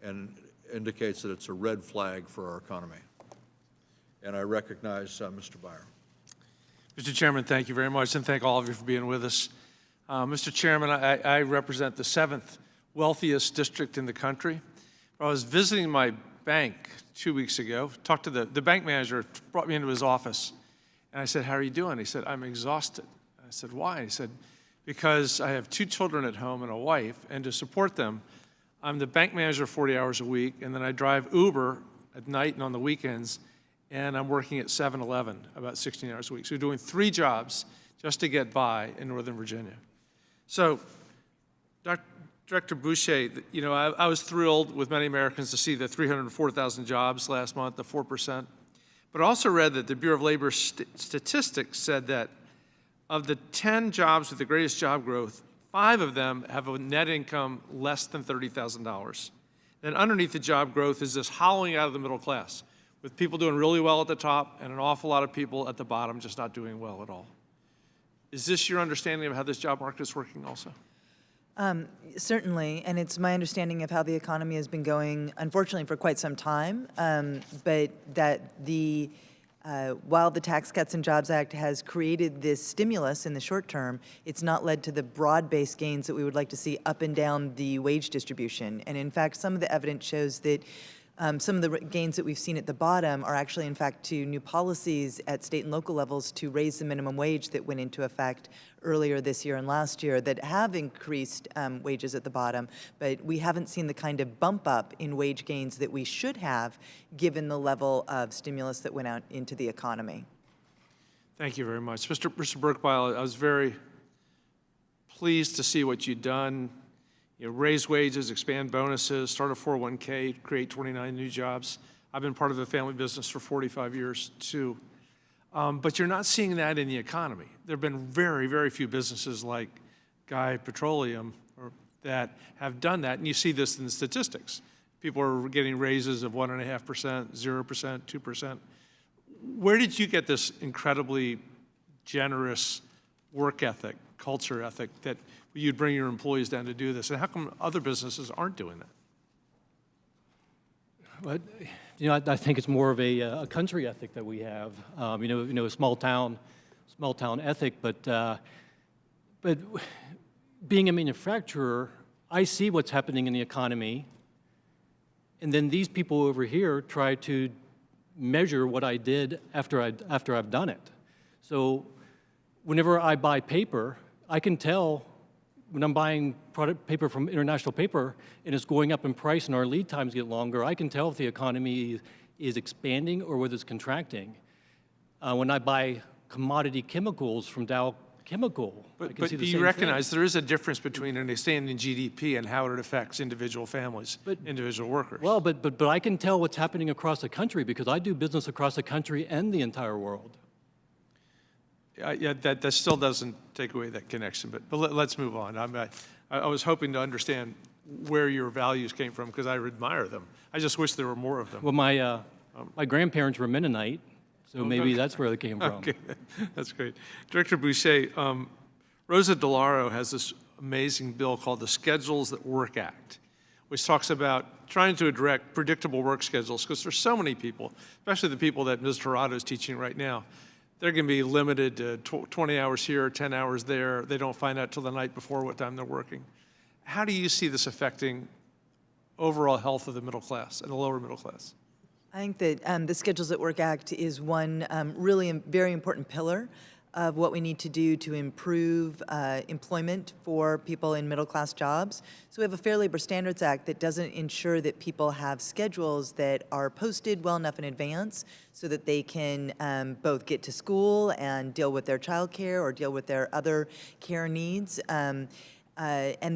and indicates that it's a red flag for our economy. And I recognize Mr. Byer. Mr. Chairman, thank you very much, and thank all of you for being with us. Mr. Chairman, I represent the 7th wealthiest district in the country. I was visiting my bank 2 weeks ago, talked to the bank manager, brought me into his office, and I said, how are you doing? He said, I'm exhausted. I said, why? He said, because I have 2 children at home and a wife, and to support them, I'm the bank manager 40 hours a week, and then I drive Uber at night and on the weekends, and I'm working at 7-Eleven about 16 hours a week. So we're doing 3 jobs just to get by in Northern Virginia. So, Director Boucher, I was thrilled with many Americans to see the 304,000 jobs last month, the 4%. But I also read that the Bureau of Labor Statistics said that of the 10 jobs with the greatest job growth, 5 of them have a net income less than $30,000. Then underneath the job growth is this hollowing out of the middle class, with people doing really well at the top and an awful lot of people at the bottom just not doing well at all. Is this your understanding of how this job market is working also? Certainly, and it's my understanding of how the economy has been going, unfortunately, for quite some time, but that while the Tax Cuts and Jobs Act has created this stimulus in the short term, it's not led to the broad-based gains that we would like to see up and down the wage distribution. And in fact, some of the evidence shows that Some of the gains that we've seen at the bottom are actually, in fact, to new policies at state and local levels to raise the minimum wage that went into effect earlier this year and last year that have increased wages at the bottom, but we haven't seen the kind of bump up in wage gains that we should have given the level of stimulus that went out into the economy. Thank you very much. Mr. Burkebile, I was very pleased to see what you've done. You know, raise wages, expand bonuses, start a 401k, create 29 new jobs. I've been part of the family business for 45 years too. But you're not seeing that in the economy. There have been very, very few businesses like Guy Petroleum that have done that, and you see this in the statistics. People are getting raises of 1.5%, 0%, 2%. Where did you get this incredibly generous work ethic, culture ethic, that you'd bring your employees down to do this? And how come other businesses aren't doing that? But, you know, I think it's more of a country ethic that we have. You know, a small town ethic. But being a manufacturer, I see what's happening in the economy, and then these people over here try to measure what I did after I've done it. So, whenever I buy paper, I can tell when I'm buying product paper from International Paper and it's going up in price and our lead times get longer, I can tell if the economy is expanding or whether it's contracting. When I buy commodity chemicals from Dow Chemical, I can see the do you same recognize thing. there is a difference between an expanding GDP and how it affects individual families, individual workers? Well, but I can tell what's happening across the country because I do business across the country and the entire world. Yeah, that still doesn't take away that connection, but let's move on. I was hoping to understand where your values came from because I admire them. I just wish there were more of them. Well, my grandparents were Mennonite, so maybe that's where they came from. Okay, that's great. Director Boucher, Rosa DeLauro has this amazing bill called the Schedules That Work Act, which talks about trying to direct predictable work schedules because there's so many people, especially the people that Ms. Tirado is teaching right now. They're going to be limited to 20 hours here, 10 hours there. They don't find out till the night before what time they're working. How do you see this affecting overall health of the middle class and the lower middle class? I think that the Schedules at Work Act is one really very important pillar of what we need to do to improve employment for people in middle-class jobs. So we have a Fair Labor Standards Act that doesn't ensure that people have schedules that are posted well enough in advance so that they can both get to school and deal with their childcare or deal with their other care needs. And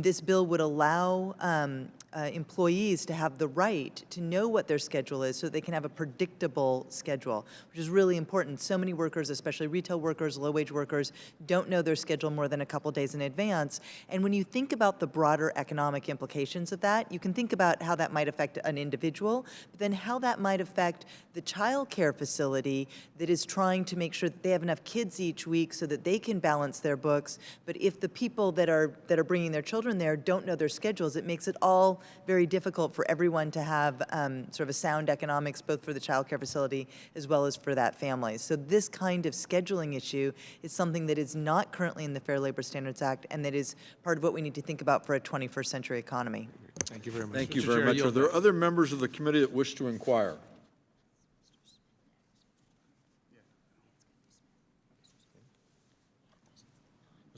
this bill would allow employees to have the right to know what their schedule is so they can have a predictable schedule, which is really important. So many workers, especially retail workers, low-wage workers, don't know their schedule more than a couple days in advance. And when you think about the broader economic implications of that, you can think about how that might affect an individual, but then how that might affect the child care facility that is trying to make sure that they have enough kids each week so that they can balance their books. But if the people that are bringing their children there don't know their schedules, it makes it all very difficult for everyone to have sort of a sound economics, both for the child care facility as well as for that family. So this kind of scheduling issue is something that is not currently in the Fair Labor Standards Act and that is part of what we need to think about for a 21st century economy. Thank you very much. Thank you very much. Are there other members of the committee that wish to inquire?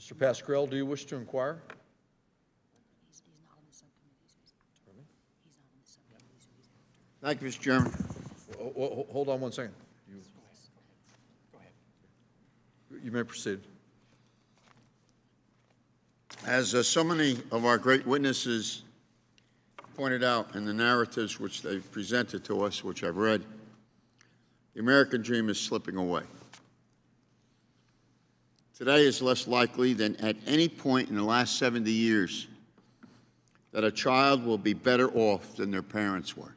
Mr. Pasquale, do you wish to inquire? Thank you, Mr. Chairman. Hold on one second. You may proceed. As so many of our great witnesses pointed out in the narratives which they've presented to us, which I've read, the American dream is slipping away. Today is less likely than at any point in the last 70 years that a child will be better off than their parents were.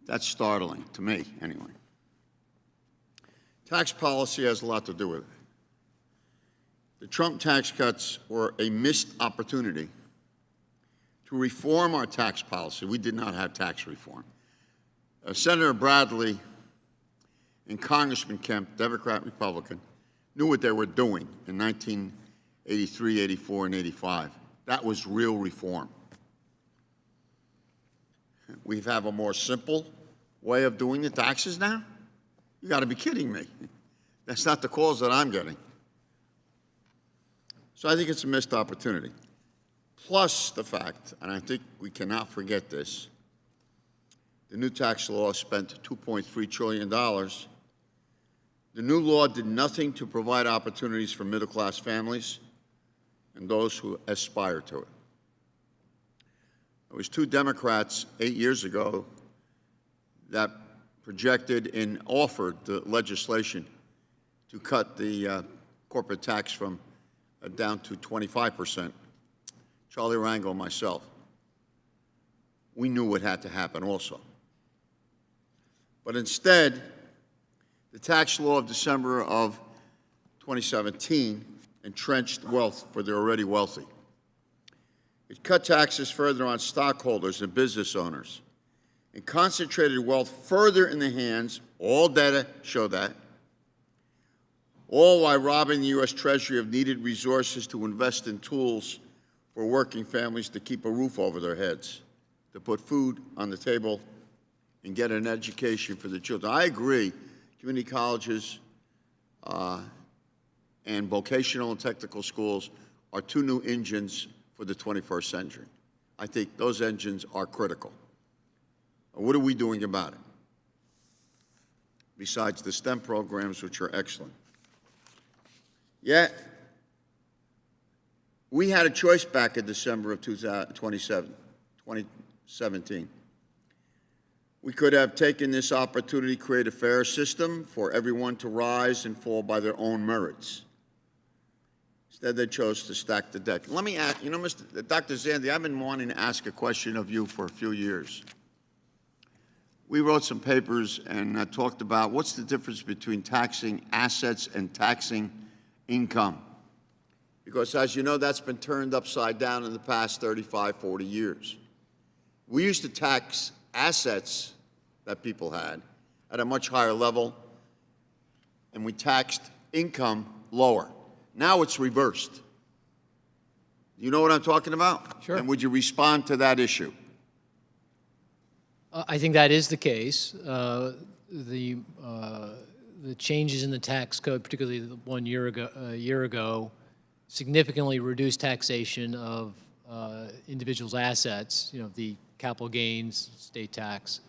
That's startling, to me, anyway. Tax policy has a lot to do with it. The Trump tax cuts were a missed opportunity to reform our tax policy. We did not have tax reform. Senator Bradley and Congressman Kemp, Democrat, Republican, knew what they were doing in 1983, 84, and 85. That was real reform. We have a more simple way of doing the taxes now? You got to be kidding me. That's not the calls that I'm getting. So I think it's a missed opportunity. Plus the fact, and I think we cannot forget this, the new tax law spent $2.3 trillion. The new law did nothing to provide opportunities for middle-class families and those who aspire to it. There was 2 Democrats 8 years ago that projected and offered the legislation to cut the corporate tax from down to 25%. Charlie Rangel and myself. We knew what had to happen also. But instead, the tax law of December of 2017 entrenched wealth for the already wealthy. It cut taxes further on stockholders and business owners and concentrated wealth further in the hands, all data show that, all while robbing the U.S. Treasury of needed resources to invest in tools for working families to keep a roof over their heads, to put food on the table, and get an education for the children. I agree, community colleges and vocational and technical schools are 2 new engines for the 21st century. I think those engines are critical. What are we doing about it? Besides the STEM programs, which are excellent. Yet, we had a choice back in December of 2017. We could have taken this opportunity to create a fair system for everyone to rise and fall by their own merits. Instead, they chose to stack the deck. Let me ask, Dr. Zandi, I've been wanting to ask a question of you for a few years. We wrote some papers and talked about what's the difference between taxing assets and taxing income. Because as you know, that's been turned upside down in the past 35, 40 years. We used to tax assets that people had at a much higher level, and we taxed income lower. Now it's reversed. You know what I'm talking about? Sure. And would you respond to that issue? I think that is the case. The changes in the tax code, particularly the one year ago, significantly reduced taxation of individuals' assets. The capital gains, state tax,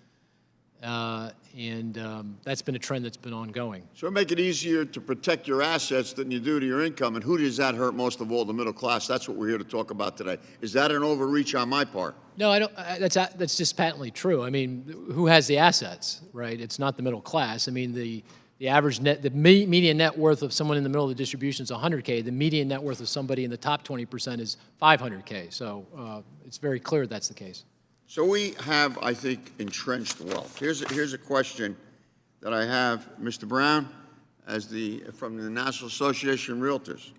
and that's been a trend that's been ongoing. So make it easier to protect your assets than you do to your income. And who does that hurt most of all? The middle class. That's what we're here to talk about today. Is that an overreach on my part? No, I don't. That's just patently true. I mean, who has the assets, right? It's not the middle class. I mean, the average median net worth of someone in the middle of the distribution is $100K. The median net worth of somebody in the top 20% is $500K. So it's very clear that's the case. So we have, I think, entrenched wealth. Here's a question that I have, Mr. Brown, from the National Association of Realtors.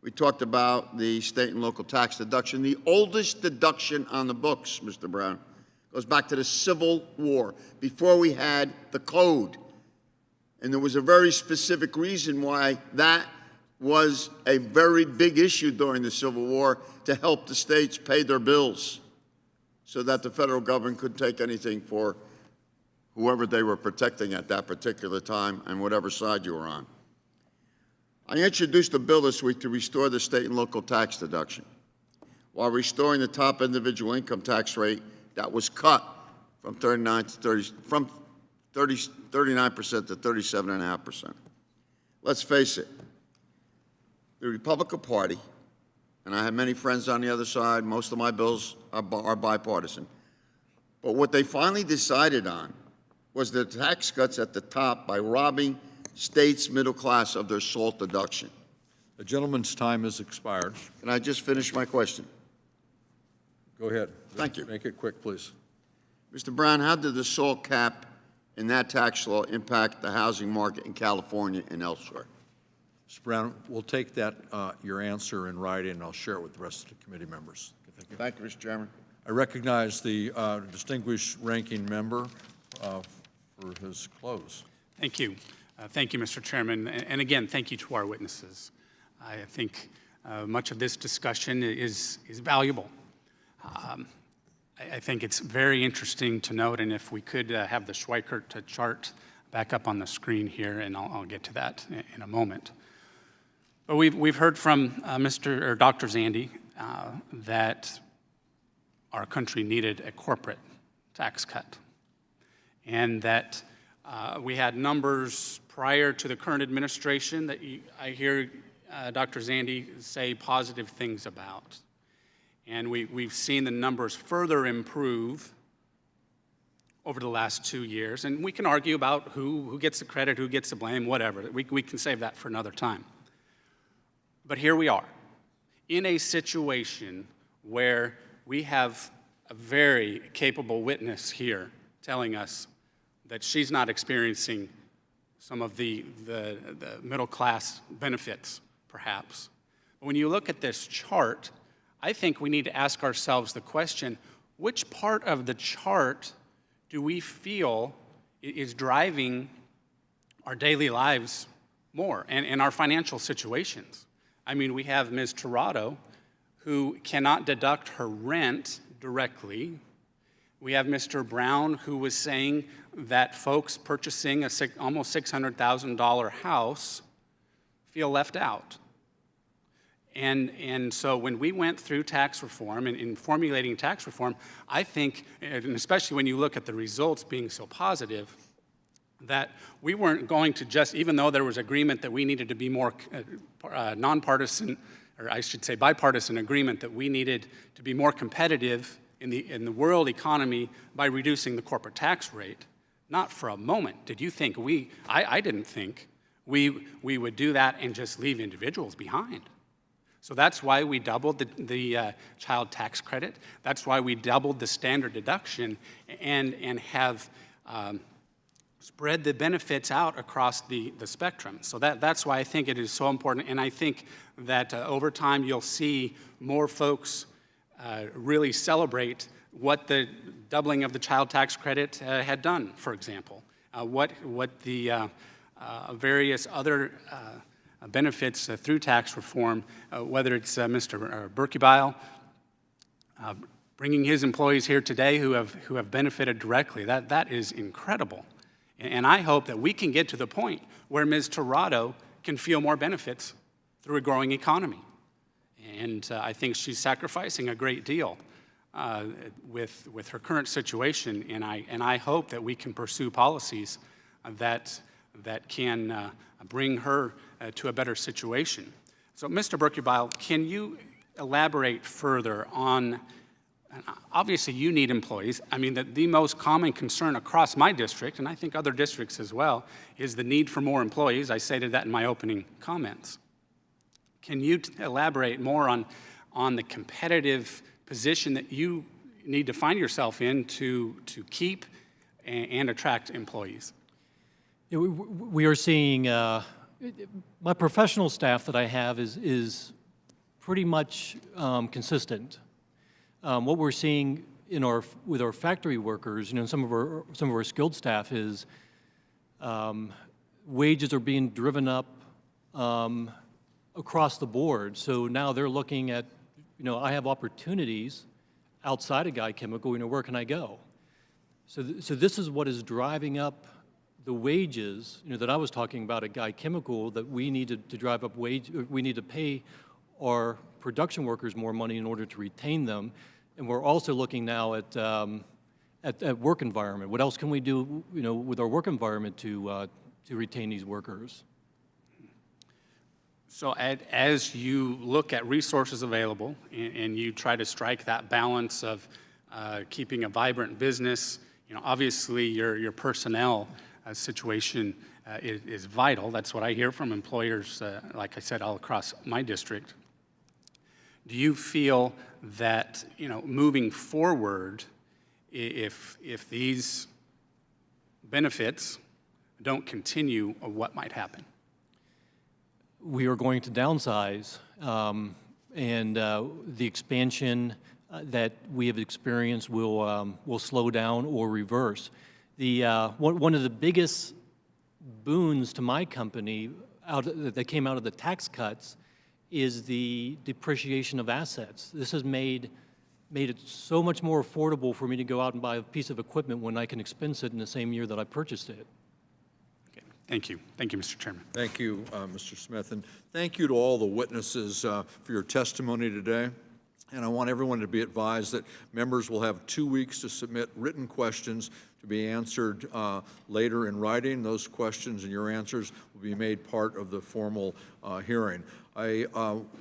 We talked about the state and local tax deduction. The oldest deduction on the books, Mr. Brown, goes back to the Civil War, before we had the code. And there was a very specific reason why that was a very big issue during the Civil War, to help the states pay their bills so that the federal government couldn't take anything for whoever they were protecting at that particular time and whatever side you were on. I introduced a bill this week to restore the state and local tax deduction while restoring the top individual income tax rate that was cut from 39% to 37.5%. Let's face it, the Republican Party, and I have many friends on the other side, most of my bills are bipartisan, but what they finally decided on was the tax cuts at the top by robbing states' middle class of their SALT deduction. The gentleman's time has expired. Can I just finish my question? Go ahead. Thank you. Make it quick, please. Mr. Brown, how did the SALT cap in that tax law impact the housing market in California and elsewhere? Mr. Brown, we'll take that, your answer in writing, and I'll share it with the rest of the committee members. Thank you. Thank you, Mr. Chairman. I recognize the distinguished ranking member for his close. Thank you. Thank you, Mr. Chairman. And again, thank you to our witnesses. I think much of this discussion is valuable. I think it's very interesting to note, and if we could have the Schweikert chart back up on the screen here, and I'll get to that in a moment. But we've heard from Dr. Zandi that our country needed a corporate tax cut, and that we had numbers prior to the current administration that I hear Dr. Zandi say positive things about. And we've seen the numbers further improve over the last 2 years. And we can argue about who gets the credit, who gets the blame, whatever. We can save that for another time. But here we are, in a situation where we have a very capable witness here telling us that she's not experiencing some of the middle-class benefits, perhaps. When you look at this chart, I think we need to ask ourselves the question, which part of the chart do we feel is driving our daily lives more and our financial situations? I mean, we have Ms. Tirado, who cannot deduct her rent directly. We have Mr. Brown, who was saying that folks purchasing a almost $600,000 house feel left out. And so when we went through tax reform and in formulating tax reform, I think, and especially when you look at the results being so positive, that we weren't going to just, even though there was agreement that we needed to be more nonpartisan, or I should say bipartisan agreement, that we needed to be more competitive in the world economy by reducing the corporate tax rate. Not for a moment did you think I didn't think we would do that and just leave individuals behind. So that's why we doubled the child tax credit. That's why we doubled the standard deduction and have spread the benefits out across the spectrum. So that's why I think it is so important. And I think that over time you'll see more folks really celebrate what the doubling of the child tax credit had done, for example. What the various other benefits through tax reform, whether it's Mr. Berkebile bringing his employees here today who have benefited directly. That is incredible. And I hope that we can get to the point where Ms. Tirado can feel more benefits through a growing economy. And I think she's sacrificing a great deal with her current situation. And I hope that we can pursue policies that can bring her to a better situation. So, Mr. Berkebile, can you elaborate further on, obviously you need employees. I mean, the most common concern across my district, and I think other districts as well, is the need for more employees. I stated that in my opening comments. Can you elaborate more on the competitive position that you need to find yourself in to keep and attract employees? Yeah, we are seeing, my professional staff that I have is pretty much consistent. What we're seeing with our factory workers, some of our skilled staff is wages are being driven up across the board. So now they're looking at, I have opportunities outside of Guy Chemical, where can I go? So this is what is driving up the wages, that I was talking about at Guy Chemical, that we need to drive up wage, we need to pay our production workers more money in order to retain them. And we're also looking now at work environment. What else can we do, with our work environment to retain these workers? So as you look at resources available and you try to strike that balance of keeping a vibrant business, obviously your personnel situation is vital. That's what I hear from employers, like I said, all across my district. Do you feel that, moving forward, if these benefits don't continue, what might happen? We are going to downsize, and the expansion that we have experienced will slow down or reverse. One of the biggest boons to my company that came out of the tax cuts is the depreciation of assets. This has made made it so much more affordable for me to go out and buy a piece of equipment when I can expense it in the same year that I purchased it. Thank you. Thank you, Mr. Chairman. Thank you, Mr. Smith, and thank you to all the witnesses for your testimony today. And I want everyone to be advised that members will have 2 weeks to submit written questions to be answered later in writing. Those questions and your answers will be made part of the formal hearing. I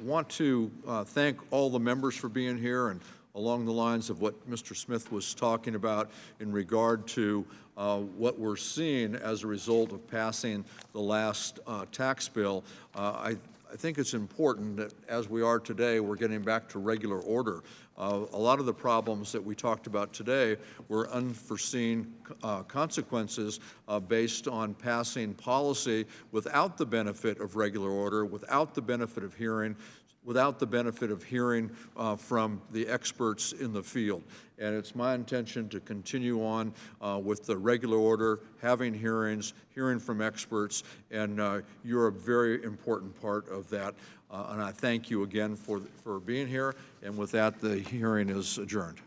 want to thank all the members for being here, and along the lines of what Mr. Smith was talking about in regard to what we're seeing as a result of passing the last tax bill. I think it's important that as we are today, we're getting back to regular order. A lot of the problems that we talked about today were unforeseen consequences based on passing policy without the benefit of regular order, without the benefit of hearing from the experts in the field. And it's my intention to continue on with the regular order, having hearings, hearing from experts, and you're a very important part of that. And I thank you again for being here. And with that, the hearing is adjourned.